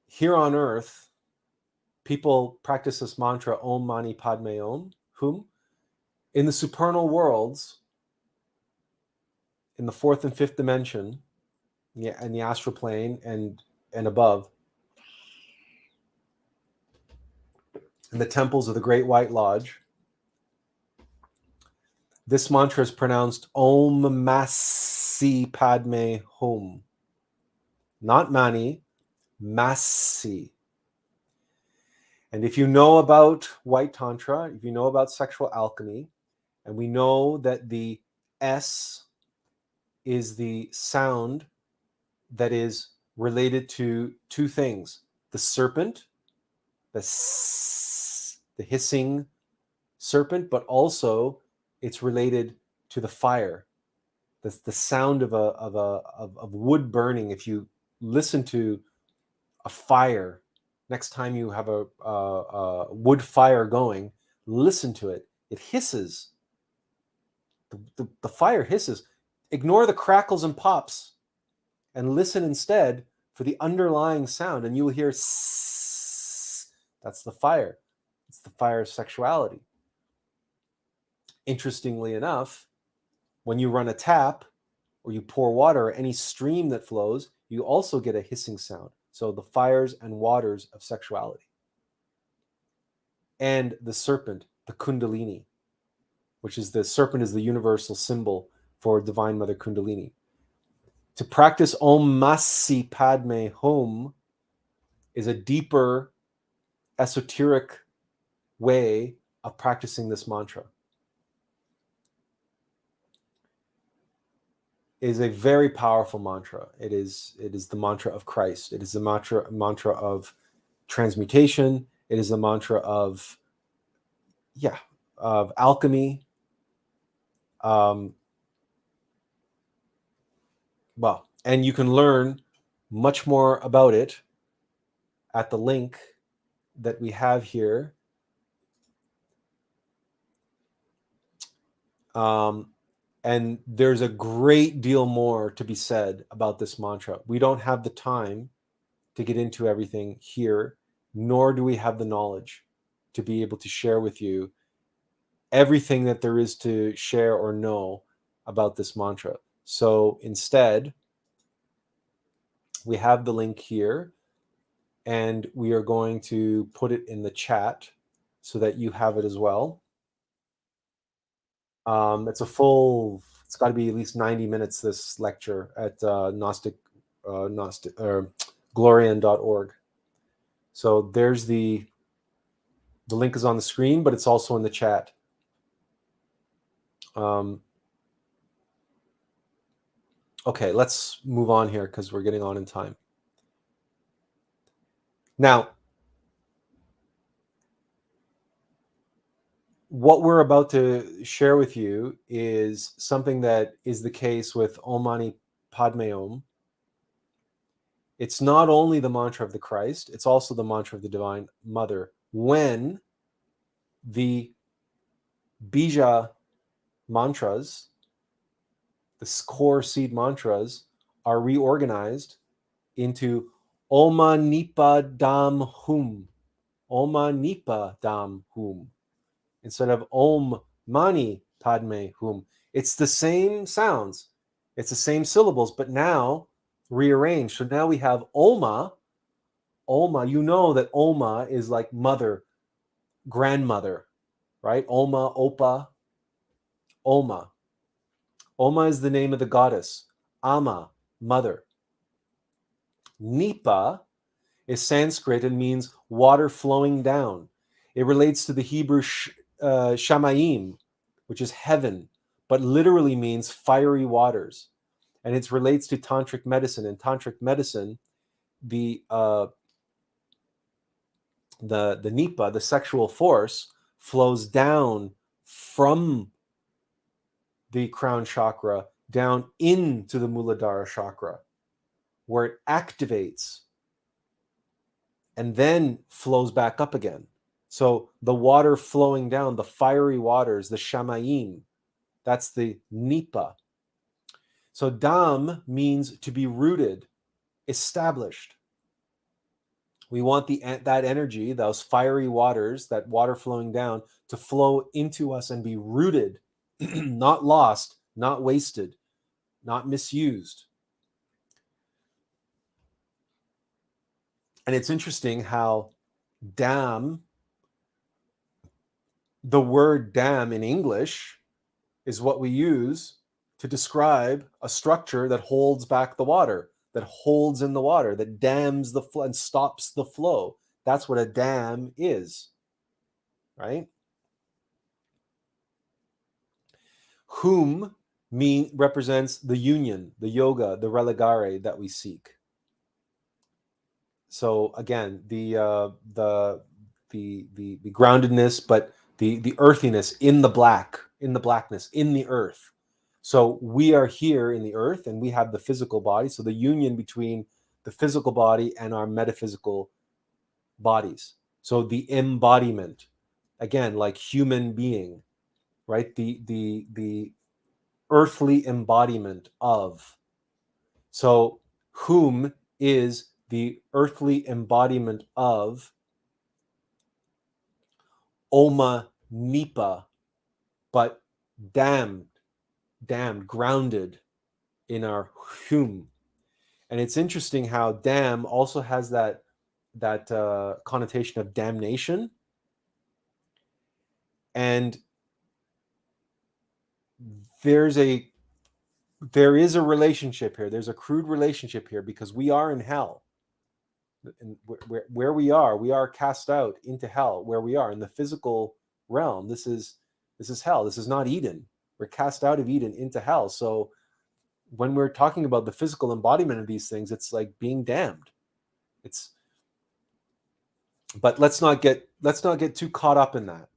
here on earth, people practice this mantra, Om Mani Padme Om, Hum. In the supernal worlds, in the fourth and fifth dimension, and the astral plane and above, in the temples of the Great White Lodge, this mantra is pronounced Om Masi Padme Hum. Not Mani, Masi. And if you know about white tantra, if you know about sexual alchemy, and we know that the S is the sound that is related to two things: the serpent, the hissing serpent, but also it's related to the fire. That's the sound of wood burning. If you listen to a fire, next time you have a wood fire going, listen to it. It hisses. The fire hisses. Ignore the crackles and pops and listen instead for the underlying sound, and you will hear sss. That's the fire. It's the fire of sexuality. Interestingly enough, when you run a tap or you pour water or any stream that flows, you also get a hissing sound. So the fires and waters of sexuality. And the serpent, the Kundalini, which is the serpent is the universal symbol for Divine Mother Kundalini. To practice Om Masi Padme Hum is a deeper, esoteric way of practicing this mantra. It is a very powerful mantra. It is the mantra of Christ. It is the mantra of transmutation. It is the mantra of alchemy. And you can learn much more about it at the link that we have here. And there's a great deal more to be said about this mantra. We don't have the time to get into everything here, nor do we have the knowledge to be able to share with you everything that there is to share or know about this mantra. So instead, we have the link here, and we are going to put it in the chat so that you have it as well. It's got to be at least 90 minutes, this lecture at Glorian.org. So there's the link is on the screen, but it's also in the chat. Okay, let's move on here because we're getting on in time. Now, what we're about to share with you is something that is the case with Om Mani Padme Om. It's not only the mantra of the Christ, it's also the mantra of the Divine Mother. When the Bija mantras, the core seed mantras, are reorganized into Oma Nipa Dam Hum. Oma Nipa Dam Hum. Instead of Om Mani Padme Hum. It's the same sounds. It's the same syllables, but now rearranged. So now we have Oma. Oma, you know that Oma is like mother, grandmother, right? Oma, Opa, Oma. Oma is the name of the goddess. Ama, mother. Nipa is Sanskrit and means water flowing down. It relates to the Hebrew shamayim, which is heaven, but literally means fiery waters. And it relates to tantric medicine. In tantric medicine, the nipa, the sexual force, flows down from the crown chakra down into the Muladhara chakra, where it activates and then flows back up again. So the water flowing down, the fiery waters, the shamayim, that's the nipa. So dam means to be rooted, established. We want that energy, those fiery waters, that water flowing down, to flow into us and be rooted, not lost, not wasted, not misused. And it's interesting how dam, the word dam in English, is what we use to describe a structure that holds back the water, that holds in the water, that dams the flow and stops the flow. That's what a dam is, right? Hum represents the union, the yoga, the religare that we seek. So again, the groundedness, but the earthiness in the blackness, in the earth. So we are here in the earth and we have the physical body. So the union between the physical body and our metaphysical bodies. So the embodiment, again, like human being, right? The earthly embodiment of. So whom is the earthly embodiment of Oma Nipa, but damned, grounded in our hum. And it's interesting how dam also has that connotation of damnation. And there's a there is a relationship here. There's a crude relationship here because we are in hell. And where we are cast out into hell. Where we are in the physical realm, this is hell. This is not Eden. We're cast out of Eden into hell. So when we're talking about the physical embodiment of these things, it's like being damned. But let's not get too caught up in that.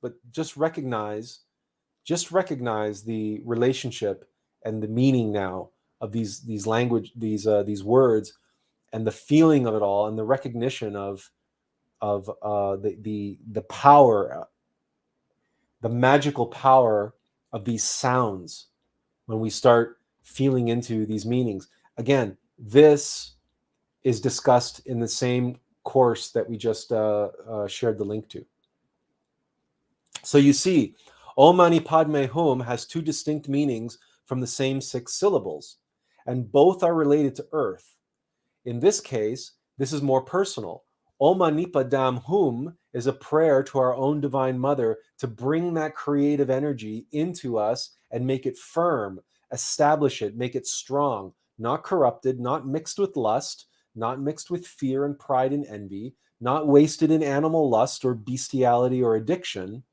But just recognize the relationship and the meaning now of these language, these words, and the feeling of it all, and the recognition of the power, the magical power of these sounds when we start feeling into these meanings. Again, this is discussed in the same course that we just shared the link to. So you see, Om Mani Padme Hum has two distinct meanings from the same 6 syllables, and both are related to earth. In this case, this is more personal. Om Mani Padme Hum is a prayer to our own Divine Mother to bring that creative energy into us and make it firm, establish it, make it strong, not corrupted, not mixed with lust, not mixed with fear and pride and envy, not wasted in animal lust or bestiality or addiction,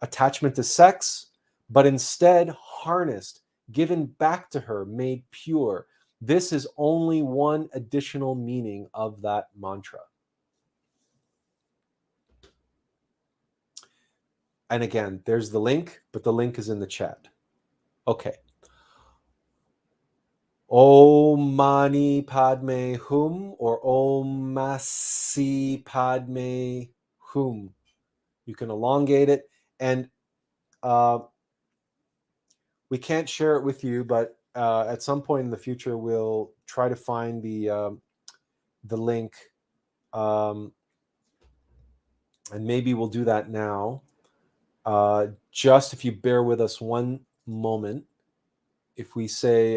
attachment to sex, but instead harnessed, given back to her, made pure. This is only one additional meaning of that mantra. And again, there's the link, but the link is in the chat. Okay. Om Mani Padme Hum, or Om Masi Padme Hum. You can elongate it. And we can't share it with you, but at some point in the future, we'll try to find the link. And maybe we'll do that now. Just if you bear with us one moment, if we say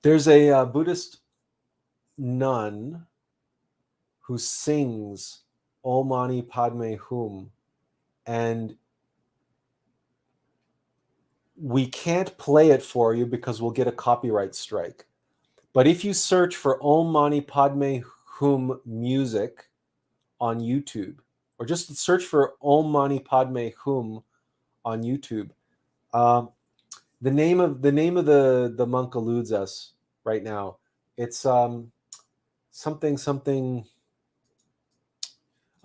there's a Buddhist nun who sings Om Mani Padme Hum, and we can't play it for you because we'll get a copyright strike. But if you search for Om Mani Padme Hum music on YouTube, or just search for Om Mani Padme Hum on YouTube, the name of the monk eludes us right now. It's something.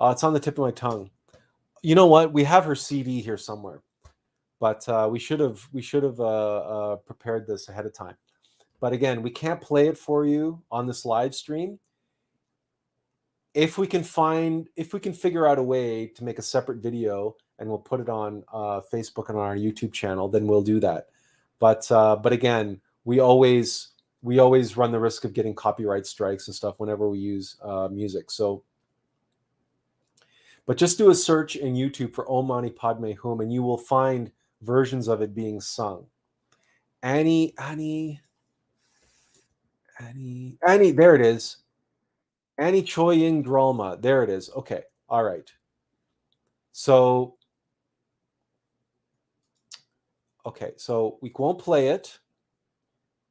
It's on the tip of my tongue. You know what? We have her CD here somewhere, but we should have prepared this ahead of time. But again, we can't play it for you on this live stream. If we can figure out a way to make a separate video and we'll put it on Facebook and on our YouTube channel, then we'll do that. But again, we always run the risk of getting copyright strikes and stuff whenever we use music. So, but just do a search in YouTube for Om Mani Padme Hum, and you will find versions of it being sung. Annie, there it is. Annie Choi Ying Drolma. There it is. Okay. All right. So, okay. So we won't play it,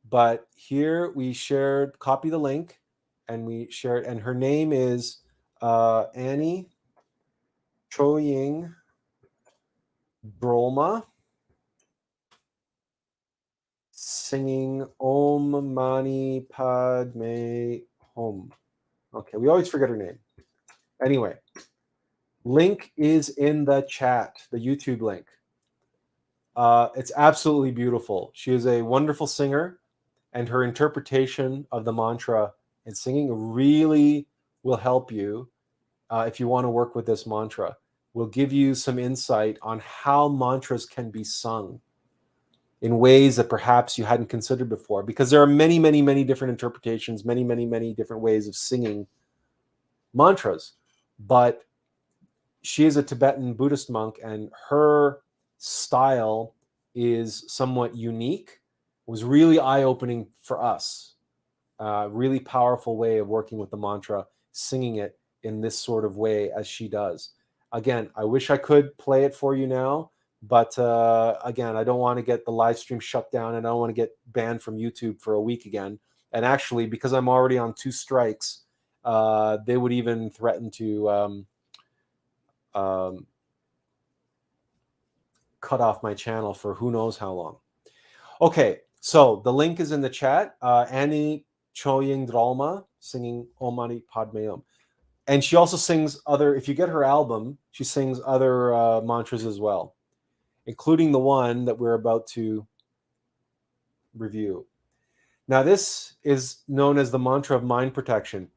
but here we shared, copy the link, and we shared, and her name is Annie Choi Ying Drolma, singing Om Mani Padme Hum. Okay, we always forget her name. Anyway, link is in the chat, the YouTube link. It's absolutely beautiful. She is a wonderful singer, and her interpretation of the mantra and singing really will help you if you want to work with this mantra. Will give you some insight on how mantras can be sung in ways that perhaps you hadn't considered before, because there are many, many, many different interpretations, many, many, many different ways of singing mantras, but she is a Tibetan Buddhist monk, and her style is somewhat unique. It was really eye-opening for us. Really powerful way of working with the mantra, singing it in this sort of way as she does. Again, I wish I could play it for you now, but again, I don't want to get the live stream shut down, and I don't want to get banned from YouTube for a week again. And actually, because I'm already on 2 strikes, they would even threaten to cut off my channel for who knows how long. Okay, so the link is in the chat. Annie Choying Dralma singing Om Mani Padme Hum. And she also sings other, if you get her album, she sings other mantras as well, including the one that we're about to review. Now, this is known as the mantra of mind protection.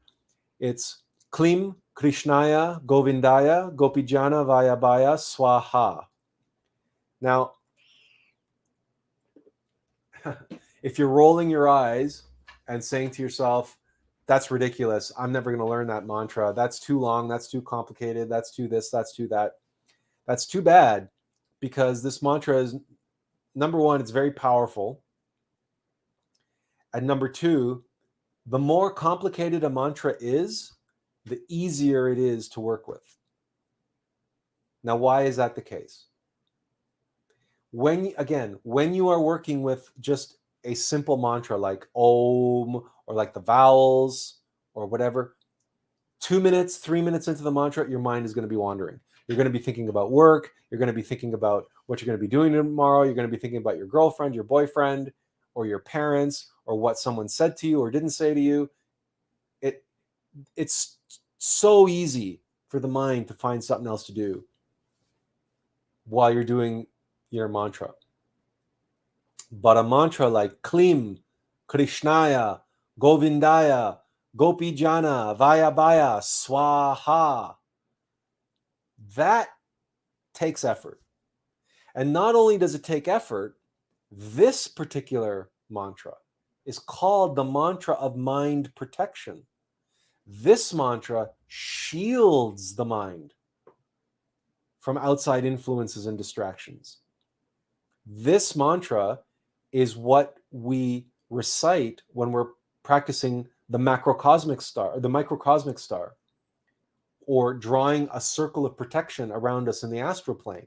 It's Klim Krishnaya Govindaya Gopijana Vayabhaya Swaha. Now, if you're rolling your eyes and saying to yourself, that's ridiculous, I'm never going to learn that mantra, that's too long, that's too complicated, that's too this, that's too that, that's too bad, because this mantra is, number one, it's very powerful, and number two, the more complicated a mantra is, the easier it is to work with. Now, why is that the case? When you are working with just a simple mantra like Om, or like the vowels or whatever, 2 minutes, 3 minutes into the mantra, your mind is going to be wandering. You're going to be thinking about work. You're going to be thinking about what you're going to be doing tomorrow. You're going to be thinking about your girlfriend, your boyfriend, or your parents, or what someone said to you or didn't say to you. It's so easy for the mind to find something else to do while you're doing your mantra. But a mantra like Klim, Krishnaya, Govindaya, Gopijana, Vayabhaya, Swaha, that takes effort. And not only does it take effort, this particular mantra is called the mantra of mind protection. This mantra shields the mind from outside influences and distractions. This mantra is what we recite when we're practicing the macrocosmic star, the microcosmic star, or drawing a circle of protection around us in the astral plane.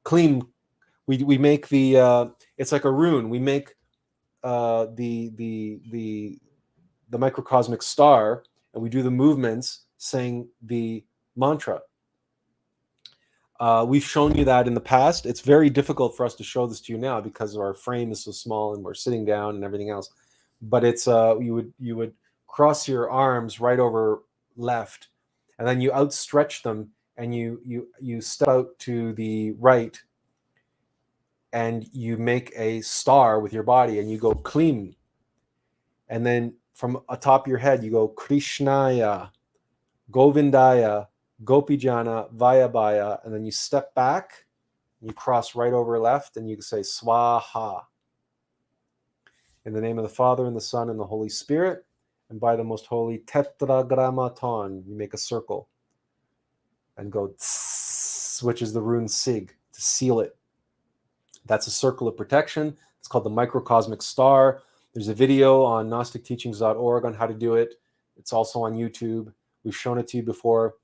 Klim, we make the it's like a rune. We make the microcosmic star, and we do the movements saying the mantra. We've shown you that in the past. It's very difficult for us to show this to you now because our frame is so small and we're sitting down and everything else. But it's you would cross your arms right over left, and then you outstretch them, and you step out to the right, and you make a star with your body, and you go Klim, and then from atop your head you go Krishnaya, Govindaya, Gopijana, Vayabhaya, and then you step back, you cross right over left, and you say Swaha. In the name of the Father, and the Son, and the Holy Spirit, and by the most holy Tetragrammaton, you make a circle and go tss, which is the rune Sig, to seal it. That's a circle of protection. It's called the microcosmic star. There's a video on gnosticteachings.org on how to do it. It's also on YouTube. We've shown it to you before.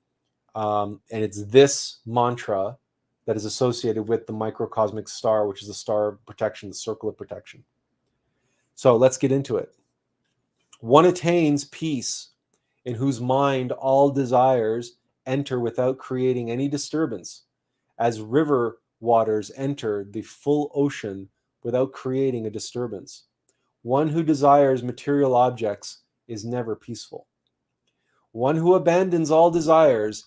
And it's this mantra that is associated with the microcosmic star, which is the star of protection, the circle of protection. So let's get into it. One attains peace in whose mind all desires enter without creating any disturbance, as river waters enter the full ocean without creating a disturbance. One who desires material objects is never peaceful. One who abandons all desires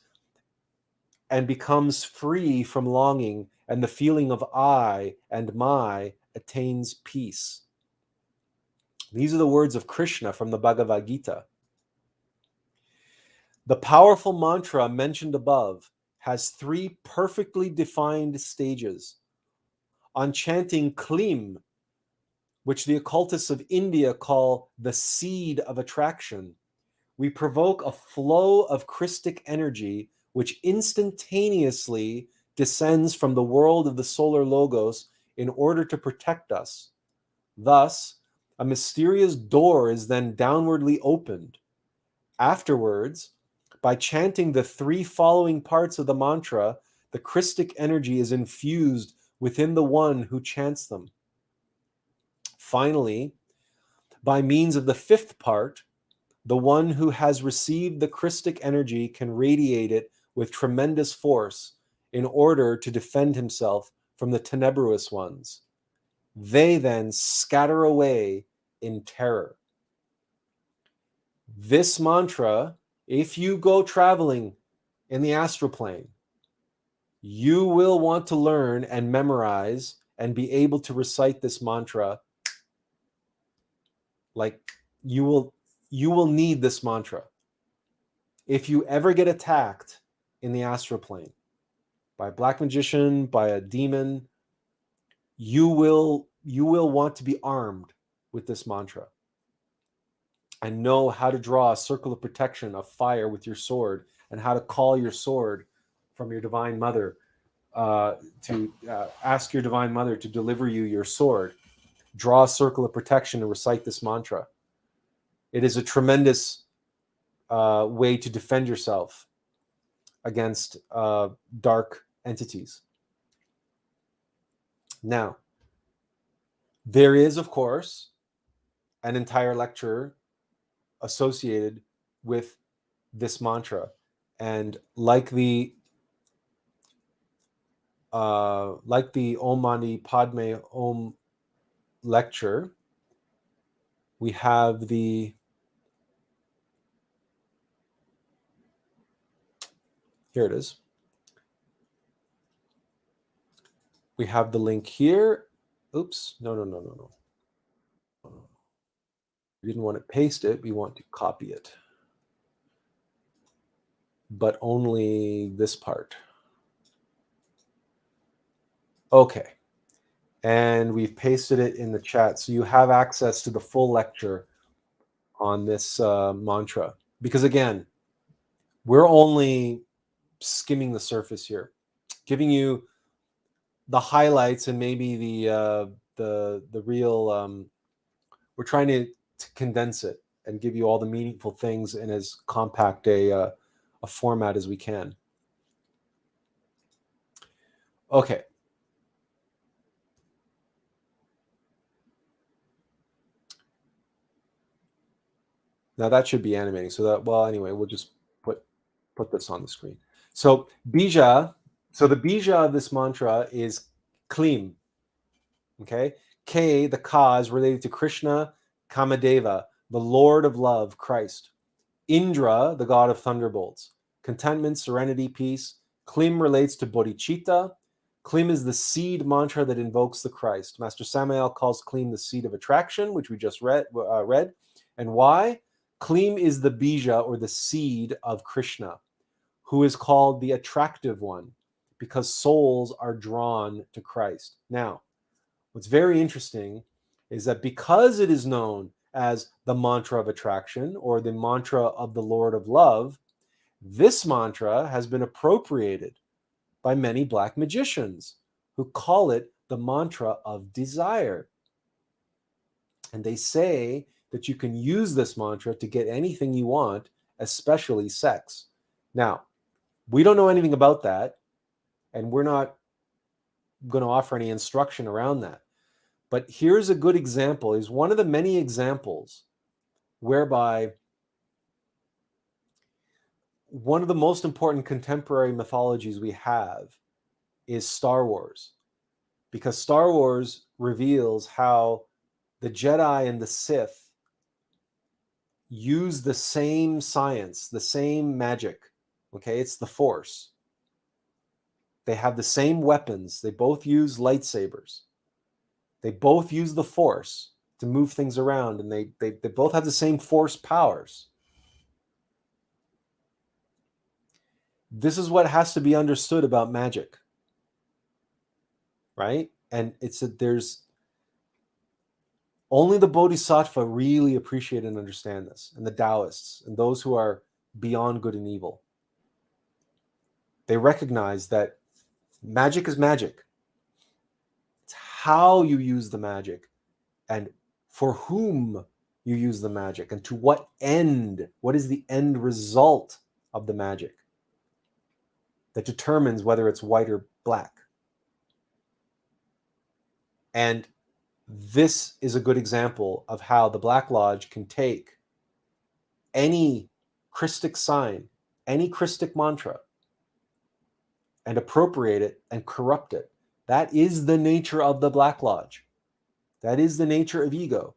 and becomes free from longing and the feeling of I and my attains peace. These are the words of Krishna from the Bhagavad Gita. The powerful mantra mentioned above has 3 perfectly defined stages. On chanting Klim, which the occultists of India call the seed of attraction, we provoke a flow of Christic energy which instantaneously descends from the world of the solar logos in order to protect us. Thus, a mysterious door is then downwardly opened. Afterwards, by chanting the 3 following parts of the mantra, the Christic energy is infused within the one who chants them. Finally, by means of the 5th part, the one who has received the Christic energy can radiate it with tremendous force in order to defend himself from the tenebrous ones. They then scatter away in terror. This mantra, if you go traveling in the astral plane, you will want to learn and memorize and be able to recite this mantra. Like you will need this mantra. If you ever get attacked in the astral plane by a black magician, by a demon, you will want to be armed with this mantra and know how to draw a circle of protection of fire with your sword, and how to call your sword from your divine mother, to ask your divine mother to deliver you your sword. Draw a circle of protection and recite this mantra. It is a tremendous way to defend yourself against dark entities. Now, there is, of course, an entire lecture associated with this mantra, and like the Om Mani Padme Om lecture, we have the here it is. We have the link here. Oops, no. We didn't want to paste it, we want to copy it. But only this part. Okay. And we've pasted it in the chat. So you have access to the full lecture on this mantra. Because again, we're only skimming the surface here, giving you the highlights and maybe the real, we're trying to condense it and give you all the meaningful things in as compact a format as we can. Okay. Now that should be animating. So that, well, anyway, we'll just put this on the screen. So bija, so the bija of this mantra is Klim. Okay. K, the Ka, is related to Krishna, Kamadeva, the Lord of Love, Christ. Indra, the god of thunderbolts. Contentment, serenity, peace. Klim relates to bodhicitta. Klim is the seed mantra that invokes the Christ. Master Samael calls Klim the seed of attraction, which we just read. And why? Klim is the bija, or the seed of Krishna, who is called the attractive one, because souls are drawn to Christ. Now, what's very interesting is that because it is known as the mantra of attraction, or the mantra of the Lord of Love, this mantra has been appropriated by many black magicians who call it the mantra of desire. And they say that you can use this mantra to get anything you want, especially sex. Now, we don't know anything about that, and we're not going to offer any instruction around that. But here's a good example, is one of the many examples whereby one of the most important contemporary mythologies we have is Star Wars. Because Star Wars reveals how the Jedi and the Sith use the same science, the same magic. Okay, it's the Force. They have the same weapons. They both use lightsabers. They both use the Force to move things around, and they both have the same Force powers. This is what has to be understood about magic, right? And there's Only the Bodhisattva really appreciate and understand this, and the Taoists, and those who are beyond good and evil. They recognize that magic is magic. It's how you use the magic and for whom you use the magic and to what end. What is the end result of the magic that determines whether it's white or black? And this is a good example of how the Black Lodge can take any Christic sign, any Christic mantra, and appropriate it and corrupt it. That is the nature of the Black Lodge. That is the nature of ego.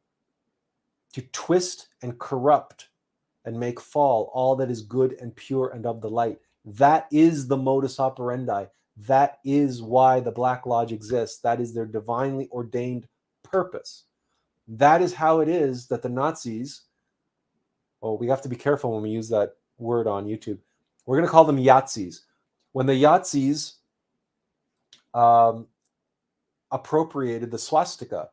To twist and corrupt and make fall all that is good and pure and of the light. That is the modus operandi. That is why the Black Lodge exists. That is their divinely ordained purpose. That is how it is that the Nazis, oh, we have to be careful when we use that word on YouTube. We're going to call them Yahtzees. When the Yahtzees appropriated the swastika,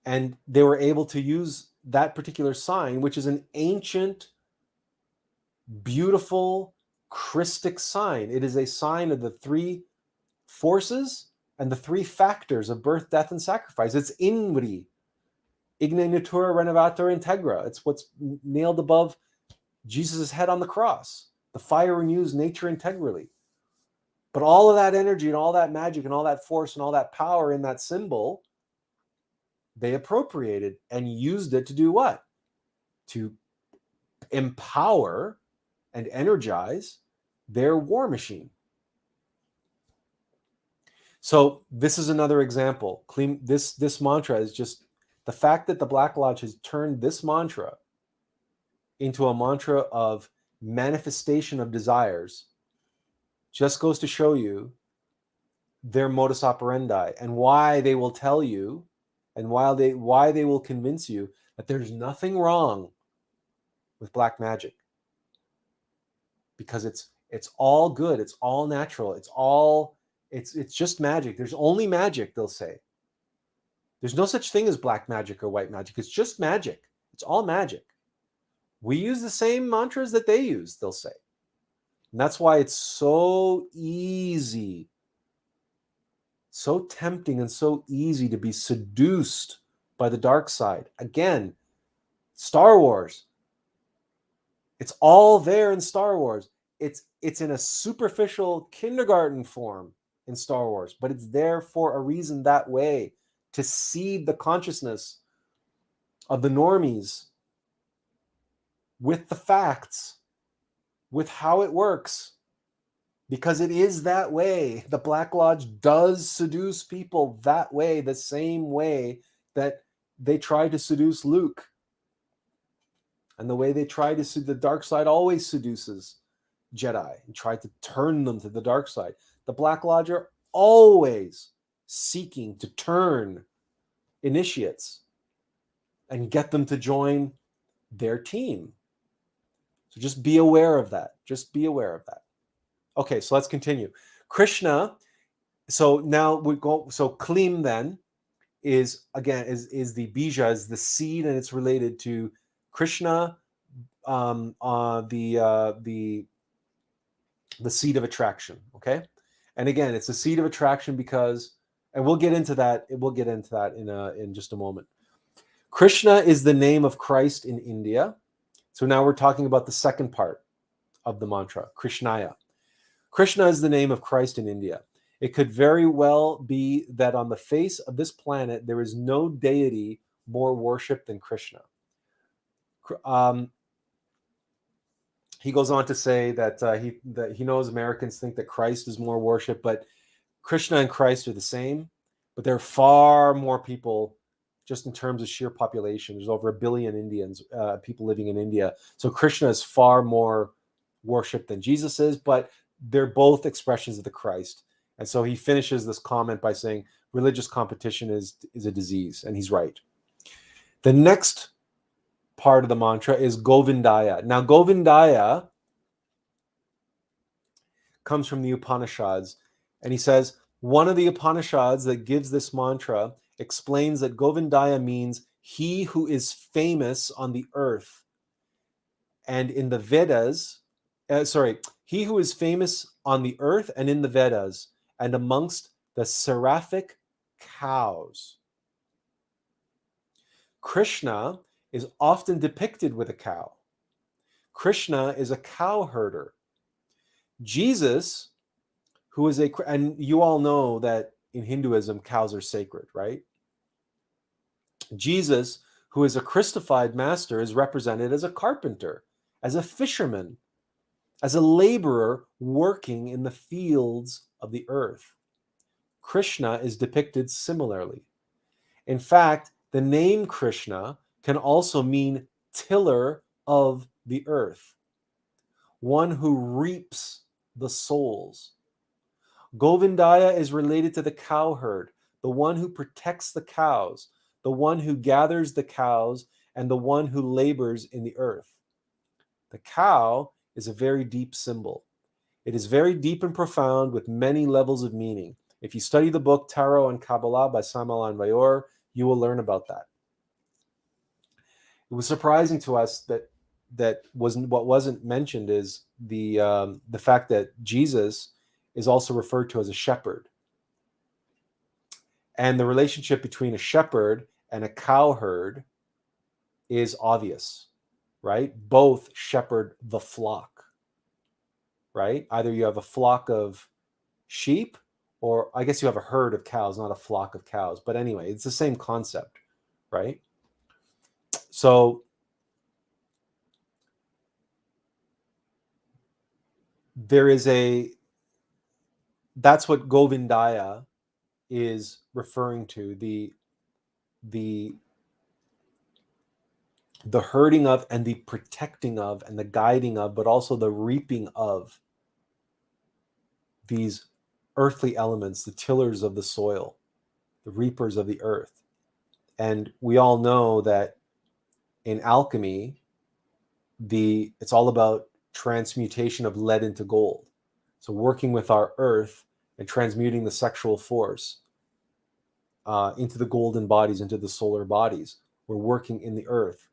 and they were able to use that particular sign, which is an ancient, beautiful, Christic sign. It is a sign of the three forces and the three factors of birth, death, and sacrifice. It's INRI, Igne Natura Renovator Integra. It's what's nailed above Jesus' head on the cross. The fire renews nature integrally. But all of that energy and all that magic and all that force and all that power in that symbol, they appropriated and used it to do what? To empower and energize their war machine. So this is another example. This mantra is just the fact that the Black Lodge has turned this mantra into a mantra of manifestation of desires just goes to show you their modus operandi and why they will tell you and why they will convince you that there's nothing wrong with black magic, because it's all good, it's all natural, it's just magic. There's only magic, they'll say. There's no such thing as black magic or white magic. It's just magic. It's all magic. We use the same mantras that they use, they'll say. And that's why it's so easy, so tempting and so easy to be seduced by the dark side. Again, Star Wars. It's all there in Star Wars. It's in a superficial kindergarten form in Star Wars, but it's there for a reason that way, to seed the consciousness of the normies with the facts, with how it works, because it is that way. The Black Lodge does seduce people that way, the same way that they tried to seduce Luke. And the way they try to the dark side always seduces Jedi and try to turn them to the dark side. The Black Lodge are always seeking to turn initiates and get them to join their team. So just be aware of that. Just be aware of that. Okay, so let's continue. Krishna, so now we go, so Klim then is, again, is the bija, is the seed, and it's related to Krishna, the seed of attraction. Okay, and again, it's a seed of attraction because, and we'll get into that. We'll get into that in just a moment. Krishna is the name of Christ in India. So now we're talking about the second part of the mantra, Krishnaya. Krishna is the name of Christ in India. It could very well be that on the face of this planet, there is no deity more worshipped than Krishna. He goes on to say that he knows Americans think that Christ is more worshipped, but Krishna and Christ are the same. But there are far more people, just in terms of sheer population. There's over 1 billion Indians, people living in India. So Krishna is far more worshipped than Jesus is, but they're both expressions of the Christ. And so he finishes this comment by saying religious competition is a disease, and he's right. The next part of the mantra is Govindaya. Now, Govindaya comes from the Upanishads, and he says one of the Upanishads that gives this mantra explains that Govindaya means he who is famous on the earth. And in the Vedas, he who is famous on the earth and in the Vedas and amongst the seraphic cows. Krishna is often depicted with a cow. Krishna is a cow herder. Jesus, who is and you all know that in Hinduism, cows are sacred, right? Jesus, who is a Christified master, is represented as a carpenter, as a fisherman, as a laborer working in the fields of the earth. Krishna is depicted similarly. In fact, the name Krishna can also mean tiller of the earth, one who reaps the souls. Govindaya is related to the cowherd, the one who protects the cows, the one who gathers the cows, and the one who labors in the earth. The cow is a very deep symbol. It is very deep and profound with many levels of meaning. If you study the book Tarot and Kabbalah by Samael Vayor, you will learn about that. It was surprising to us that what wasn't mentioned is the fact that Jesus is also referred to as a shepherd. And the relationship between a shepherd and a cowherd is obvious, right? Both shepherd the flock, right? Either you have a flock of sheep, or I guess you have a herd of cows, not a flock of cows. But anyway, it's the same concept, right? So that's what Govindaya is referring to, the herding of and the protecting of and the guiding of, but also the reaping of these earthly elements, the tillers of the soil, the reapers of the earth. And we all know that in alchemy, it's all about transmutation of lead into gold. So working with our earth and transmuting the sexual force into the golden bodies, into the solar bodies. We're working in the earth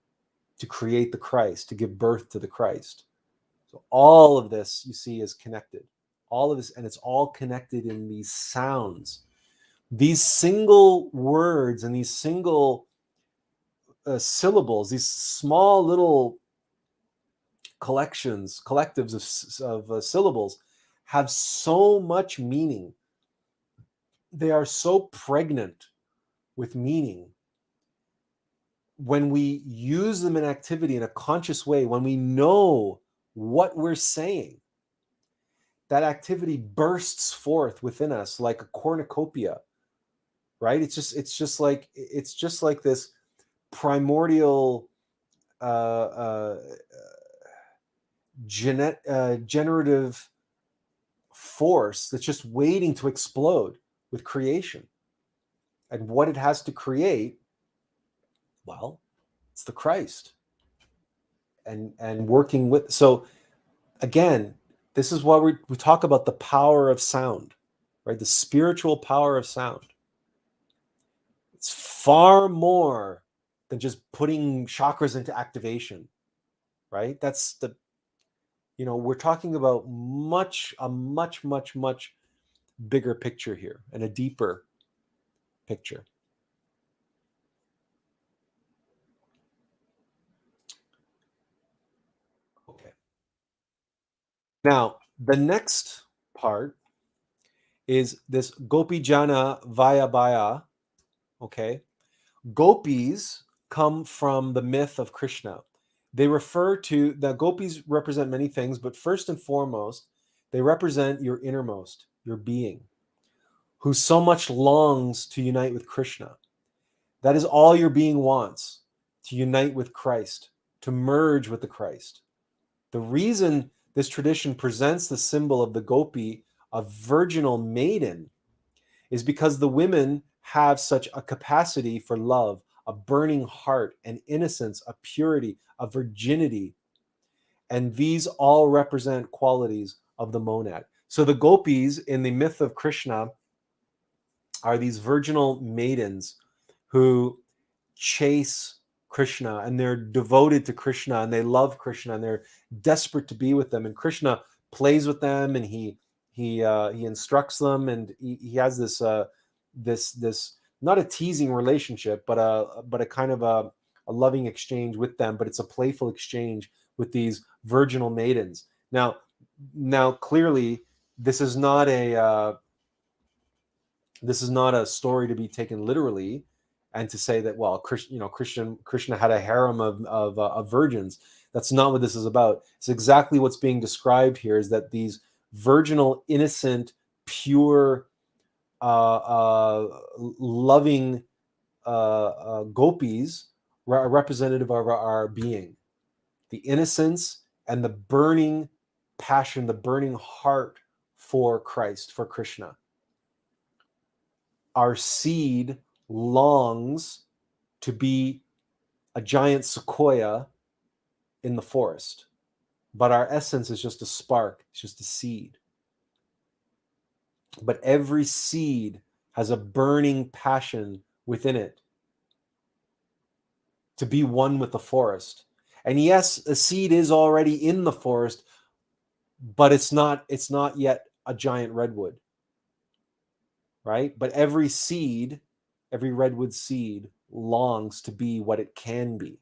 to create the Christ, to give birth to the Christ. So all of this, you see, is connected. All of this, and it's all connected in these sounds. These single words and these single syllables, these small little collectives of syllables have so much meaning. They are so pregnant with meaning. When we use them in activity in a conscious way, when we know what we're saying, that activity bursts forth within us like a cornucopia, right? It's just like this primordial generative force that's just waiting to explode with creation. And what it has to create, well, it's the Christ. And working with, so again, this is why we talk about the power of sound, right? The spiritual power of sound. It's far more than just putting chakras into activation, right? That's we're talking about a much bigger picture here and a deeper picture. Okay. Now, the next part is this Gopi Jana Vaya Baya. Okay. Gopis come from the myth of Krishna. They refer to, the gopis represent many things, but first and foremost, they represent your innermost, your being, who so much longs to unite with Krishna. That is all your being wants, to unite with Christ, to merge with the Christ. The reason this tradition presents the symbol of the gopi, a virginal maiden, is because the women have such a capacity for love, a burning heart, an innocence, a purity, a virginity. And these all represent qualities of the monad. So the gopis in the myth of Krishna are these virginal maidens who chase Krishna, and they're devoted to Krishna, and they love Krishna, and they're desperate to be with them. And Krishna plays with them, and he instructs them, and he has this this not a teasing relationship, but a kind of a loving exchange with them. But it's a playful exchange with these virginal maidens. Now clearly, this is not a story to be taken literally, and to say that, well, Krishna had a harem of virgins. That's not what this is about. It's exactly what's being described here, is that these virginal, innocent, pure, loving gopis are representative of our being. The innocence and the burning passion, the burning heart for Christ, for Krishna. Our seed longs to be a giant sequoia in the forest, but our essence is just a spark, it's just a seed. But every seed has a burning passion within it to be one with the forest. And yes, a seed is already in the forest, but it's not yet a giant redwood, right? But every seed, every redwood seed, longs to be what it can be.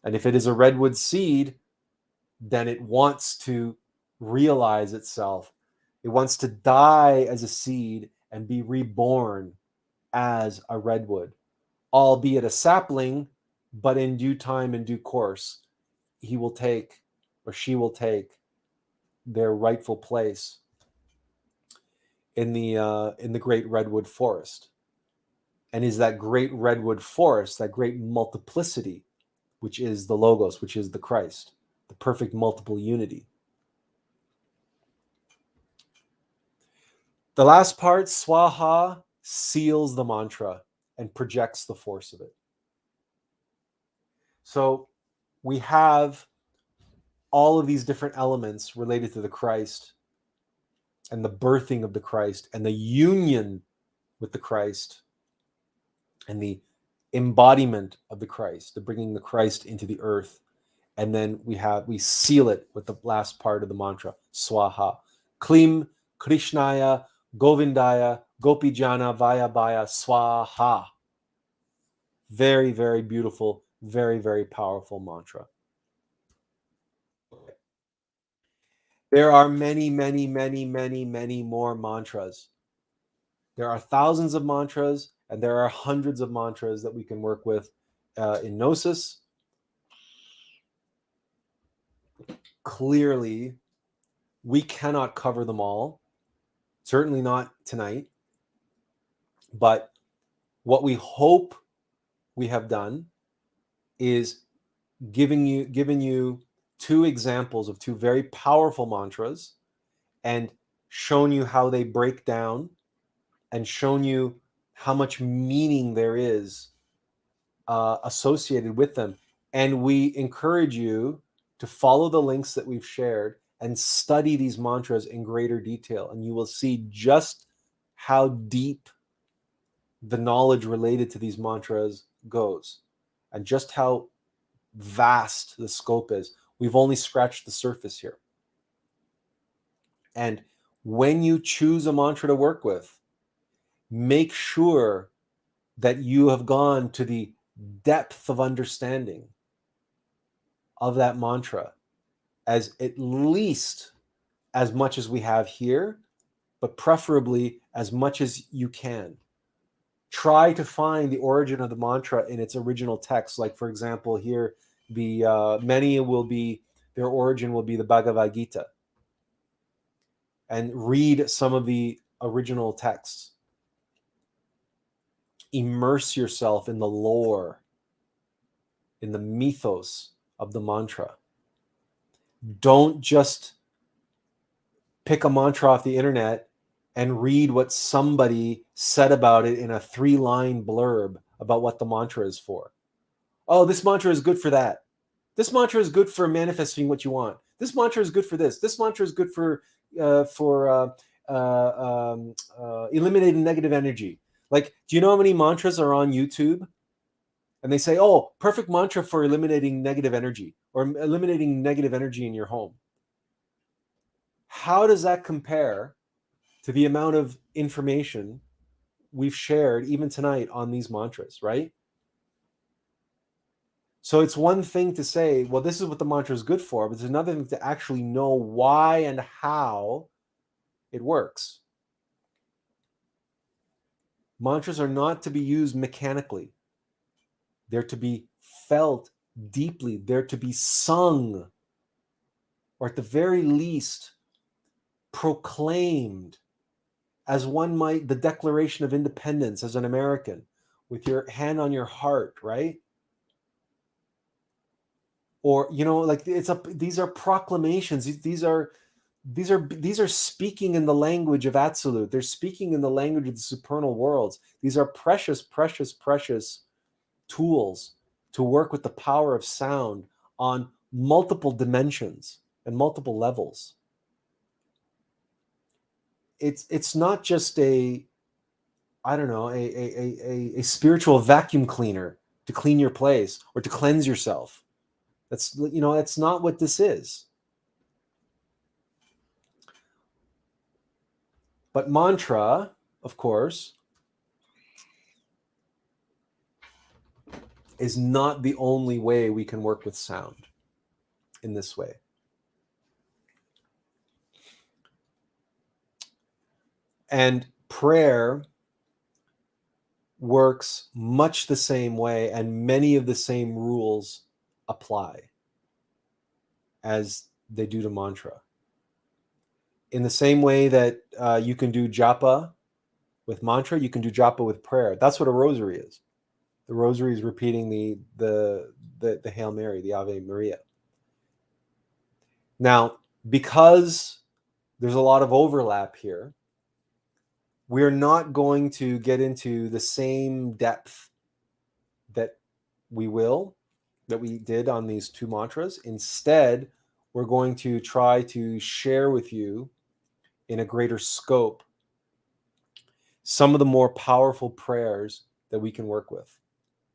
And if it is a redwood seed, then it wants to realize itself. It wants to die as a seed and be reborn as a redwood, albeit a sapling, but in due time, in due course, he will take, or she will take, their rightful place in the great redwood forest. And is that great redwood forest, that great multiplicity, which is the Logos, which is the Christ, the perfect multiple unity. The last part, Swaha, seals the mantra and projects the force of it. So we have all of these different elements related to the Christ, and the birthing of the Christ, and the union with the Christ, and the embodiment of the Christ, the bringing the Christ into the earth. And then we seal it with the last part of the mantra, Swaha. Klim Krishnaya Govindaya Gopijana Vayabhaya Swaha. Very, very beautiful, very, very powerful mantra. There are many, many, many, many, many more mantras. There are thousands of mantras, and there are hundreds of mantras that we can work with in Gnosis. Clearly, we cannot cover them all, certainly not tonight. But what we hope we have done is given you two examples of two very powerful mantras, and shown you how they break down, and shown you how much meaning there is associated with them. And we encourage you to follow the links that we've shared and study these mantras in greater detail, and you will see just how deep the knowledge related to these mantras goes, and just how vast the scope is. We've only scratched the surface here. And when you choose a mantra to work with, make sure that you have gone to the depth of understanding of that mantra, as at least as much as we have here, but preferably as much as you can. Try to find the origin of the mantra in its original text. Like, for example, here, their origin will be the Bhagavad Gita. And read some of the original texts. Immerse yourself in the lore, in the mythos of the mantra. Don't just pick a mantra off the internet and read what somebody said about it in a 3-line blurb about what the mantra is for. Oh, this mantra is good for that. This mantra is good for manifesting what you want. This mantra is good for this. This mantra is good for eliminating negative energy. Like, do you know how many mantras are on YouTube? And they say, oh, perfect mantra for eliminating negative energy or eliminating negative energy in your home. How does that compare to the amount of information we've shared even tonight on these mantras, right? So it's one thing to say, well, this is what the mantra is good for, but it's another thing to actually know why and how it works. Mantras are not to be used mechanically. They're to be felt deeply. They're to be sung, or at the very least, proclaimed, as one might the Declaration of Independence as an American, with your hand on your heart, right? Or, you know, like these are proclamations. These are speaking in the language of Absolute. They're speaking in the language of the supernal worlds. These are precious, precious, precious tools to work with the power of sound on multiple dimensions and multiple levels. It's not just a, I don't know, a spiritual vacuum cleaner to clean your place or to cleanse yourself. That's, you know, that's not what this is. But mantra, of course, is not the only way we can work with sound in this way. And prayer works much the same way, and many of the same rules apply as they do to mantra. In the same way that you can do japa with mantra, you can do japa with prayer. That's what a rosary is. The rosary is repeating the Hail Mary, the Ave Maria. Now, because there's a lot of overlap here, we're not going to get into the same depth that we did on these two mantras. Instead, we're going to try to share with you in a greater scope some of the more powerful prayers that we can work with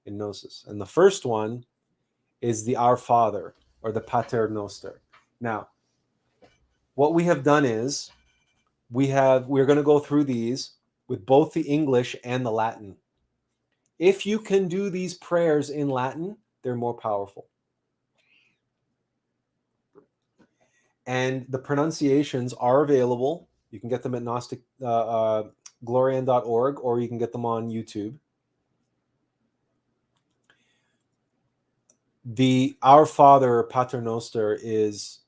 in Gnosis. And the first one is the Our Father, or the Paternoster. Now, what we have done is we're going to go through these with both the English and the Latin. If you can do these prayers in Latin, they're more powerful. And the pronunciations are available. You can get them at Glorian.org, or you can get them on YouTube. The Our Father Paternoster is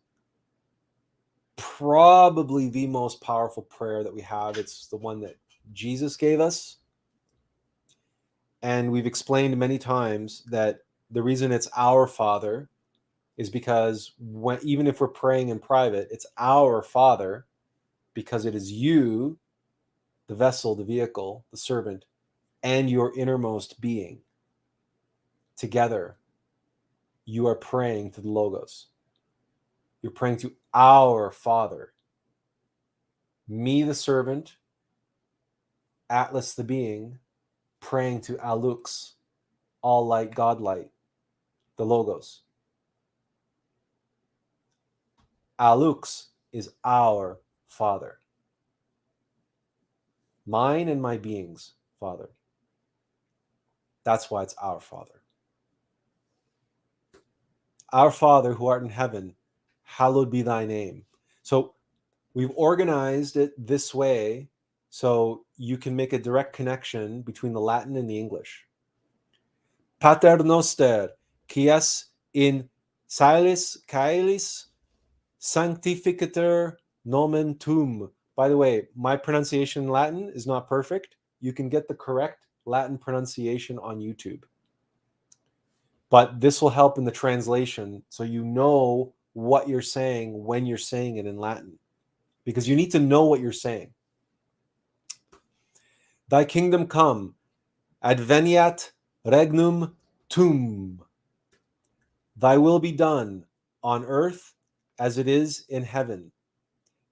probably the most powerful prayer that we have. It's the one that Jesus gave us. And we've explained many times that the reason it's Our Father is because even if we're praying in private, it's Our Father, because it is you, the vessel, the vehicle, the servant, and your innermost being. Together, you are praying to the Logos. You're praying to Our Father. Me, the servant, Attlas, the being, praying to Alux, all light, God light, the Logos. Alux is our Father. Mine and my being's Father. That's why it's Our Father. Our Father who art in heaven, hallowed be thy name. So we've organized it this way so you can make a direct connection between the Latin and the English. Paternoster, quies in caelis sanctificator nomen tuum. By the way, my pronunciation in Latin is not perfect. You can get the correct Latin pronunciation on YouTube. But this will help in the translation so you know what you're saying when you're saying it in Latin, because you need to know what you're saying. Thy kingdom come, adveniat regnum tuum. Thy will be done on earth as it is in heaven.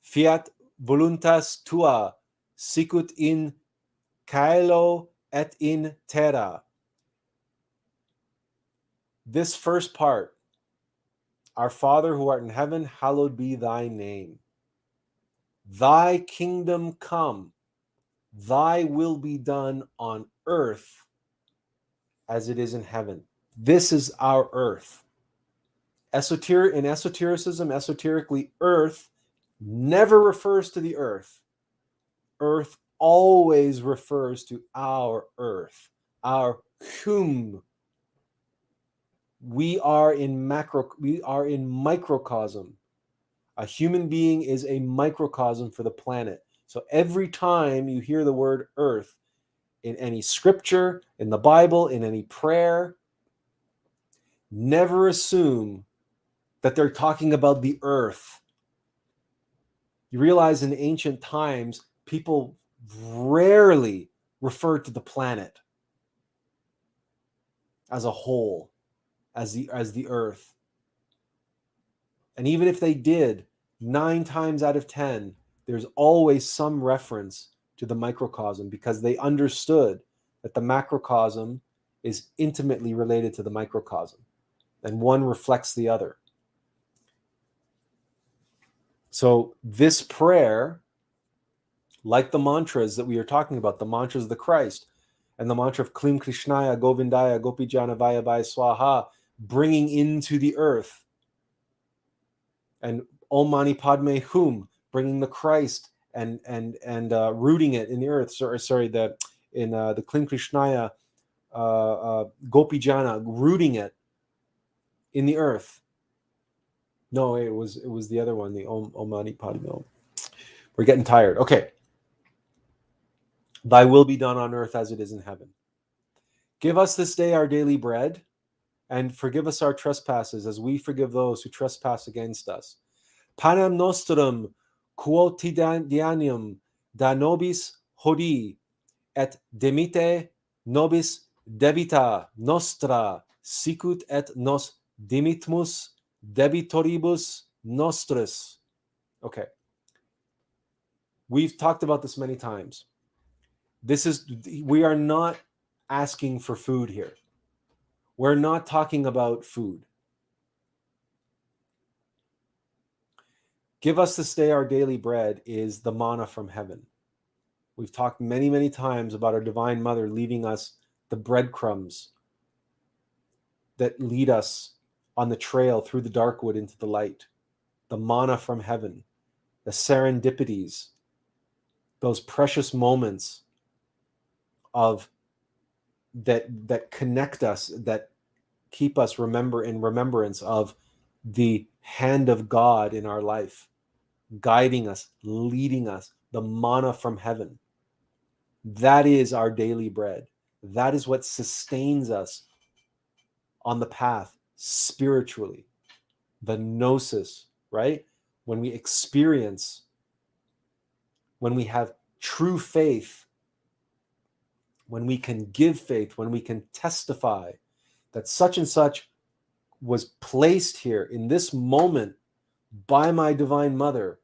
Fiat voluntas tua sicut in caelo et in terra. This first part, Our Father who art in heaven, hallowed be thy name. Thy kingdom come, thy will be done on earth as it is in heaven. This is our earth. In esotericism, esoterically, earth never refers to the earth. Earth always refers to our earth, our hum. We are in microcosm. A human being is a microcosm for the planet. So every time you hear the word earth in any scripture, in the Bible, in any prayer, never assume that they're talking about the earth. You realize in ancient times, people rarely referred to the planet as a whole, as the earth. And even if they did, 9 times out of 10, there's always some reference to the microcosm, because they understood that the macrocosm is intimately related to the microcosm, and one reflects the other. So this prayer, like the mantras that we are talking about, the mantras of the Christ, and the mantra of Klim Krishnaya, Govindaya, Gopijana Vaya Vaya Swaha, bringing into the earth, and Om Mani Padme Hum, bringing the Christ and rooting it in the earth. The Klim Krishnaya, Gopijana, rooting it in the earth. No, it was the other one, the Om Mani Padme. We're getting tired. Okay. Thy will be done on earth as it is in heaven. Give us this day our daily bread, and forgive us our trespasses as we forgive those who trespass against us. Panem nostrum quotidianum da nobis hodie, et demite nobis debita nostra, sicut et nos dimitmus debitoribus nostris. Okay. We've talked about this many times. We are not asking for food here. We're not talking about food. Give us this day our daily bread is the manna from heaven. We've talked many, many times about our Divine Mother leaving us the breadcrumbs that lead us on the trail through the dark wood into the light. The manna from heaven, the serendipities, those precious moments of that connect us, that keep us in remembrance of the hand of God in our life, guiding us, leading us, the manna from heaven. That is our daily bread. That is what sustains us on the path spiritually. The gnosis, right? When we experience, when we have true faith, when we can give faith, when we can testify that such and such was placed here in this moment by my Divine Mother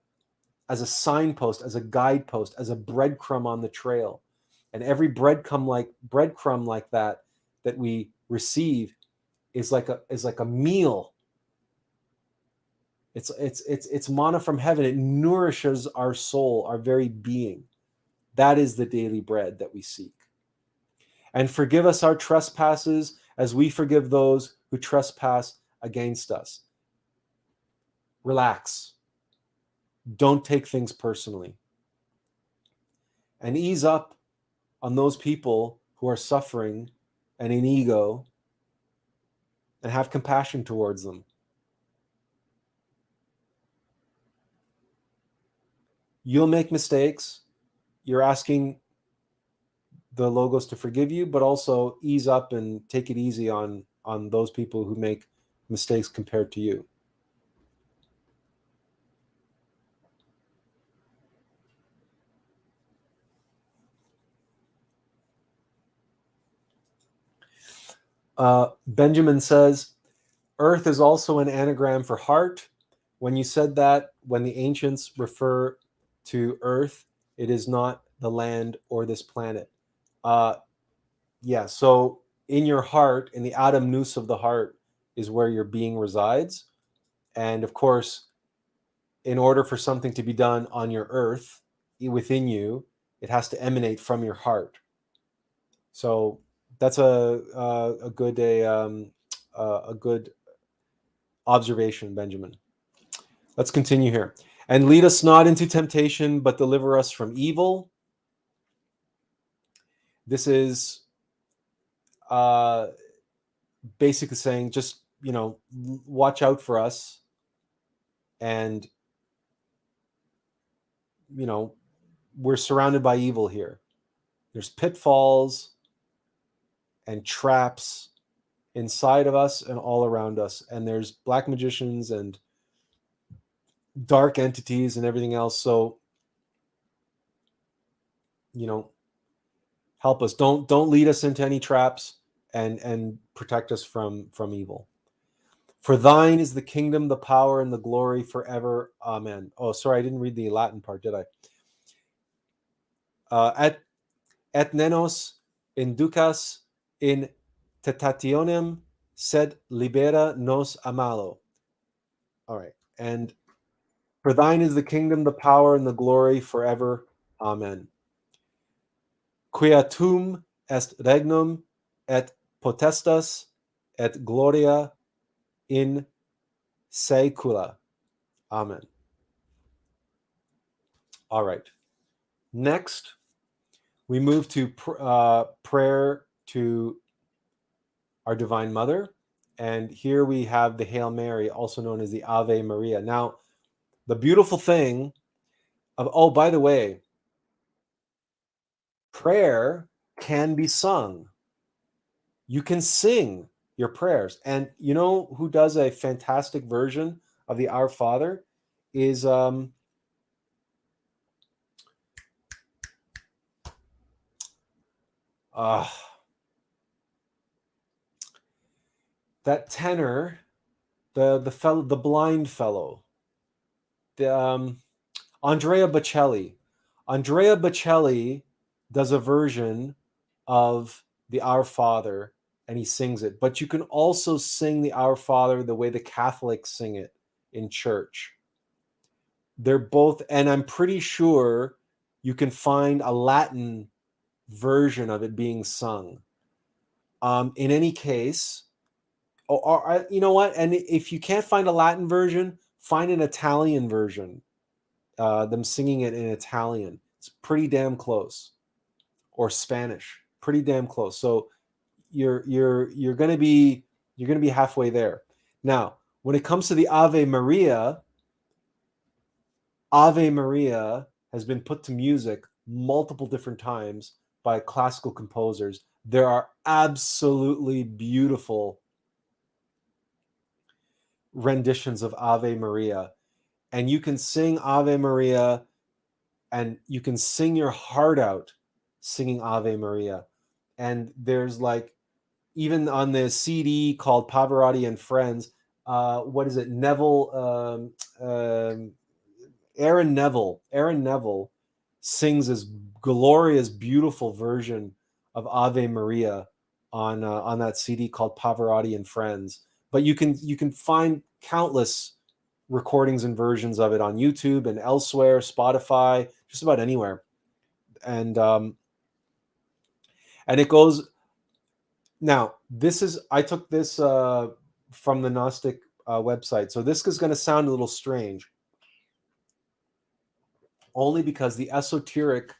as a signpost, as a guidepost, as a breadcrumb on the trail. And every breadcrumb like that we receive is like a meal. It's manna from heaven. It nourishes our soul, our very being. That is the daily bread that we seek. And forgive us our trespasses as we forgive those who trespass against us. Relax. Don't take things personally. And ease up on those people who are suffering and in ego, and have compassion towards them. You'll make mistakes. You're asking the Logos to forgive you, but also ease up and take it easy on those people who make mistakes compared to you. Benjamin says, earth is also an anagram for heart. When you said that, when the ancients refer to earth, it is not the land or this planet. Yeah, so in your heart, in the Adam nous of the heart, is where your being resides. And of course, in order for something to be done on your earth, within you, it has to emanate from your heart. So that's a good observation, Benjamin. Let's continue here. And lead us not into temptation, but deliver us from evil. This is basically saying, just, watch out for us, and we're surrounded by evil here. There's pitfalls and traps inside of us and all around us, and there's black magicians and dark entities and everything else. So help us. Don't lead us into any traps, and protect us from evil. For thine is the kingdom, the power, and the glory forever. Amen. Oh, sorry, I didn't read the Latin part, did I? Et nenos inducas in tentationem, sed libera nos a malo. All right. And for thine is the kingdom, the power, and the glory forever. Amen. Quia tum est regnum et potestas et gloria in saecula. Amen. All right. Next, we move to prayer to our Divine Mother. And here we have the Hail Mary, also known as the Ave Maria. Now, the beautiful thing oh, by the way, prayer can be sung. You can sing your prayers. And you know who does a fantastic version of the Our Father is that tenor, the fellow, the blind fellow, the Andrea Bocelli. Andrea Bocelli does a version of the Our Father, and he sings it. But you can also sing the Our Father the way the Catholics sing it in church. They're both, and I'm pretty sure you can find a Latin version of it being sung. In any case, or you know what? And if you can't find a Latin version, find an Italian version. Them singing it in Italian. It's pretty damn close. Or Spanish, pretty damn close. So you're gonna be halfway there. Now, when it comes to the Ave Maria has been put to music multiple different times by classical composers. There are absolutely beautiful renditions of Ave Maria, and you can sing Ave Maria, and you can sing your heart out singing Ave Maria. And there's like, even on the CD called Pavarotti and Friends, what is it? Aaron Neville sings this glorious, beautiful version of Ave Maria on that CD called Pavarotti and Friends. But you can find countless recordings and versions of it on YouTube and elsewhere, Spotify, just about anywhere. And it goes. Now, I took this from the Gnostic website, so this is going to sound a little strange, only because the esoteric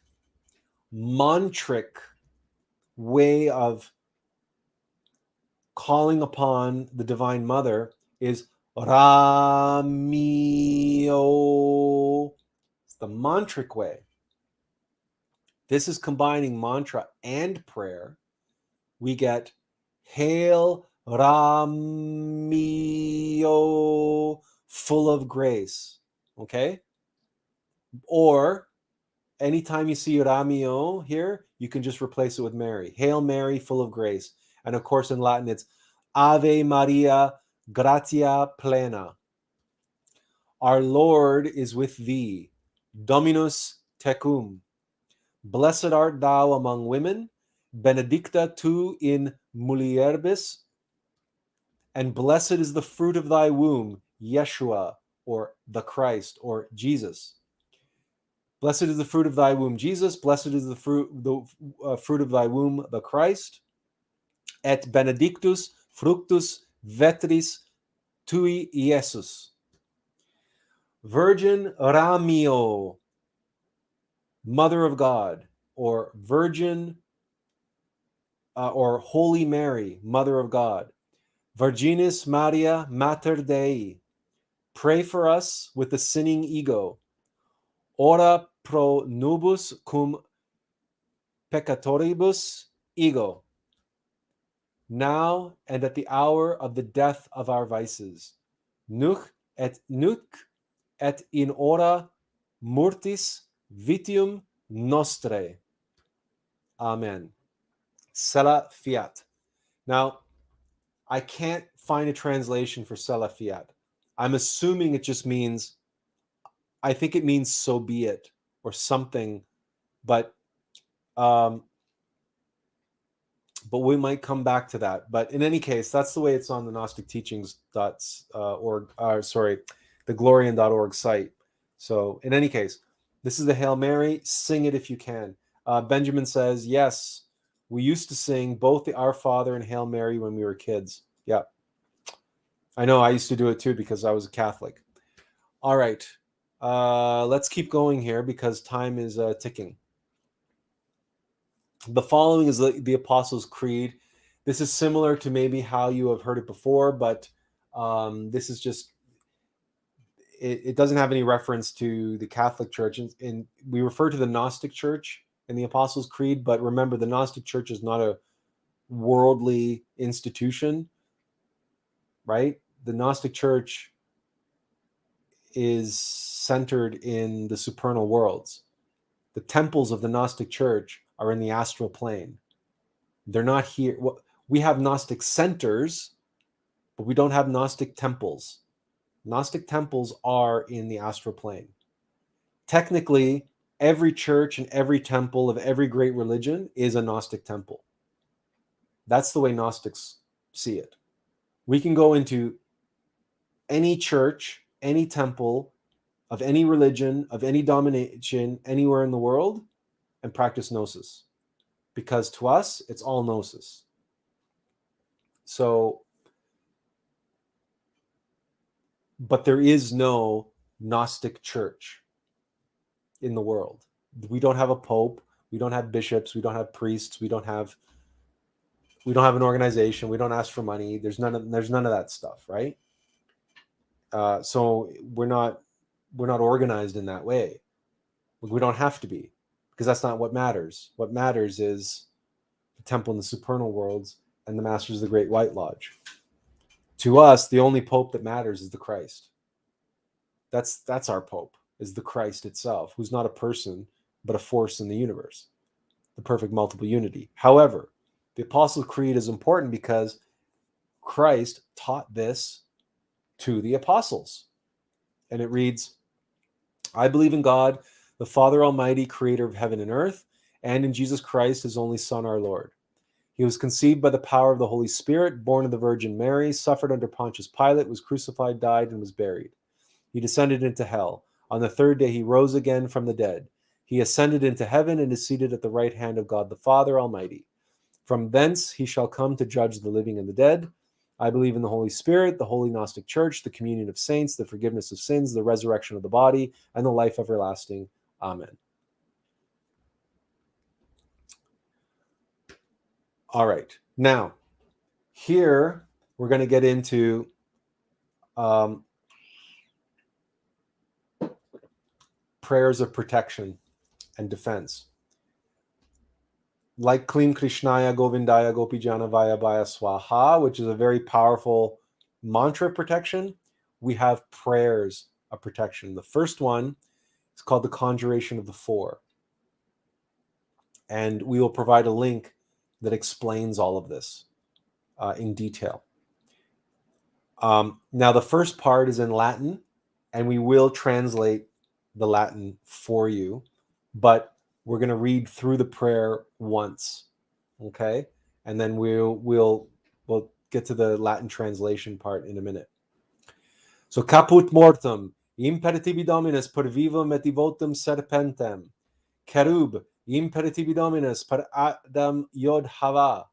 mantric way of calling upon the Divine Mother is Ramio. It's the mantric way. This is combining mantra and prayer. We get Hail Ramio, full of grace. Okay? Or anytime you see Ramio here, you can just replace it with Mary. Hail Mary, full of grace. And of course, in Latin, it's Ave Maria, gratia plena. Our Lord is with thee. Dominus tecum. Blessed art thou among women, benedicta tu in mulieribus, and blessed is the fruit of thy womb, Yeshua, or the Christ, or Jesus. Blessed is the fruit of thy womb, Jesus. Blessed is the fruit of thy womb, the Christ. Et benedictus fructus vetris tui, Iesus. Virgin Ramio, Mother of God, or Virgin or Holy Mary, Mother of God. Virginis Maria, Mater Dei. Pray for us with the sinning ego. Ora pro nobis cum peccatoribus ego. Now and at the hour of the death of our vices. Nunc et in hora mortis vitium nostrae. Amen. Sella fiat. Now, I can't find a translation for Sella fiat. I'm assuming it just means, I think it means so be it or something, but we might come back to that. But in any case, that's the way it's on the Gnostic Teachings.org, the Glorian.org site. So in any case, this is the Hail Mary. Sing it if you can. Benjamin says, yes, we used to sing both the Our Father and Hail Mary when we were kids. Yeah. I know I used to do it too because I was a Catholic. All right. Let's keep going here because time is ticking. The following is the Apostles' Creed. This is similar to maybe how you have heard it before, but this is just, it doesn't have any reference to the Catholic Church. And we refer to the Gnostic Church in the Apostles' Creed, but remember, the Gnostic Church is not a worldly institution, right? The Gnostic Church is centered in the supernal worlds. The temples of the Gnostic Church are in the astral plane. They're not here. We have Gnostic centers, but we don't have Gnostic temples. Gnostic temples are in the astral plane. Technically, every church and every temple of every great religion is a Gnostic temple. That's the way Gnostics see it. We can go into any church, any temple of any religion, of any domination, anywhere in the world, and practice Gnosis. Because to us, it's all Gnosis. So, but there is no Gnostic church in the world. We don't have a pope. We don't have bishops. We don't have priests. We don't have an organization. We don't ask for money. There's none of that stuff, right? So we're not organized in that way. We don't have to be, because that's not what matters. What matters is the temple in the supernal worlds and the masters of the Great White Lodge. To us, the only pope that matters is the Christ. That's our pope, is the Christ itself, who's not a person, but a force in the universe, the perfect multiple unity. However, the Apostles' Creed is important because Christ taught this to the apostles. And it reads, I believe in God, the Father Almighty, creator of heaven and earth, and in Jesus Christ, his only Son, our Lord. He was conceived by the power of the Holy Spirit, born of the Virgin Mary, suffered under Pontius Pilate, was crucified, died, and was buried. He descended into hell. On the third day, he rose again from the dead. He ascended into heaven and is seated at the right hand of God the Father Almighty. From thence he shall come to judge the living and the dead. I believe in the Holy Spirit, the Holy Gnostic Church, the communion of saints, the forgiveness of sins, the resurrection of the body, and the life everlasting. Amen. All right. Now, here we're going to get into prayers of protection and defense. Like Klim Krishnaya Govindaya Gopijana Vaya Vaya Swaha, which is a very powerful mantra of protection, we have prayers of protection. The first one is called the Conjuration of the Four. And we will provide a link that explains all of this in detail. Now, the first part is in Latin, and we will translate the Latin for you, but we're going to read through the prayer once. Okay, and then we'll get to the Latin translation part in a minute. So caput mortem, imperatibi dominus per vivum et devotum serpentem, cherub, imperatibi dominus per Adam Yod Hava,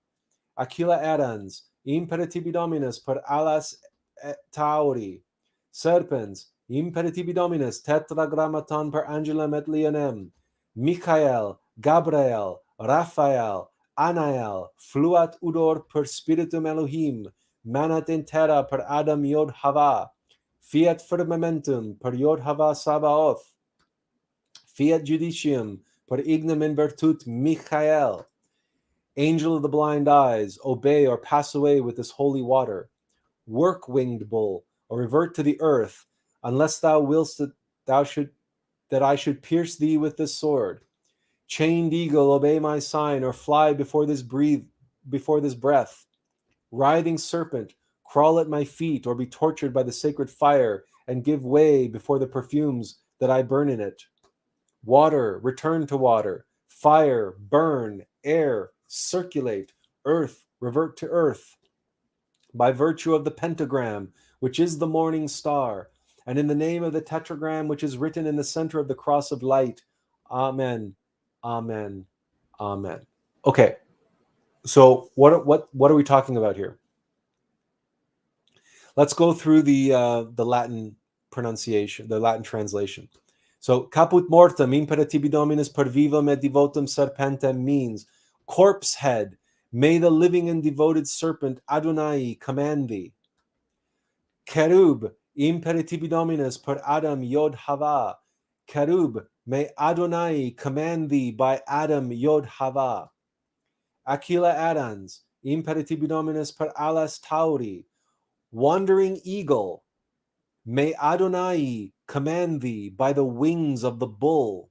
Aquila erans, imperatibi dominus per Alas et Tauri, serpens, imperatibi dominus tetragrammaton per Angelum et Leonem, Michael, Gabriel, Raphael, Anael, fluat udor per spiritum Elohim, manat in terra per Adam Yod Hava, fiat firmamentum per Yod Hava Sabaoth, fiat judicium per ignem in virtut Michael, angel of the blind eyes, obey or pass away with this holy water, work-winged bull, or revert to the earth, unless thou willst that I should pierce thee with this sword. Chained eagle, obey my sign, or fly before this breath. Writhing serpent, crawl at my feet, or be tortured by the sacred fire, and give way before the perfumes that I burn in it. Water, return to water. Fire, burn. Air, circulate. Earth, revert to earth. By virtue of the pentagram, which is the morning star, and in the name of the tetragram, which is written in the center of the cross of light. Amen. Amen. Amen. Okay. So what are we talking about here? Let's go through the Latin pronunciation, the Latin translation. So caput mortem imperatibi dominus per vivum et devotum serpentem means corpse head, may the living and devoted serpent Adonai command thee. Cherub imperatibi dominus per Adam Yod Hava, cherub, may Adonai command thee by Adam Yod Hava. Aquila erans imperatibi dominus per Alas Tauri, wandering eagle, may Adonai command thee by the wings of the bull.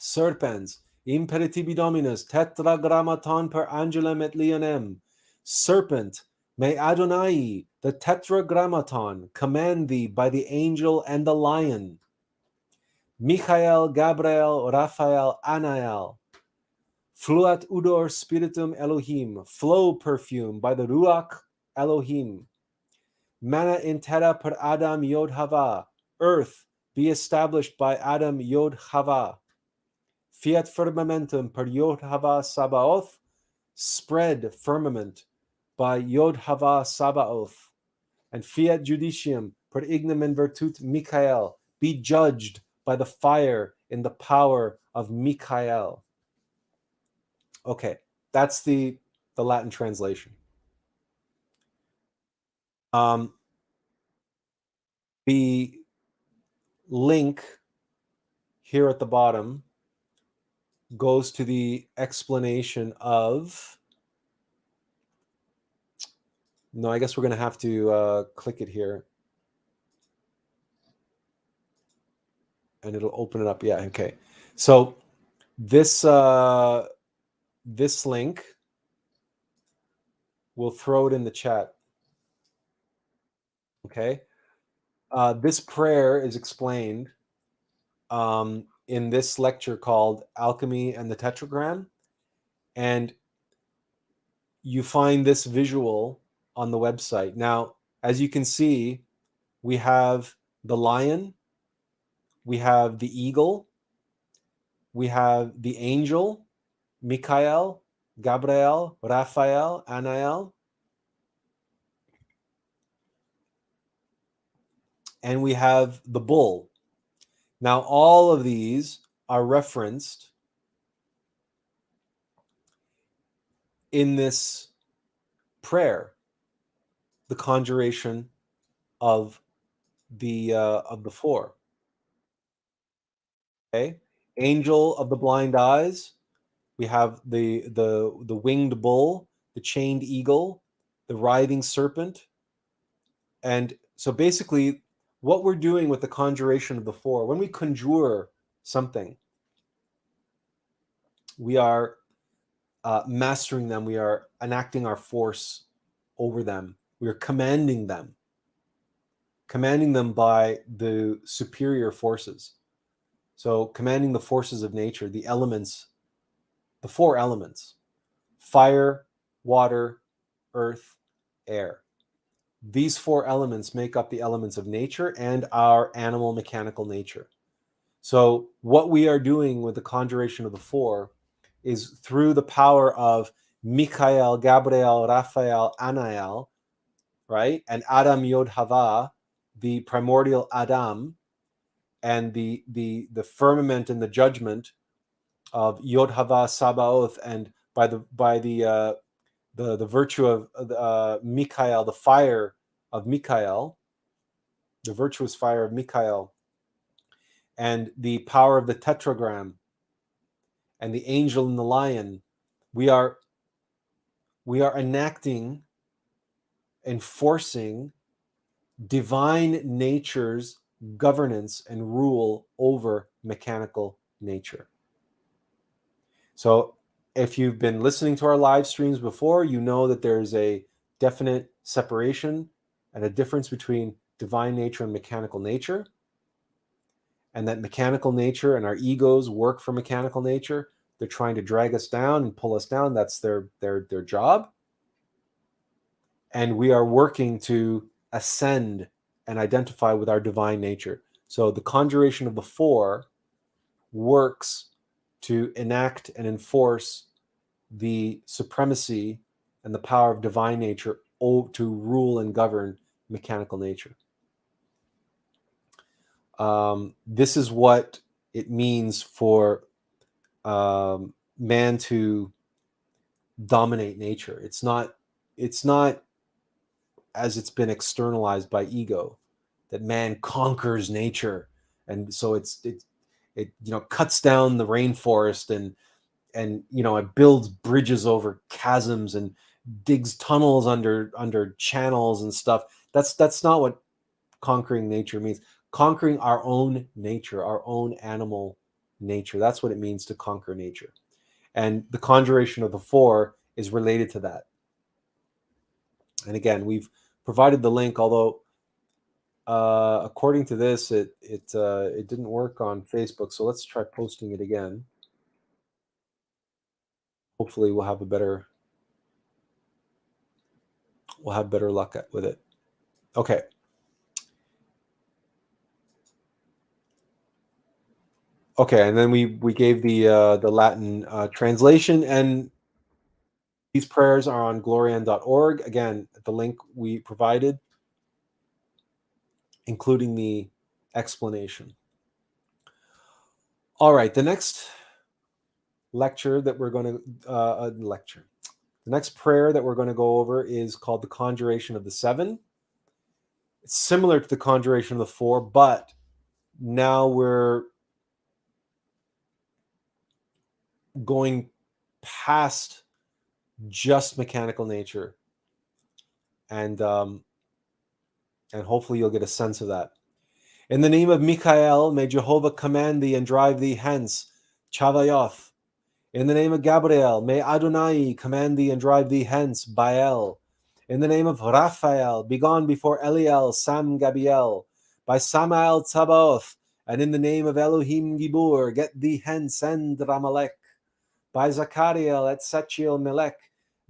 Serpens, imperatibi dominus, tetragrammaton per angelum et leonem. Serpent, may Adonai, the tetragrammaton, command thee by the angel and the lion. Michael, Gabriel, Raphael, Anael. Fluat udor spiritum Elohim, flow perfume by the Ruach Elohim. Mana in terra per Adam Yod Hava, earth be established by Adam Yod Hava. Fiat firmamentum per Yod Hava Sabaoth, spread firmament by Yod Hava Sabaoth. And fiat judicium per ignem in virtut Michael, be judged by the fire in the power of Michael. Okay, that's the Latin translation. The link here at the bottom goes to the explanation of, no, I guess we're going to have to click it here. And it'll open it up. Yeah, okay. So this link, we'll throw it in the chat. Okay. This prayer is explained in this lecture called Alchemy and the Tetragram. And you find this visual on the website. Now, as you can see, we have the lion, we have the eagle, we have the angel, Michael, Gabriel, Raphael, Anael, and we have the bull. Now, all of these are referenced in this prayer, the conjuration of the four. Okay, angel of the blind eyes. We have the winged bull, the chained eagle, the writhing serpent, and so basically, what we're doing with the conjuration of the four, when we conjure something, we are mastering them. We are enacting our force over them. We are commanding them by the superior forces. So commanding the forces of nature, the elements the four elements: fire, water, earth, air. These four elements make up the elements of nature and our animal mechanical nature. So what we are doing with the conjuration of the four is through the power of Michael, Gabriel, Raphael, Anael, right? And Adam Yod Hava, the primordial Adam, and the firmament and the judgment of Yod Hava Sabaoth, and by the virtue of Michael, the fire of Michael, the virtuous fire of Michael, and the power of the Tetragram, and the angel and the lion, we are enacting, enforcing divine nature's governance and rule over mechanical nature. So if you've been listening to our live streams before, you know that there's a definite separation and a difference between divine nature and mechanical nature, and that mechanical nature and our egos work for mechanical nature. They're trying to drag us down and pull us down. That's their job. And we are working to ascend and identify with our divine nature. So the conjuration of the four works to enact and enforce the supremacy and the power of divine nature to rule and govern mechanical nature. This is what it means for man to dominate nature. It's not as it's been externalized by ego, that man conquers nature, and so it cuts down the rainforest and it builds bridges over chasms and digs tunnels under channels and stuff. That's not what conquering nature means. Conquering our own nature, our own animal nature. That's what it means to conquer nature. And the conjuration of the four is related to that. And again, we've provided the link, although according to this, it didn't work on Facebook. So let's try posting it again. Hopefully we'll have better luck with it. Okay. Okay, and then we gave the Latin translation, and these prayers are on glorian.org. Again, the link we provided, including the explanation. All right, the next lecture that we're going to the next prayer that we're going to go over is called the Conjuration of the Seven. It's similar to the Conjuration of the Four, but now we're going past just mechanical nature, and hopefully you'll get a sense of that. In the name of Michael, may Jehovah command thee and drive thee hence, Chavayoth. In the name of Gabriel, may Adonai command thee and drive thee hence, Baal. In the name of Raphael, begone before Eliel, Sam Gabriel. By Samael Tzabaoth, and in the name of Elohim Gibur, get thee hence, and Ramalek. By Zachariel et Sachiel Melech,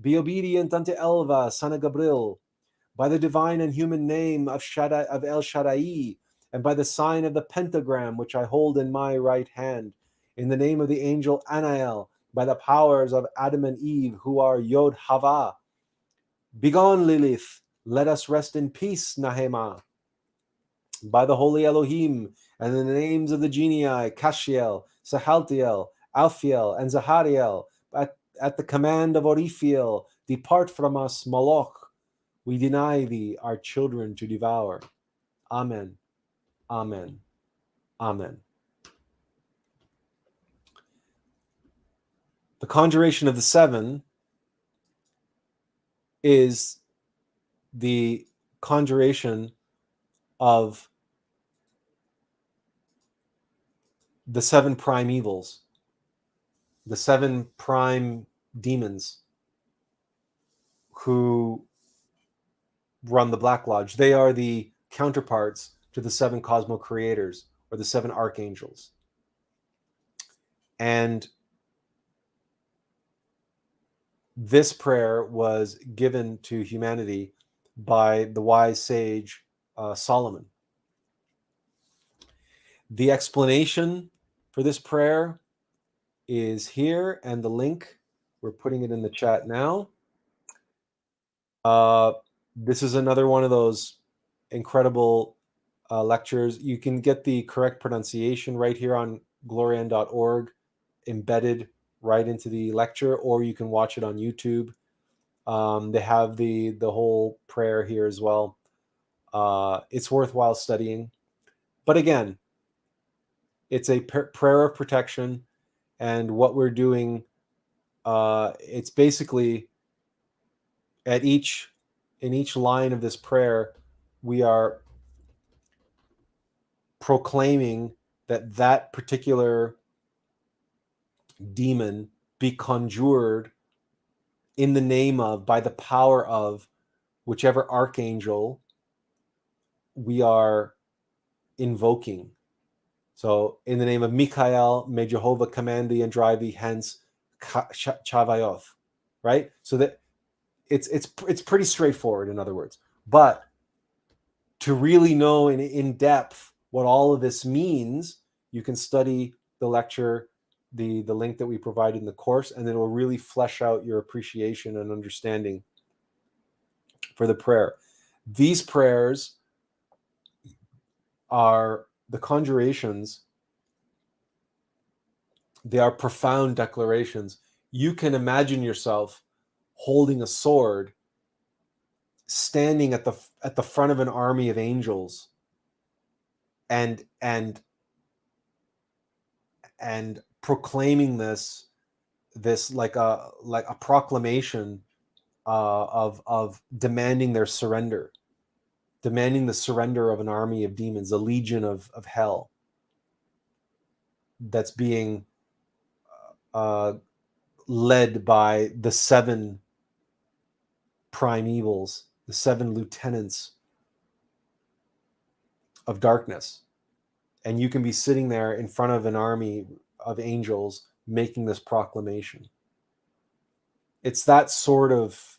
be obedient unto Elva, son of Gabriel. By the divine and human name of El Shaddai, and by the sign of the pentagram which I hold in my right hand, in the name of the angel Anael, by the powers of Adam and Eve, who are Yod Hava. Begone, Lilith, let us rest in peace, Nahema. By the holy Elohim, and in the names of the genii, Kashiel, Sahaltiel, Alphiel, and Zahariel, at the command of Oriphiel, depart from us, Moloch. We deny thee our children to devour. Amen. Amen. Amen. The Conjuration of the Seven is the conjuration of the seven prime evils, the seven prime demons who run the Black Lodge. They are the counterparts to the seven cosmo creators, or the seven archangels. And this prayer was given to humanity by the wise sage Solomon. The explanation for this prayer is here, and the link, we're putting it in the chat now. This is another one of those incredible lectures. You can get the correct pronunciation right here on glorian.org, embedded right into the lecture, or you can watch it on YouTube. They have the whole prayer here as well. It's worthwhile studying. But again, it's a prayer of protection, and what we're doing, it's basically in each line of this prayer, we are proclaiming that particular demon be conjured in the name of, by the power of, whichever archangel we are invoking. So, in the name of Michael, may Jehovah command thee and drive thee hence, Chavayoth, right? So that it's pretty straightforward, in other words. But to really know in depth what all of this means, you can study the lecture, the link that we provided in the course, and it will really flesh out your appreciation and understanding for the prayer. These prayers are the conjurations. They are profound declarations. You can imagine yourself holding a sword, standing at the front of an army of angels, and proclaiming this like a proclamation of demanding their surrender, demanding the surrender of an army of demons, a legion of hell that's being led by the 7 prime evils, the 7 lieutenants of darkness. And you can be sitting there in front of an army of angels making this proclamation. It's that sort of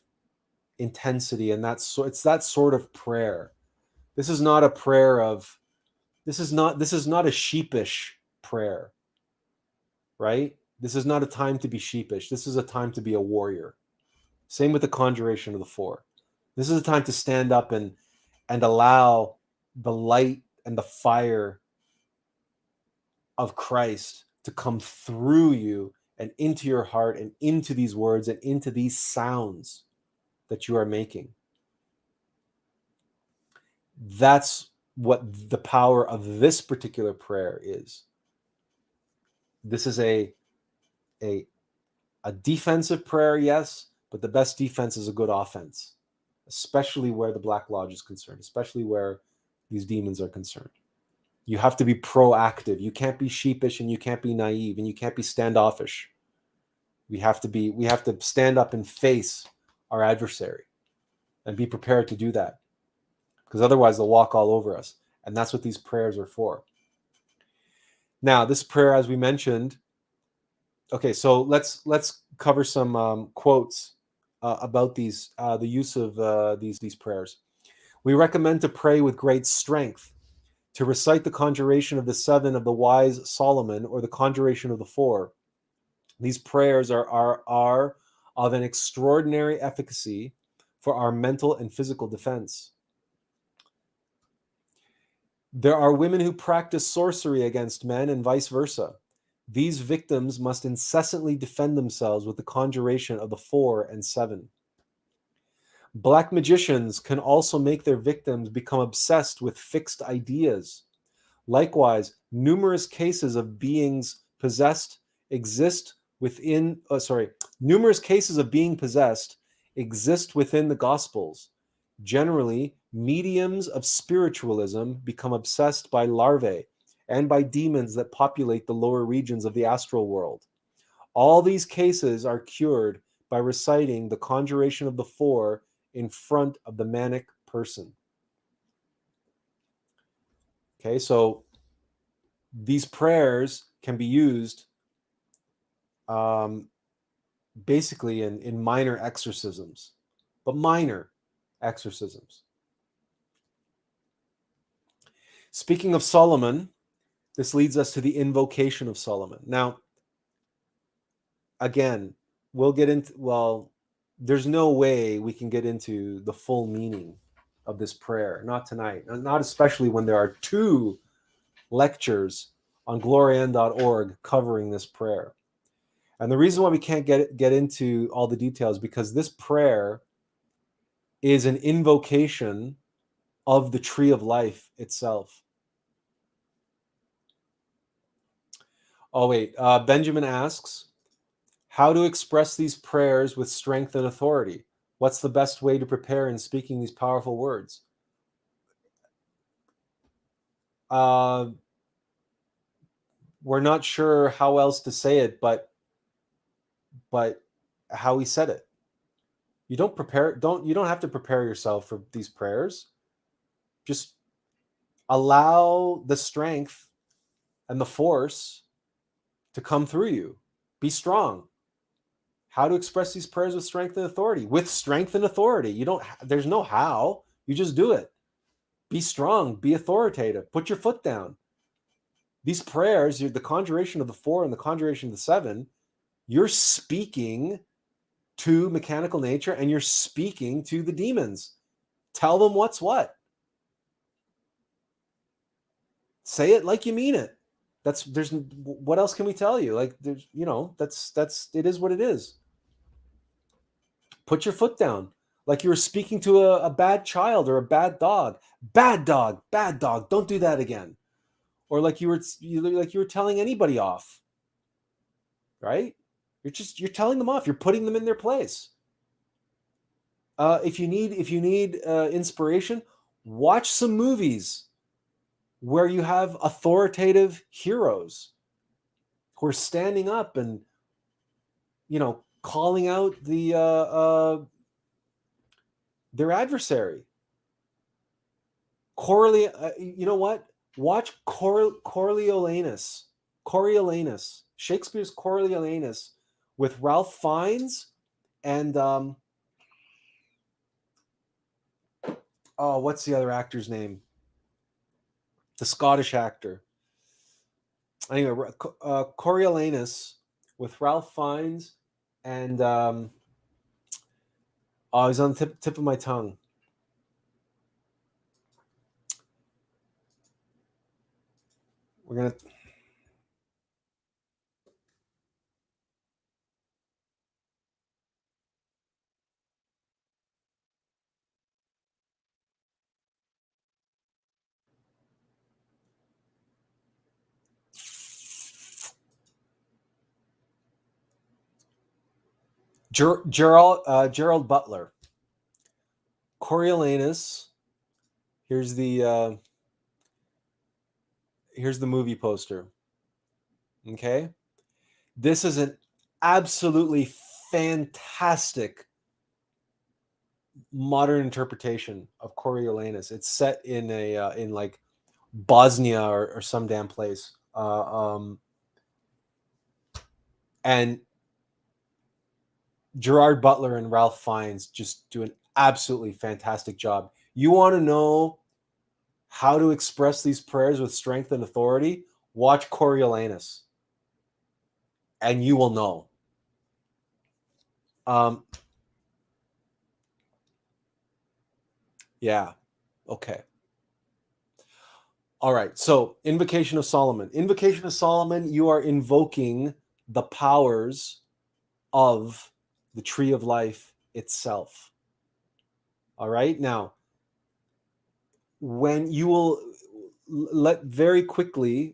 intensity, and it's that sort of prayer. This is not a prayer of, this is not a sheepish prayer, right? This is not a time to be sheepish. This is a time to be a warrior. Same with the conjuration of the 4. This is a time to stand up and allow the light and the fire of Christ to come through you and into your heart and into these words and into these sounds that you are making. That's what the power of this particular prayer is. This is a defensive prayer, yes, but the best defense is a good offense, especially where the Black Lodge is concerned, especially where these demons are concerned. You have to be proactive. You can't be sheepish, and you can't be naive, and you can't be standoffish. We have to stand up and face our adversary and be prepared to do that, because otherwise they'll walk all over us. And that's what these prayers are for. Now, this prayer, as we mentioned, okay, so let's cover some quotes about these, the use of these prayers. We recommend to pray with great strength, to recite the conjuration of the 7 of the wise Solomon, or the conjuration of the 4. These prayers are of an extraordinary efficacy for our mental and physical defense. There are women who practice sorcery against men and vice versa. These victims must incessantly defend themselves with the conjuration of the 4 and 7. Black magicians can also make their victims become obsessed with fixed ideas. Likewise, numerous cases of beings possessed exist within, numerous cases of being possessed exist within the Gospels. Generally, mediums of spiritualism become obsessed by larvae and by demons that populate the lower regions of the astral world. All these cases are cured by reciting the conjuration of the 4 in front of the manic person. Okay, so these prayers can be used basically in minor exorcisms, but minor exorcisms. Speaking of Solomon, this leads us to the invocation of Solomon. Now, again, we'll get into, well, there's no way we can get into the full meaning of this prayer, not tonight, not especially when there are 2 lectures on glorian.org covering this prayer. And the reason why we can't get into all the details, because this prayer is an invocation of the tree of life itself. Oh, wait. Benjamin asks, how to express these prayers with strength and authority? What's the best way to prepare in speaking these powerful words? We're not sure how else to say it, but how he said it. You don't have to prepare yourself for these prayers. Just allow the strength and the force to come through you. Be strong. How to express these prayers with strength and authority? With strength and authority. There's no how. You just do it. Be strong. Be authoritative. Put your foot down. These prayers, the conjuration of the 4 and the conjuration of the 7, you're speaking to mechanical nature and you're speaking to the demons. Tell them what's what. Say it like you mean it. What else can we tell you? Like, there's, it is what it is. Put your foot down. Like you were speaking to a bad child or a bad dog. Bad dog, don't do that again. Or like you were telling anybody off. Right? You're telling them off. You're putting them in their place. If you need inspiration, watch some movies where you have authoritative heroes who are standing up and calling out their adversary. You know what? Watch Coriolanus, Shakespeare's Coriolanus with Ralph Fiennes and what's the other actor's name? The Scottish actor. Anyway, Coriolanus with Ralph Fiennes and he's on the tip of my tongue. We're gonna. Gerald Butler. Coriolanus. Here's the movie poster. Okay, this is an absolutely fantastic modern interpretation of Coriolanus. It's set in in like Bosnia or some damn place, and Gerard Butler and Ralph Fiennes just do an absolutely fantastic job. You want to know how to express these prayers with strength and authority? Watch Coriolanus, and you will know. Yeah. Okay. All right. So, Invocation of Solomon. Invocation of Solomon, you are invoking the powers of the tree of life itself. All right. Now, when you will very quickly,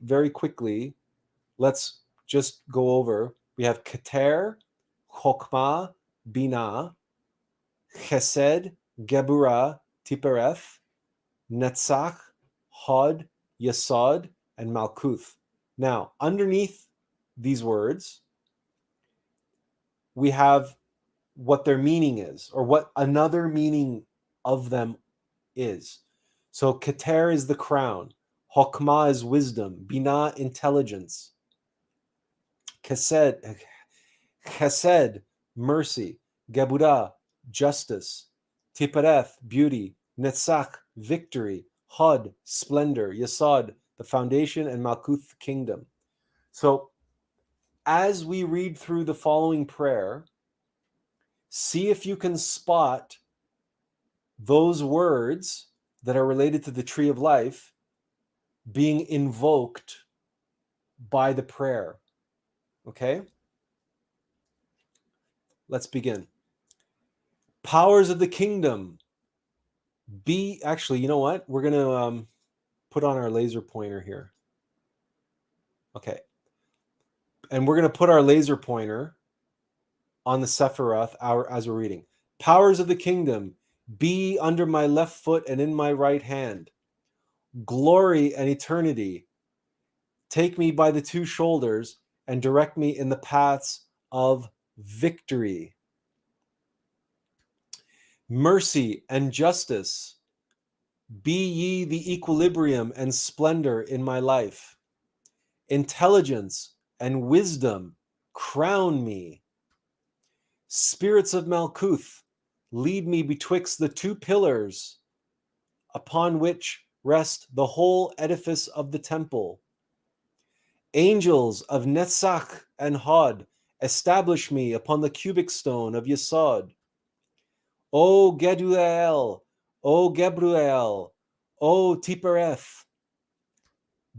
let's just go over. We have Keter, Chokmah, Binah, Chesed, Geburah, Tipereth, Netzach, Hod, Yesod, and Malkuth. Now, underneath these words, we have what their meaning is, or what another meaning of them is. So Keter is the crown, Chokmah is wisdom, Binah intelligence, Chesed mercy, Gebura, justice, Tipareth, beauty, Netzach, victory, Hod, splendor, Yesod, the foundation, and Malkuth, the kingdom. So as we read through the following prayer, see if you can spot those words that are related to the tree of life being invoked by the prayer. Okay? Let's begin. Powers of the kingdom, be, actually, you know what? We're going to put on our laser pointer here. Okay. And we're going to put our laser pointer on the Sephiroth as we're reading. Powers of the kingdom, be under my left foot and in my right hand. Glory and eternity, take me by the two shoulders and direct me in the paths of victory. Mercy and justice, be ye the equilibrium and splendor in my life. Intelligence and wisdom, crown me. Spirits of Malkuth, lead me betwixt the two pillars upon which rest the whole edifice of the temple. Angels of Netzach and Hod, establish me upon the cubic stone of Yesod. O Geduel, O Gebruel, O Tipereth,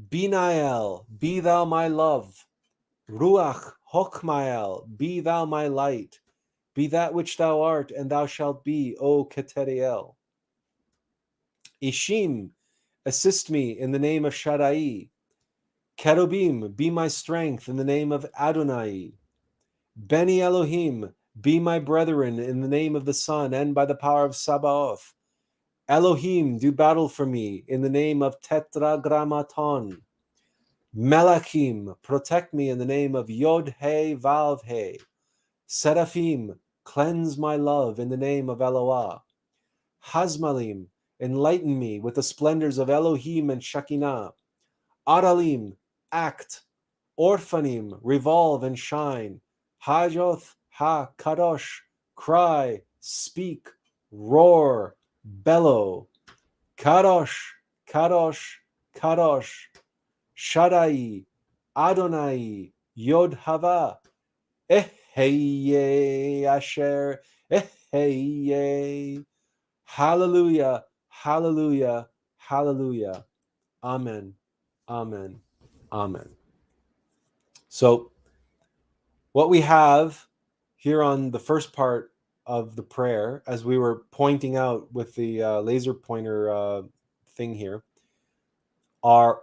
Binael, be thou my love. Ruach Hokmael, be thou my light. Be that which thou art, and thou shalt be, O Keteriel. Ishim, assist me in the name of Shaddai. Kerubim, be my strength in the name of Adonai. Beni Elohim, be my brethren in the name of the Son and by the power of Sabaoth. Elohim, do battle for me in the name of Tetragrammaton. Melachim, protect me in the name of Yod-He Vav-He. Seraphim, cleanse my love in the name of Eloah. Hazmalim, enlighten me with the splendors of Elohim and Shekinah. Aralim, act. Orphanim, revolve and shine. Hajoth ha-kadosh, cry, speak, roar, bellow. Kadosh, kadosh, kadosh. Shaddai, Adonai, Yod Hava. Eheye Asher, Eheye. Hallelujah, hallelujah, hallelujah. Amen, amen, amen. So what we have here on the first part of the prayer, as we were pointing out with the laser pointer thing here, are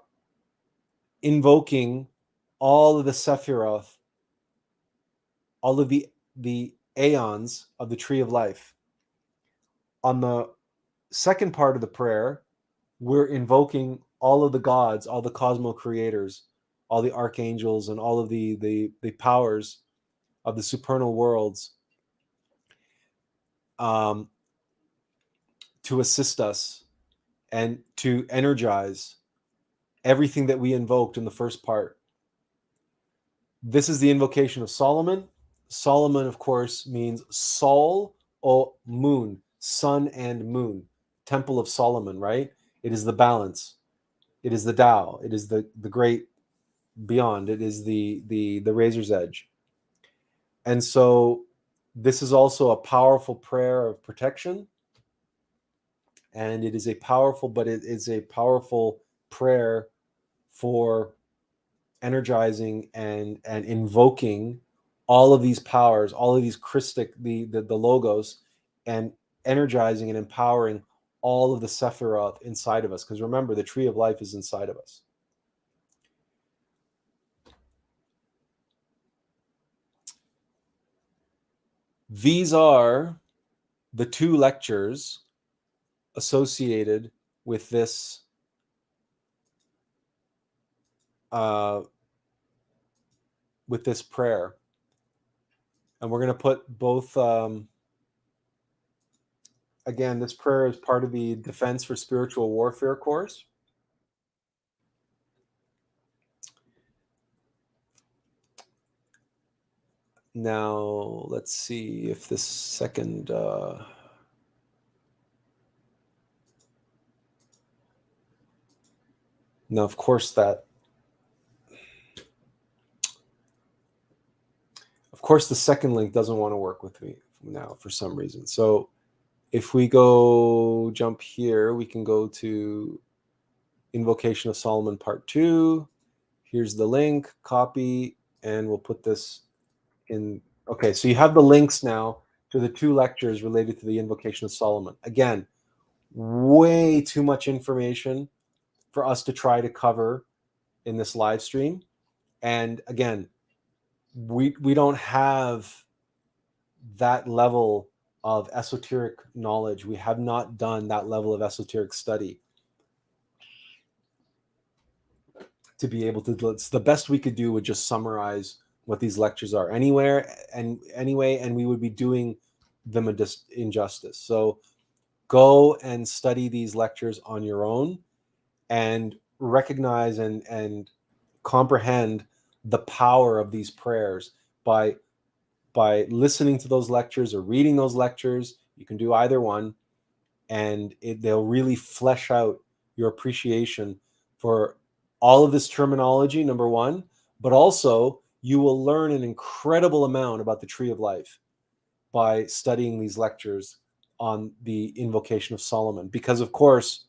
invoking all of the Sephiroth, all of the aeons of the tree of life. On the second part of the prayer, we're invoking all of the gods, all the cosmo creators, all the archangels, and all of the powers of the supernal worlds to assist us and to energize everything that we invoked in the first part. This is the invocation of Solomon. Solomon, of course, means Sol o moon, sun and moon. Temple of Solomon, right? It is the balance. It is the Tao. It is the great beyond. It is the razor's edge. And so this is also a powerful prayer of protection. And it is a powerful, but it is a powerful prayer for energizing and invoking all of these powers, all of these Christic, the logos, and energizing and empowering all of the Sephiroth inside of us. Because remember, the tree of life is inside of us. These are the two lectures associated with this prayer. And we're going to put both, again, this prayer is part of the Defense for Spiritual Warfare course. Now, let's see if this second... Now, of course, the second link doesn't want to work with me now for some reason. So if we jump here, we can go to Invocation of Solomon Part 2. Here's the link, copy, and we'll put this in. Okay, so you have the links now to the 2 lectures related to the Invocation of Solomon. Again, way too much information for us to try to cover in this live stream. And again, we don't have that level of esoteric knowledge. We have not done that level of esoteric study to be able to. It's the best we could do would just summarize what these lectures are anyway, and we would be doing them a injustice. So go and study these lectures on your own and recognize and comprehend the power of these prayers by listening to those lectures or reading those lectures. You can do either one, and they'll really flesh out your appreciation for all of this terminology, number one, but also you will learn an incredible amount about the tree of life by studying these lectures on the Invocation of Solomon, because of course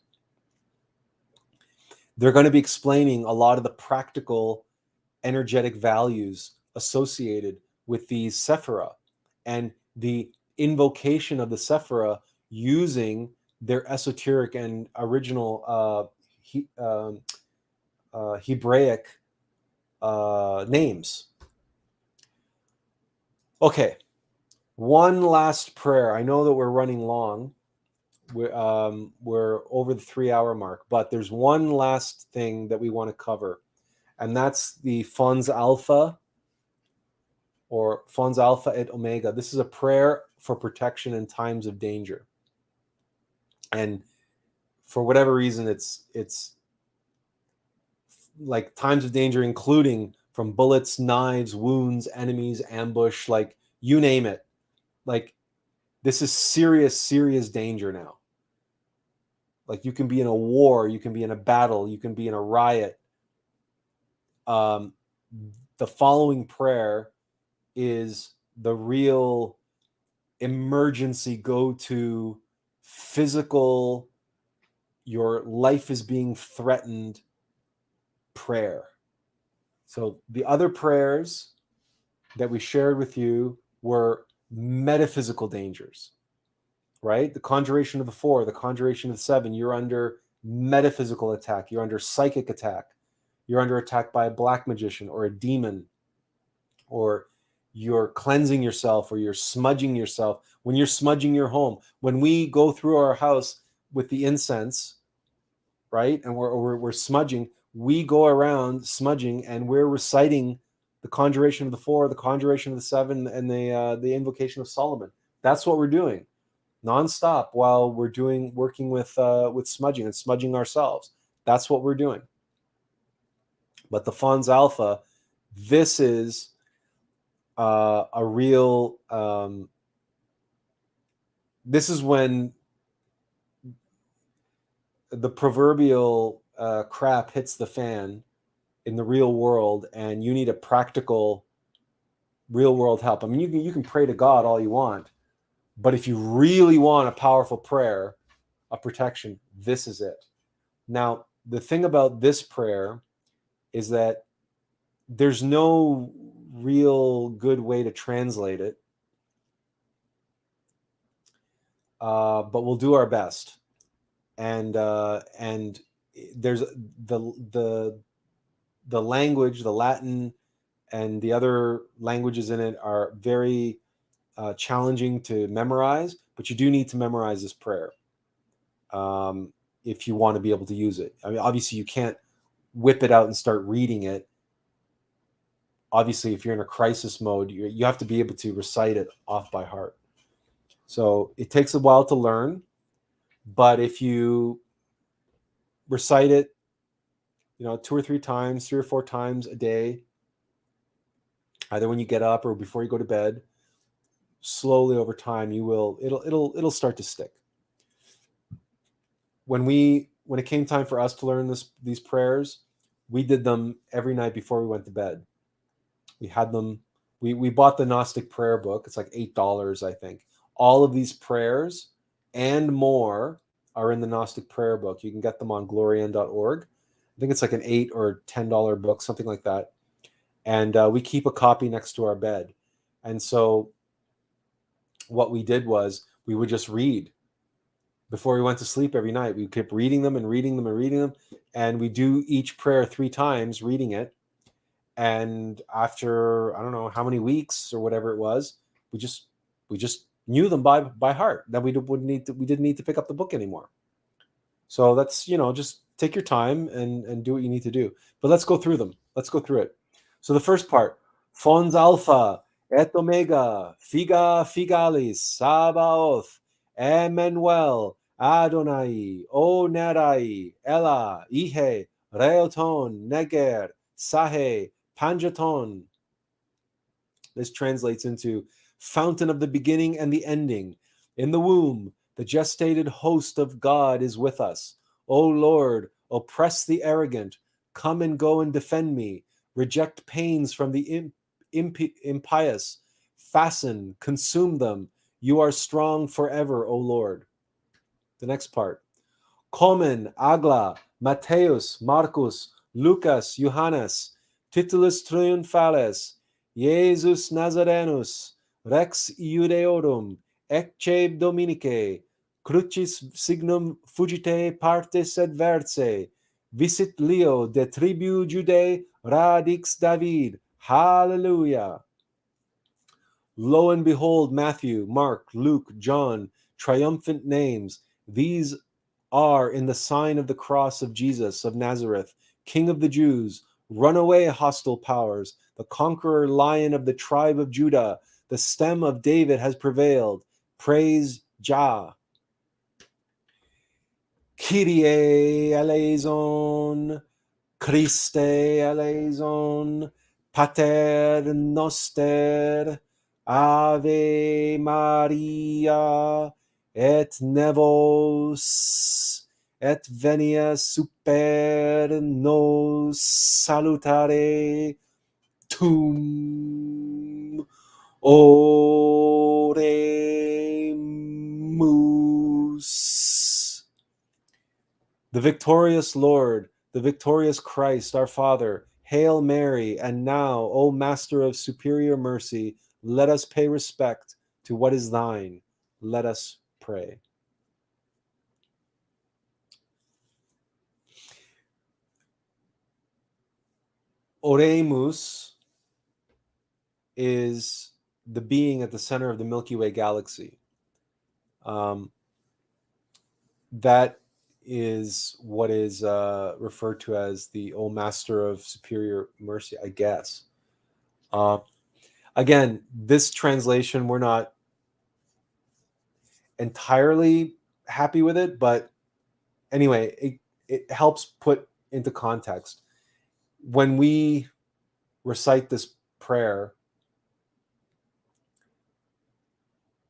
they're going to be explaining a lot of the practical energetic values associated with these sephira and the invocation of the sephira using their esoteric and original Hebraic names. Okay, one last prayer. I know that we're running long. We're over the 3-hour mark, but there's one last thing that we want to cover, and that's the Fons Alpha, or Fons Alpha et Omega. This is a prayer for protection in times of danger. And for whatever reason, it's like times of danger, including from bullets, knives, wounds, enemies, ambush, like you name it. Like this is serious, serious danger now. Like you can be in a war, you can be in a battle, you can be in a riot. The following prayer is the real emergency go-to physical, your life is being threatened prayer. So the other prayers that we shared with you were metaphysical dangers, right? The conjuration of the 4, the conjuration of the 7, you're under metaphysical attack, you're under psychic attack, you're under attack by a black magician or a demon, or you're cleansing yourself, or you're smudging yourself. When you're smudging your home, when we go through our house with the incense, right, and we're smudging, we go around smudging and we're reciting the conjuration of the 4, the conjuration of the 7, and the invocation of Solomon. That's what we're doing nonstop while we're working with smudging and smudging ourselves. That's what we're doing. But the Fons Alpha, this is a real. This is when the proverbial crap hits the fan in the real world, and you need a practical, real world help. I mean, you can pray to God all you want, but if you really want a powerful prayer of protection, this is it. Now, the thing about this prayer is that there's no real good way to translate it, but we'll do our best. And there's the language, the Latin, and the other languages in it are very challenging to memorize, but you do need to memorize this prayer if you want to be able to use it. I mean, obviously, you can't whip it out and start reading it. Obviously, if you're in a crisis mode, you have to be able to recite it off by heart. So it takes a while to learn, but if you recite it, 2 or 3 times, 3 or 4 times a day, either when you get up or before you go to bed. Slowly over time, it'll start to stick. When it came time for us to learn these prayers, we did them every night before we went to bed. We had them. We bought the Gnostic prayer book. It's like $8, I think. All of these prayers and more are in the Gnostic prayer book. You can get them on glorian.org. I think it's like an $8 or $10 book, something like that. And we keep a copy next to our bed. And so what we did was we would just read before we went to sleep every night. We kept reading them and reading them and reading them. And we do each prayer 3 times, reading it. And after, I don't know how many weeks or whatever it was, we just knew them by heart. That we didn't need to pick up the book anymore. So that's, just take your time and do what you need to do. But let's go through them. Let's go through it. So the first part, Fons Alpha, Et Omega, Figa Figalis, Sabaoth, Emmanuel, Adonai, O Nerai, Ella, Ihe, Reoton, Neger, Sahe, Panjaton. This translates into fountain of the beginning and the ending. In the womb, the gestated host of God is with us. O Lord, oppress the arrogant. Come and go and defend me. Reject pains from the impious. Fasten, consume them. You are strong forever, O Lord. The next part. Komen, Agla, Matthäus, Marcus, Lucas, Johannes, Titulus Triumphales, Jesus Nazarenus, Rex Iudeorum, Ecce Dominicae, Crucis signum fugite partes adversae, visit Leo de tribu Judae radix David. Hallelujah. Lo and behold, Matthew, Mark, Luke, John, triumphant names. These are in the sign of the cross of Jesus of Nazareth, King of the Jews. Run away, hostile powers. The conqueror lion of the tribe of Judah. The stem of David has prevailed. Praise Jah. Kyrie eleison, Christe eleison, Paternoster, Ave Maria, et nevos, et venia super nos salutare, tum oremus. The victorious Lord, the victorious Christ, our Father, Hail Mary, and now, O Master of superior mercy, let us pay respect to what is thine. Let us pray. Oremus is the being at the center of the Milky Way galaxy. That is what is referred to as the O Master of superior mercy, I guess. Again, this translation, we're not entirely happy with it, but anyway, it helps put into context. When we recite this prayer,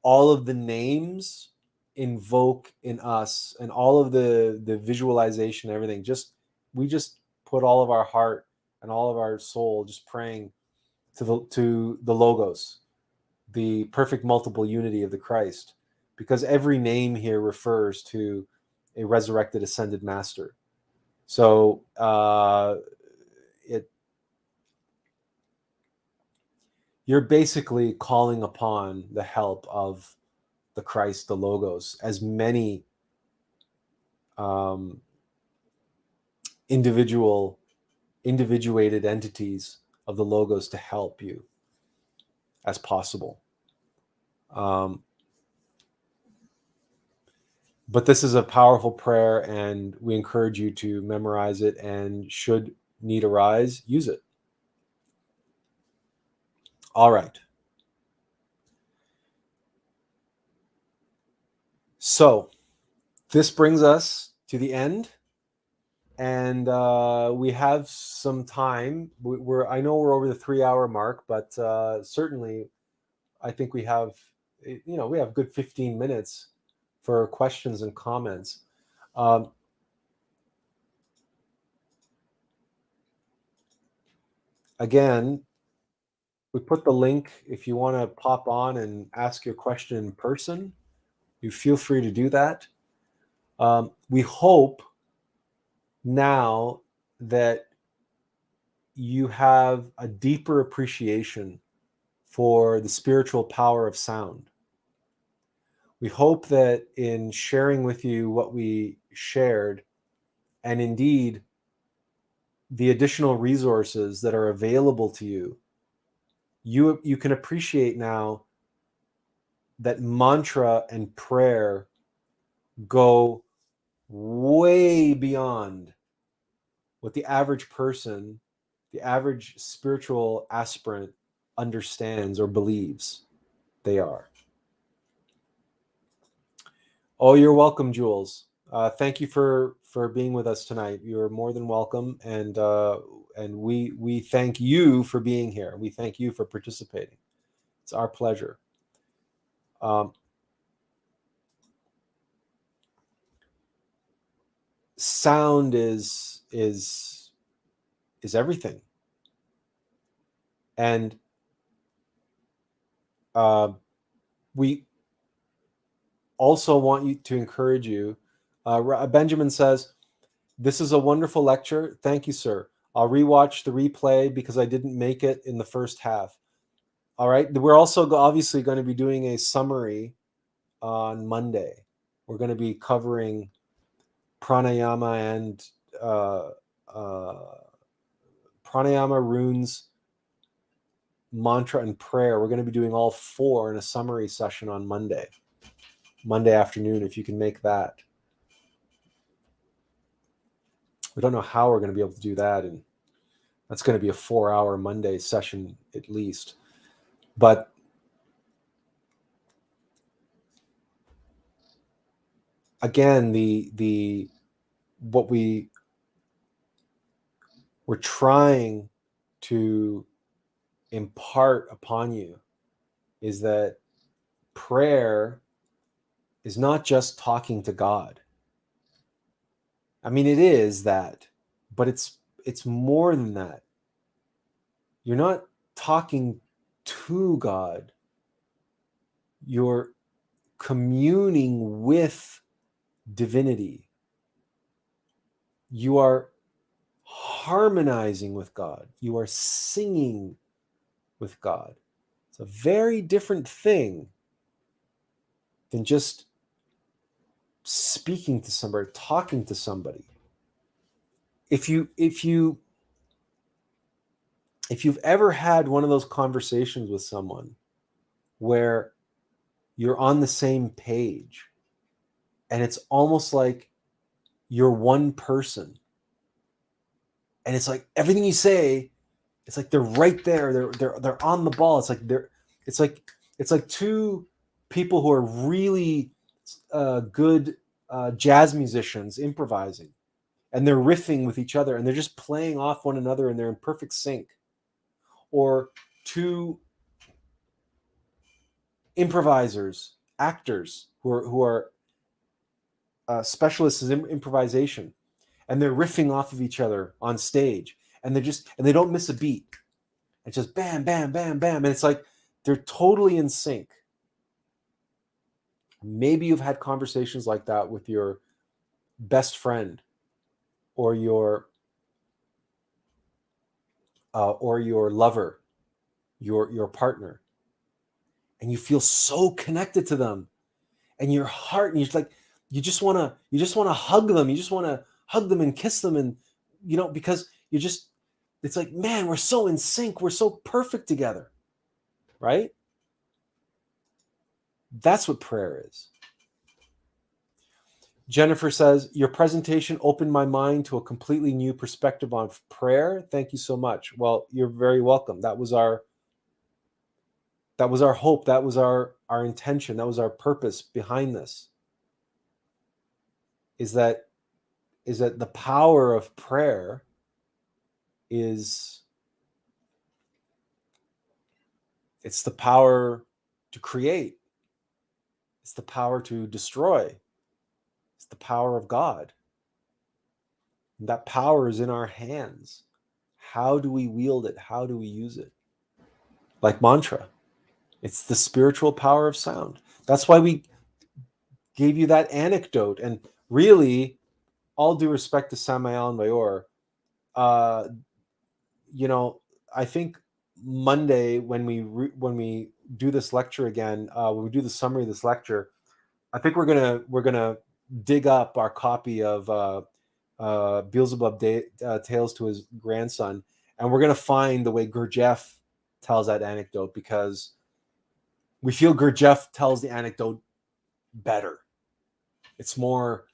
all of the names invoke in us, and all of the visualization, everything, we just put all of our heart and all of our soul just praying to the Logos, the perfect multiple unity of the Christ, because every name here refers to a resurrected ascended master. So you're basically calling upon the help of the Christ, the Logos, as many individuated entities of the Logos to help you as possible. But this is a powerful prayer, and we encourage you to memorize it, and should need arise, use it. All right. So this brings us to the end And we have some time. I know we're over the 3-hour mark, but certainly I think we have, we have good 15 minutes for questions and comments. Again, we put the link. If you want to pop on and ask your question in person, you feel free to do that. We hope now that you have a deeper appreciation for the spiritual power of sound. We hope that in sharing with you what we shared, and indeed the additional resources that are available to you, you can appreciate now that mantra and prayer go way beyond what the average person, the average spiritual aspirant understands or believes they are. Oh, you're welcome, Jules. Thank you for being with us tonight. You're more than welcome, and we thank you for being here. We thank you for participating. It's our pleasure. Sound is everything, and we also want you to encourage you. Benjamin says, "This is a wonderful lecture. Thank you, sir. I'll rewatch the replay because I didn't make it in the first half." All right. We're also obviously going to be doing a summary on Monday. We're going to be covering pranayama and pranayama, runes, mantra, and prayer. We're going to be doing all four in a summary session on Monday afternoon, if you can make that. We don't know how we're going to be able to do that, and that's going to be a 4-hour Monday session at least. But again, what we're trying to impart upon you is that prayer is not just talking to God. I mean, it is that, but it's more than that. You're not talking to God. You're communing with divinity. You are harmonizing with God. You are singing with God. It's a very different thing than just speaking to somebody, talking to somebody. If you've ever had one of those conversations with someone where you're on the same page and it's almost like you're one person, and it's like everything you say, it's like they're right there, they're on the ball. It's like two people who are really good jazz musicians improvising, and they're riffing with each other, and they're just playing off one another, and they're in perfect sync. Or two improvisers, actors who are specialists in improvisation, and they're riffing off of each other on stage, and they don't miss a beat. It's just bam, bam, bam, bam, and it's like they're totally in sync. Maybe you've had conversations like that with your best friend or your lover, your partner, and you feel so connected to them, and your heart, and you just want to hug them. You just want to hug them and kiss them, and because it's like, man, we're so in sync. We're so perfect together, right? That's what prayer is. Jennifer says, your presentation opened my mind to a completely new perspective on prayer. Thank you so much. Well, you're very welcome. That was our hope. That was our intention. That was our purpose behind this, is that is that the power of prayer is, it's the power to create. It's the power to destroy. It's the power of God. And that power is in our hands. How do we wield it? How do we use it? Like mantra. It's the spiritual power of sound. That's why we gave you that anecdote. And really, all due respect to Samael and Mayor, I think Monday when we do this lecture again, when we do the summary of this lecture, I think we're gonna dig up our copy of Beelzebub Tales to his grandson, and we're gonna find the way Gurdjieff tells that anecdote, because we feel Gurdjieff tells the anecdote better. It's more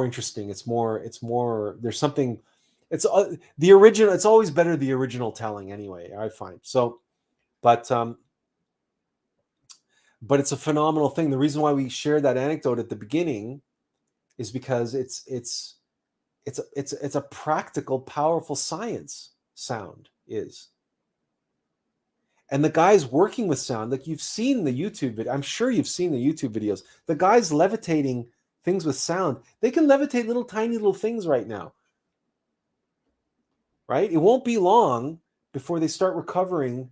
interesting. It's more. There's something. It's the original. It's always better the original telling, anyway, I find. So, but it's a phenomenal thing. The reason why we shared that anecdote at the beginning is because it's a practical, powerful science. Sound is. And the guys working with sound, like you've seen the YouTube video, I'm sure you've seen the YouTube videos. The guys levitating things with sound, they can levitate little tiny little things right now. Right? It won't be long before they start recovering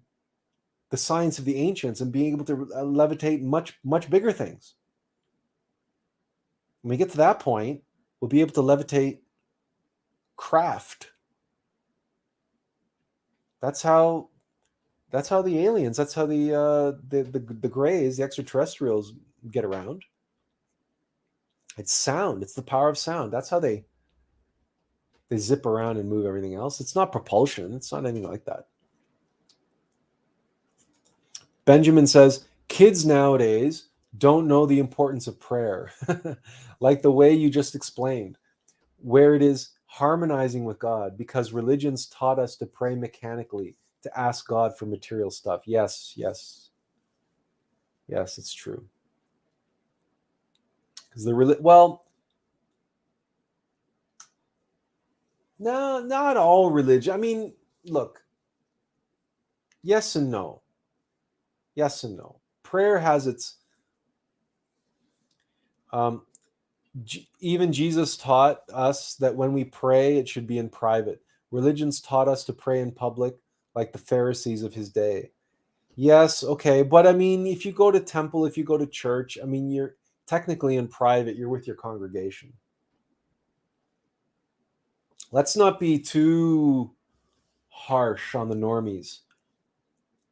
the science of the ancients and being able to levitate much, much bigger things. When we get to that point, we'll be able to levitate craft. That's how the aliens, that's how the Greys, the extraterrestrials get around. It's sound. It's the power of sound. That's how they zip around and move everything else. It's not propulsion. It's not anything like that. Benjamin says, kids nowadays don't know the importance of prayer, like the way you just explained, where it is harmonizing with God, because religions taught us to pray mechanically, to ask God for material stuff. Yes, it's true. Because no, not all religion. I mean, look, yes and no. Yes and no. Prayer has its... even Jesus taught us that when we pray, it should be in private. Religions taught us to pray in public, like the Pharisees of his day. Yes, okay, but I mean, if you go to temple, if you go to church, I mean, you're technically in private. You're with your congregation. Let's not be too harsh on the normies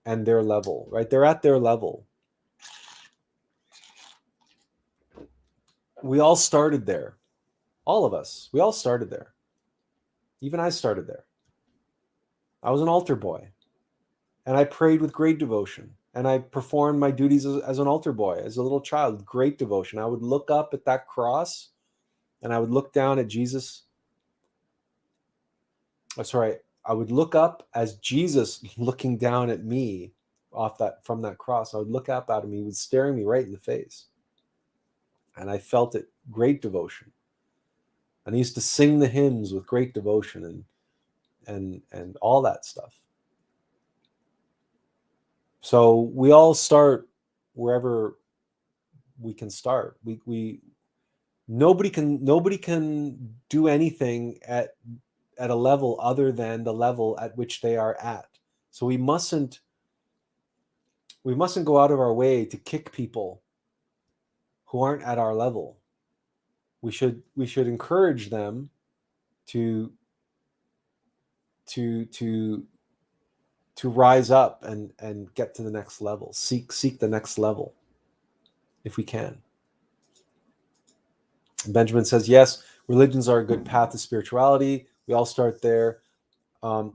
and their level, right? They're at their level. We all started there. All of us. We all started there. Even I started there. I was an altar boy. And I prayed with great devotion. And I performed my duties as an altar boy, as a little child, with great devotion. I would look up at that cross, and I would look down at Jesus. I would look up as Jesus looking down at me from that cross. I would look up at him. He was staring me right in the face. And I felt it, great devotion. And I used to sing the hymns with great devotion and all that stuff. So we all start wherever we can start. Nobody can do anything at a level other than the level at which they are at. So we mustn't go out of our way to kick people who aren't at our level. We should encourage them to rise up and get to the next level. Seek the next level if we can. Benjamin says, yes, religions are a good path to spirituality. We all start there. But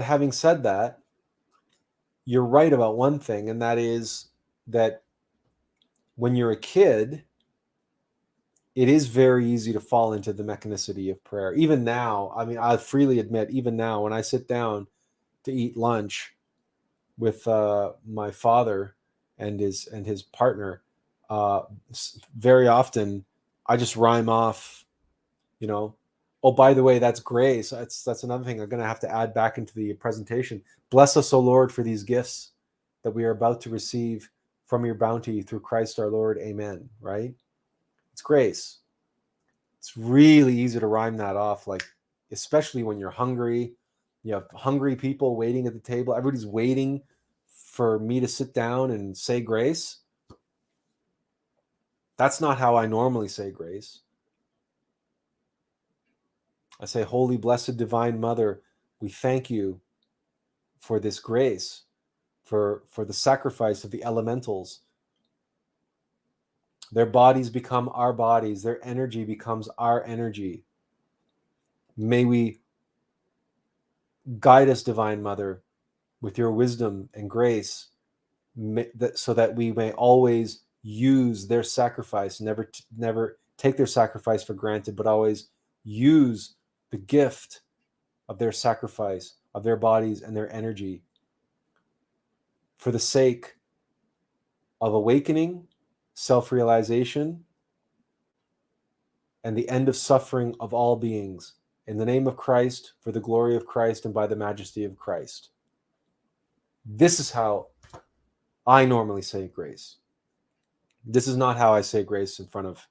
having said that, you're right about one thing, and that is that when you're a kid, it is very easy to fall into the mechanicity of prayer. Even now, I mean, I freely admit, even now, when I sit down to eat lunch with my father, and his partner, very often I just rhyme off, oh, by the way, that's grace. That's another thing I'm going to have to add back into the presentation. Bless us, O Lord, for these gifts that we are about to receive from your bounty through Christ our Lord. Amen. Right? It's grace. It's really easy to rhyme that off, like, especially when you're hungry. You have hungry people waiting at the table. Everybody's waiting for me to sit down and say grace. That's not how I normally say grace. I say, Holy, Blessed, Divine Mother, we thank you for this grace, for the sacrifice of the elementals. Their bodies become our bodies. Their energy becomes our energy. May we guide us, Divine Mother, with your wisdom and grace, so that we may always use their sacrifice, never take their sacrifice for granted, but always use the gift of their sacrifice, of their bodies and their energy, for the sake of awakening, self-realization, and the end of suffering of all beings. In the name of Christ, for the glory of Christ, and by the majesty of Christ. This is how I normally say grace. This is not how I say grace in front of,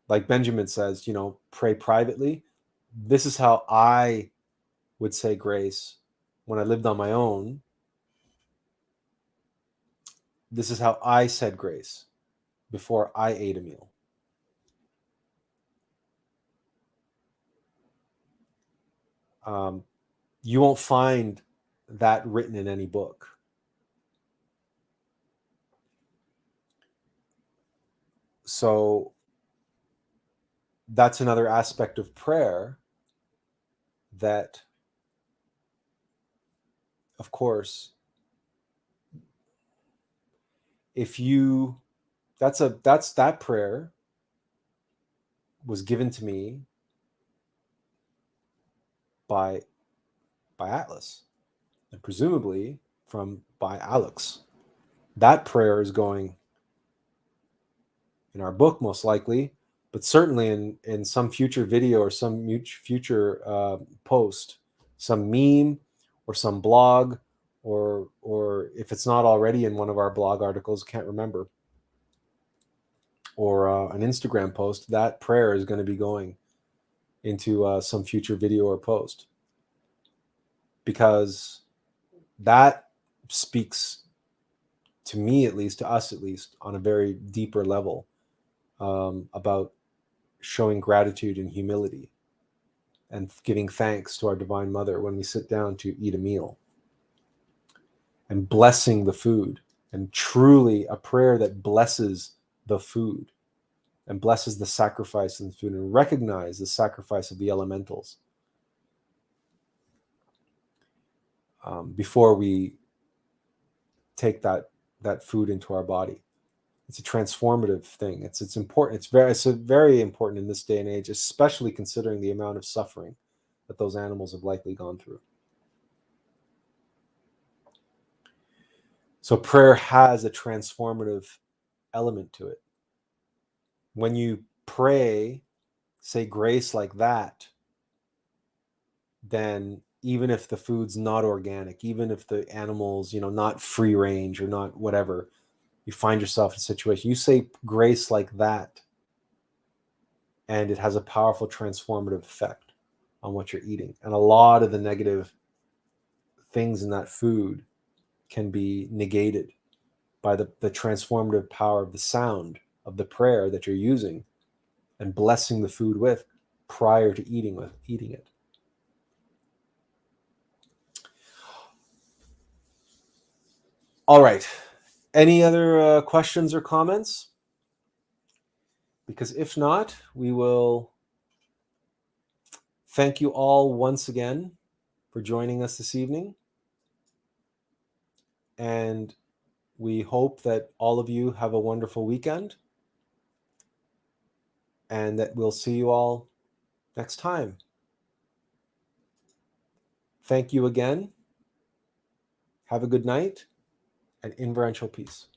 like Benjamin says, pray privately. This is how I would say grace when I lived on my own. This is how I said grace before I ate a meal. You won't find that written in any book. So that's another aspect of prayer that, of course, that prayer was given to me by Attlas, and presumably by Alex. That prayer is going in our book, most likely, but certainly in some future video or some future post, some meme or some blog, or if it's not already in one of our blog articles, can't remember, or an Instagram post, that prayer is going to be going into some future video or post, because that speaks to me, at least, to us at least, on a very deeper level, about showing gratitude and humility and giving thanks to our Divine Mother when we sit down to eat a meal, and blessing the food, and truly a prayer that blesses the food and blesses the sacrifice in the food, and recognize the sacrifice of the elementals before we take that food into our body. It's a transformative thing. It's important. It's very important in this day and age, especially considering the amount of suffering that those animals have likely gone through. So prayer has a transformative element to it. When you pray, say grace like that, then even if the food's not organic, even if the animal's, not free range or not whatever, you find yourself in a situation, you say grace like that, and it has a powerful transformative effect on what you're eating. And a lot of the negative things in that food can be negated by the transformative power of the sound of the prayer that you're using and blessing the food with prior to eating it. All right. Any other questions or comments? Because if not, we will thank you all once again for joining us this evening. And we hope that all of you have a wonderful weekend, and that we'll see you all next time. Thank you again. Have a good night, and inferential peace.